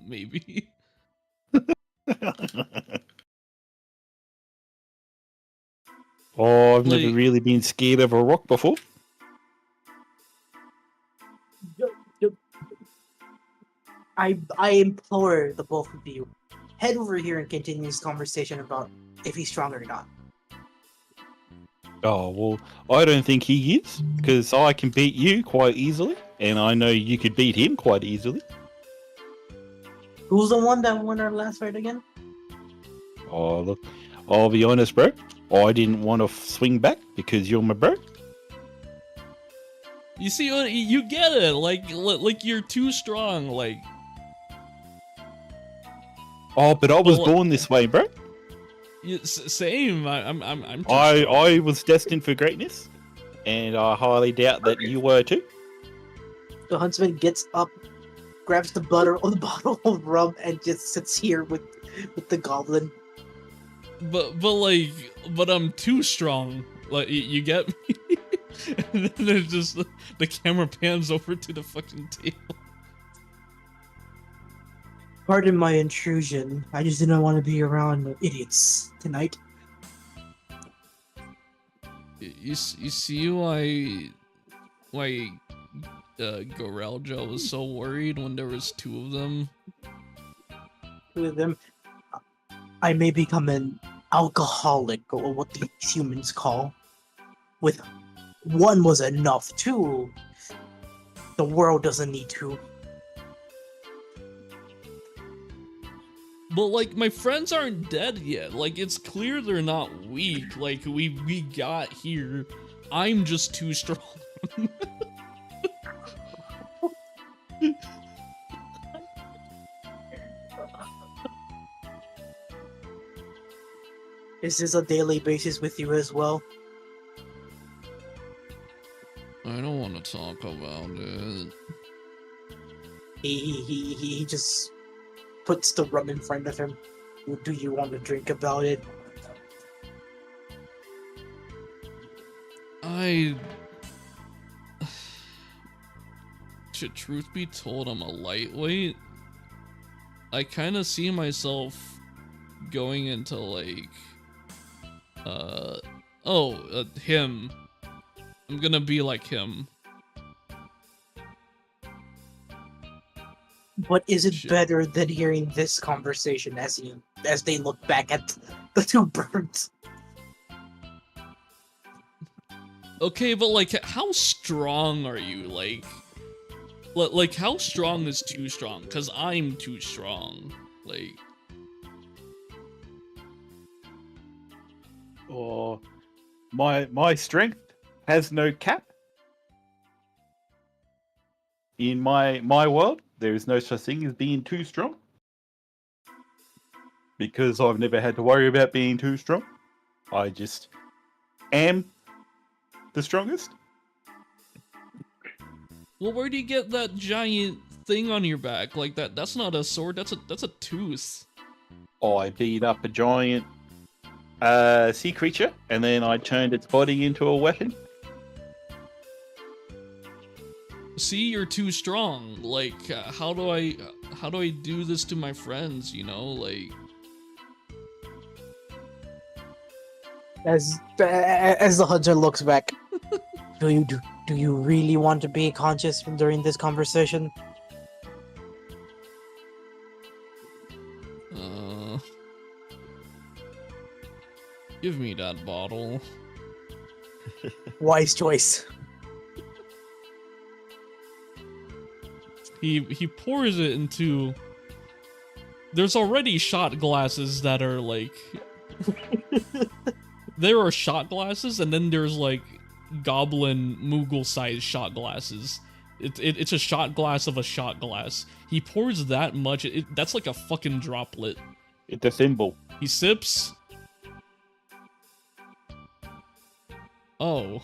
Maybe.
Oh, I've never
Like-
really been scared of a rock before.
I implore the both of you, head over here and continue this conversation about if he's strong or not.
Oh, well, I don't think he is, because I can beat you quite easily, and I know you could beat him quite easily.
Who's the one that won our last fight again?
Oh, look, I'll be honest, bro. I didn't want to swing back because you're my bro.
You see what you get it? Like you're too strong. Like.
Oh, but I was
Well,
born this way, bro.
Same. I'm too
I was destined for greatness, and I highly doubt that you were too.
The huntsman gets up, grabs the bottle of rum, and just sits here with the goblin.
But I'm too strong. Like you get me. And then there's just the camera pans over to the fucking table.
Pardon my intrusion. I just didn't want to be around idiots tonight.
You see why Gorelja was so worried when there was 2 of them.
With them, I may become an alcoholic, or what these humans call. With 1 was enough. 2, the world doesn't need 2.
But like my friends aren't dead yet. Like it's clear they're not weak. Like we got here. I'm just too strong.
Is this a daily basis with you as well?
I don't want to talk about it.
He just puts the rum in front of him. Do you want to drink about it?
Truth be told, I'm a lightweight. I kind of see myself going into like, him. I'm gonna be like him.
But is it
Shit.
better than hearing this conversation as they look back at the 2 birds?
Okay, but like, how strong are you? Like how strong is too strong? Cause I'm too strong. Like,
Or my strength has no cap. In my world, there is no such thing as being too strong. Because I've never had to worry about being too strong. I just am the strongest.
well, where do you get that giant thing on your back? Like that's not a sword. That's a tooth.
I beat up a giant sea creature, and then I turned its body into a weapon.
See, you're too strong. Like, how do I do this to my friends? You know, like.
As the hunter looks back, do you really want to be conscious during this conversation?
Give me that bottle.
Wise choice.
He pours it into. There's already shot glasses that are like. There are shot glasses, and then there's like goblin Moogle-sized shot glasses. It's a shot glass of a shot glass. He pours that much. That's like a fucking droplet.
It's a symbol.
He sips. Oh.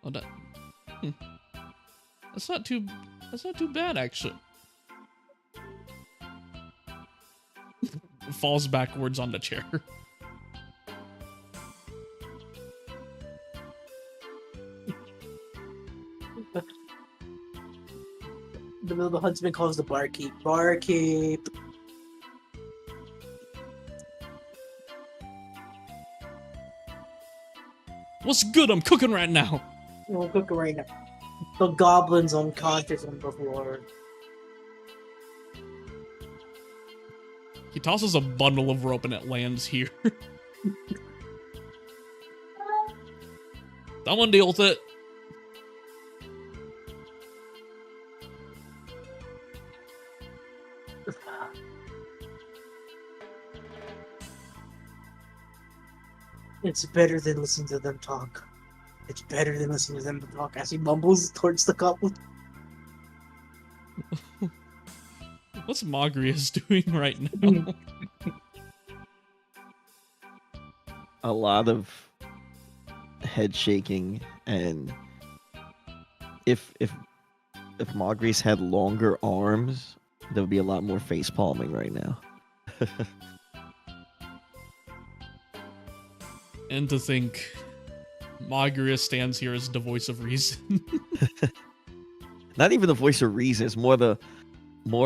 Oh, that. That's not too bad, actually. Falls backwards on the chair.
The huntsman calls the barkeep. Barkeep.
What's good? I'm cooking right now.
We'll cook it right now. The goblin's unconscious on the floor.
He tosses a bundle of rope and it lands here. Someone deal with it.
It's better than listening to them talk. It's better than listening to them talk as he mumbles towards the goblin.
What's Magrius doing right now?
A lot of head shaking, and if Magrius had longer arms, there would be a lot more face palming right now.
And to think Magrius stands here as the voice of reason.
Not even the voice of reason. It's more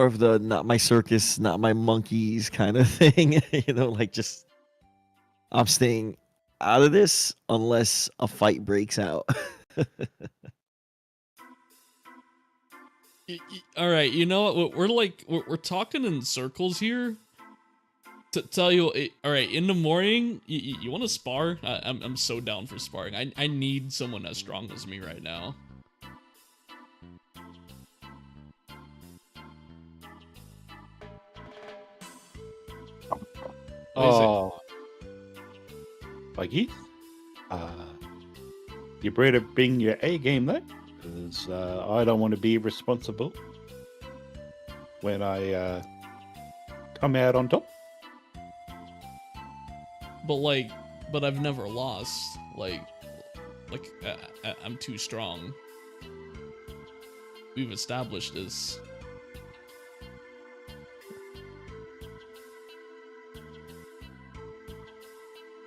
of the not my circus, not my monkeys kind of thing. You know, like just I'm staying out of this unless a fight breaks out.
All right, you know what? We're talking in circles here. To tell you, all right, in the morning, you want to spar? I'm so down for sparring. I need someone as strong as me right now.
Oh, Buggy, you better bring your A game though, because I don't want to be responsible when I come out on top.
But I've never lost. I'm too strong. We've established this.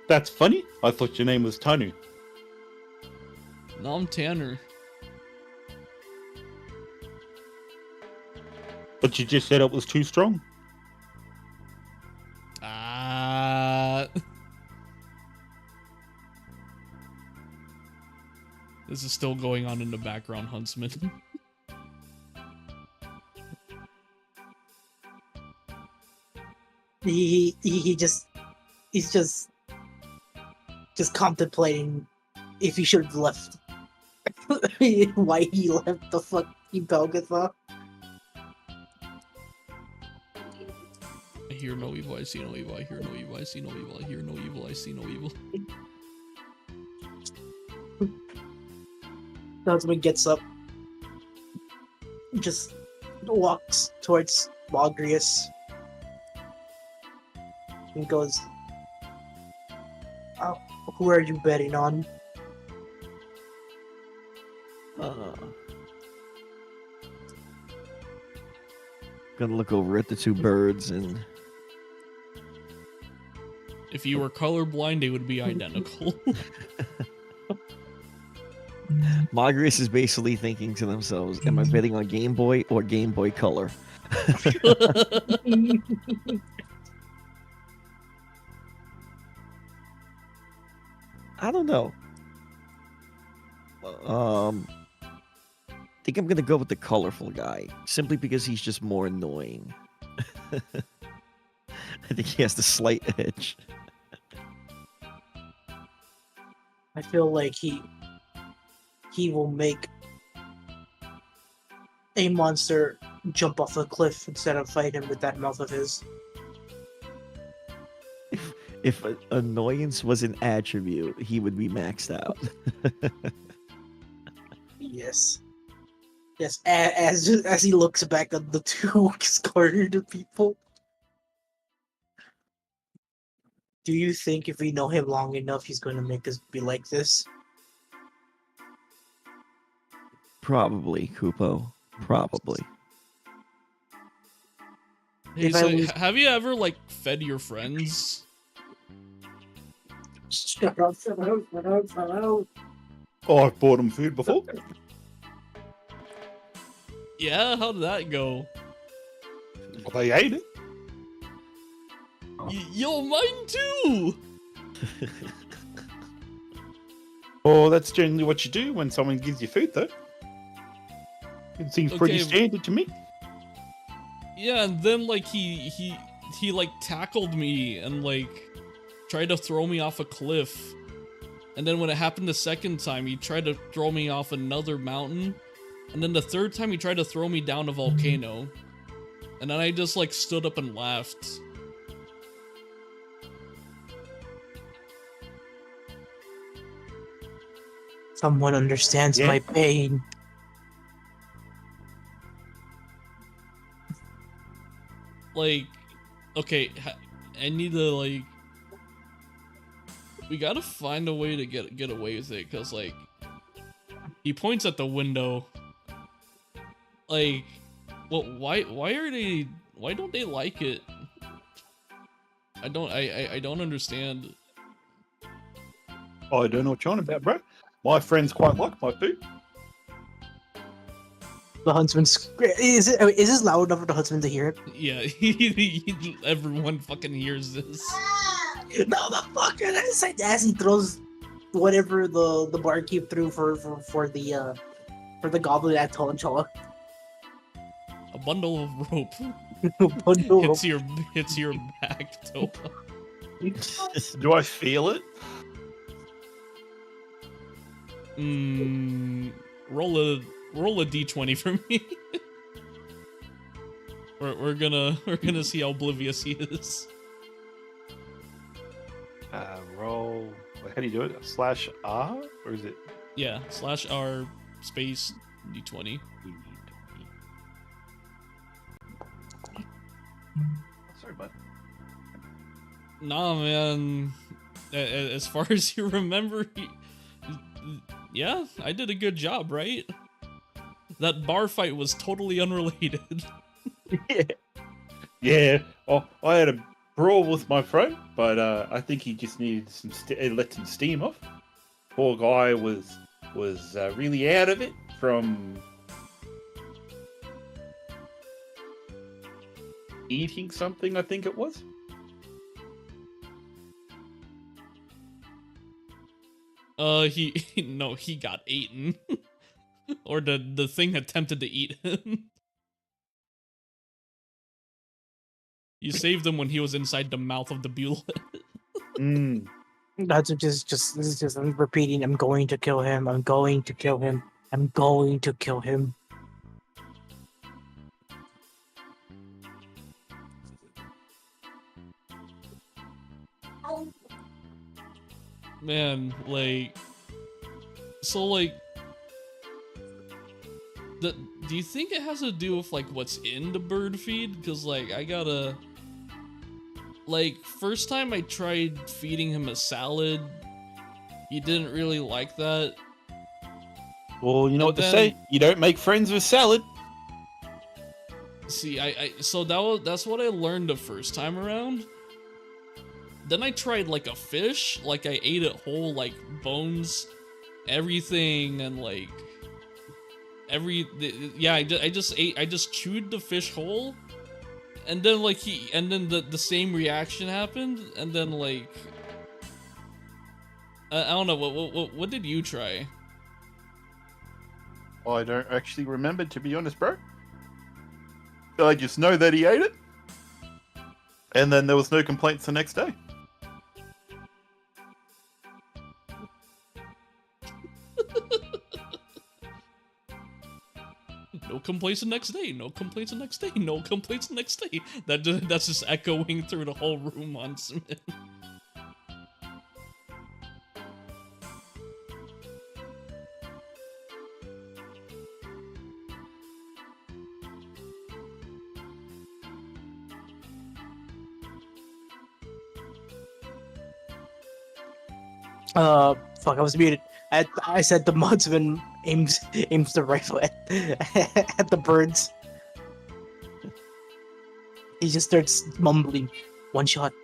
That's funny. I thought your name was Tanu.
No, I'm Tanner.
But you just said it was too strong.
This is still going on in the background, Huntsman.
He's just contemplating if he should have left. Why he left the fucking Belgatha.
I hear no evil, I see no evil, I hear no evil, I see no evil, I hear no evil, I see no evil.
Huntsman gets up, just walks towards Mogrius, and goes, oh, who are you betting on?
Gonna look over at the two birds and
If you were colorblind, they would be identical.
Mogrius is basically thinking to themselves, am I betting on Game Boy or Game Boy Color? I don't know. I think I'm gonna go with the colorful guy, simply because he's just more annoying. I think he has the slight edge.
I feel like he will make a monster jump off a cliff instead of fight him with that mouth of his.
If annoyance was an attribute, he would be maxed out.
Yes. Yes, as he looks back at the two scarred people. Do you think if we know him long enough, he's going to make us be like this?
Probably, Kupo. Probably.
Hey,
If I
so
lose-
have you ever, like, fed your friends?
Shut up, shut up, shut up, shut up.
Oh, I've bought them food before.
Yeah, how did that go?
Well, they ate it.
Yo, mine too!
Oh, that's generally what you do when someone gives you food, though. It seems pretty
Okay.
standard to me.
Yeah, and then, like, he like, tackled me and, like, tried to throw me off a cliff. And then when it happened the second time, he tried to throw me off another mountain. And then the third time, he tried to throw me down a volcano. And then I just, like, stood up and laughed.
Someone understands
Yeah.
my pain.
Like, okay, I need to, like, we gotta find a way to get away with it, cause, like, he points at the window. Like, well, why don't they like it? I don't understand.
I don't know what you're on about, bro. My friends quite like my food.
The huntsman is this loud enough for the huntsman to hear it?
Yeah, everyone fucking hears this.
No, the fuck! As he throws whatever the barkeep threw for the goblin at Tolanchola.
A bundle of rope
Bundle
hits your back, Topa.
Do I feel it?
Roll a d20 for me. we're gonna see how oblivious he is.
Roll. How do you do it? /R? Or is it?
Yeah, /R space d20.
Sorry, bud.
Nah, man. As far as you remember, yeah, I did a good job, right? That bar fight was totally unrelated.
Yeah. Oh, I had a brawl with my friend, but I think he just needed some let some steam off. Poor guy was really out of it from eating something. I think it was.
He got eaten. Or the thing attempted to eat him. You saved him when he was inside the mouth of the Bulet.
That's just I'm repeating. I'm going to kill him. I'm going to kill him. I'm going to kill him.
Man, like, so like, do you think it has to do with like what's in the bird feed? Because like I gotta, like, first time I tried feeding him a salad, he didn't really like that.
Well, you know
And
what to say. You don't make friends with salad.
See, so that's what I learned the first time around. Then I tried like a fish, like I ate it whole, like bones, everything, and like I just chewed the fish whole, and then like the same reaction happened, and then like I don't know what did you try?
I don't actually remember, to be honest, bro. I just know that he ate it, and then there was no complaints the next day.
No complaints the next day. No complaints the next day. No complaints the next day. That's just echoing through the whole room on Smith.
Fuck, I was muted. I said the modsman aims the rifle at the birds. He just starts mumbling, "One shot.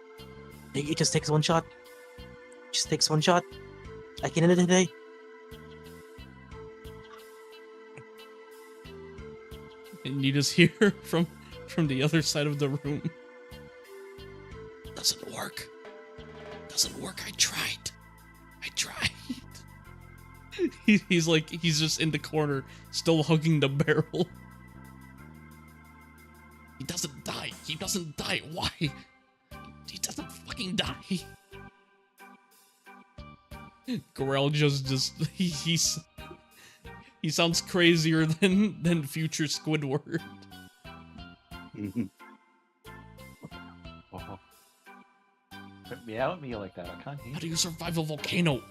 It just takes one shot. Just takes one shot. I can end it today."
And you just hear from the other side of the room. Doesn't work. Doesn't work. I tried. He's just in the corner, still hugging the barrel. He doesn't die. He doesn't die. Why? He doesn't fucking die. Gorell he sounds crazier than future Squidward.
Don't meow at me like that. I can't hear.
How do you survive a volcano?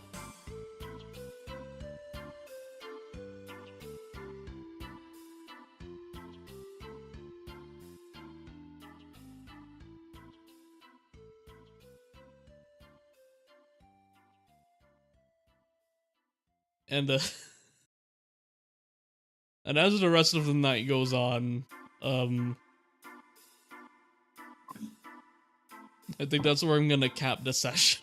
And and as the rest of the night goes on, I think that's where I'm gonna cap the session.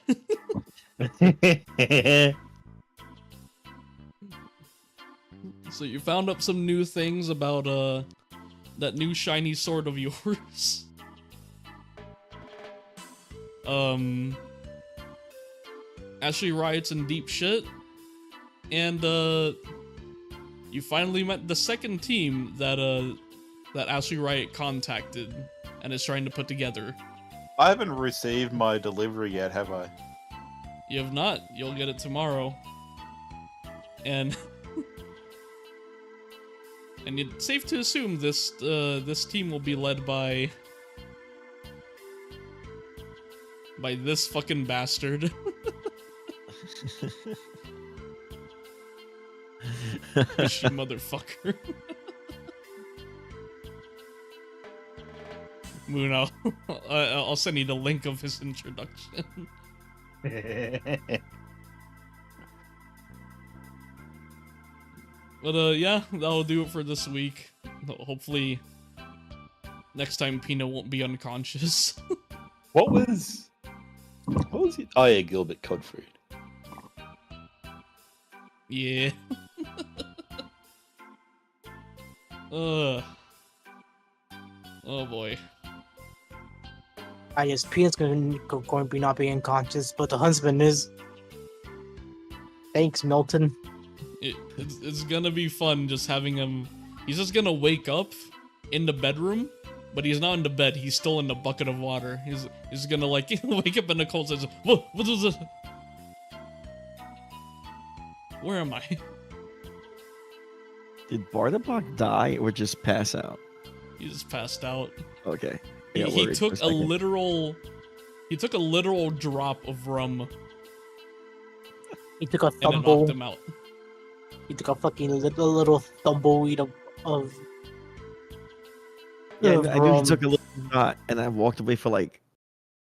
So you found up some new things about that new shiny sword of yours. Ashley Riot's in deep shit. And you finally met the second team that Ashley Riot contacted and is trying to put together.
I haven't received my delivery yet, have I?
You have not. You'll get it tomorrow. And and it's safe to assume this team will be led by this fucking bastard. Fishy motherfucker. Moon, I'll send you the link of his introduction. But yeah, that'll do it for this week. Hopefully next time Pina won't be unconscious.
What was it? Oh yeah, Gilbert Codford.
Yeah. Oh boy.
I guess Peanut's going to be not being unconscious, but the husband is. Thanks, Milton.
It's gonna be fun just having him. He's just gonna wake up in the bedroom, but he's not in the bed. He's still in the bucket of water. He's gonna like wake up in the cold and say, "What was this?" Where am I?
Did Bartabok die or just pass out?
He just passed out.
Okay.
He,
Yeah,
he
worried for
took a
second.
literal. He took a literal drop of rum
He took a
and it knocked
tumble.
him out.
He took a fucking little tumbleweed of
Yeah,
of
I knew he
rum.
took a little shot, and I walked away for like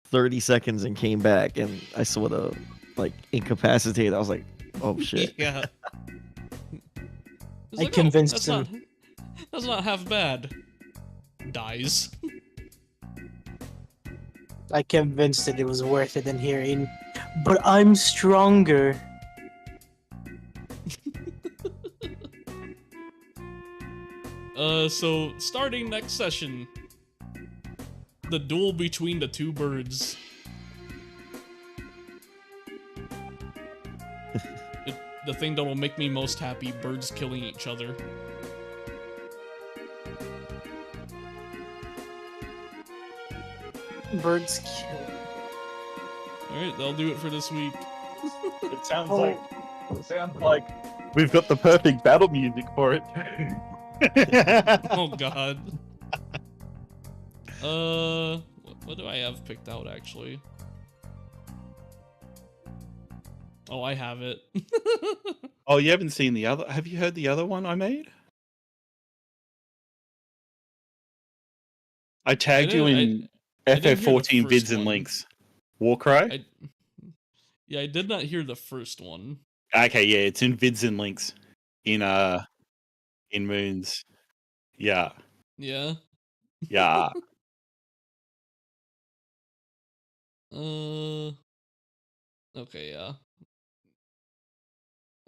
30 seconds and came back, and I saw the like incapacitated. I was like, oh shit.
Yeah. He's
I
like,
convinced
oh,
him.
that's not half bad. Dies.
I convinced that it was worth it in hearing, but I'm stronger.
So starting next session, the duel between the two birds. The thing that will make me most happy, birds killing each other.
Birds kill.
Alright, that'll do it for this week.
It sounds
Oh.
like we've got the perfect battle music for it.
Oh god. What do I have picked out actually? Oh, I have it.
Oh, you haven't seen the other? Have you heard the other one I made? I tagged you in
I didn't hear the
FF14
first
vids and
one.
links. Warcry?
Yeah, I did not hear the first one.
Okay, yeah, it's in vids and links. In Moons. Yeah.
Yeah.
Yeah.
Okay, yeah.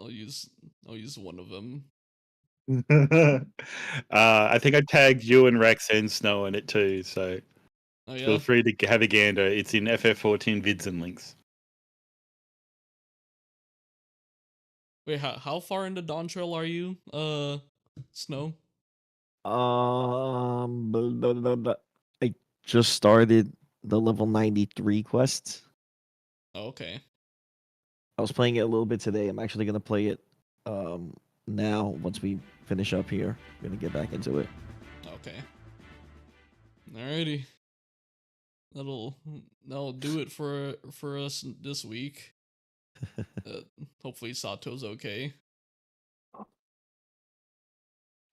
I'll use one of them.
I think I tagged you and Rex and Snow in it too, so
Oh yeah.
feel free to have a gander. It's in FF14 vids and links.
Wait, how far into Dawn Trail are you, Snow?
Blah, blah, blah. I just started the level 93 quest.
Oh, okay.
I was playing it a little bit today. I'm actually gonna play it now once we finish up here. I'm gonna get back into it.
Okay. Alrighty. That'll do it for us this week. Hopefully Sato's okay.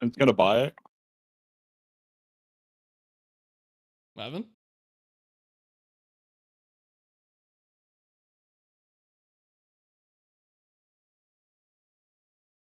I'm gonna buy it.
Lavin?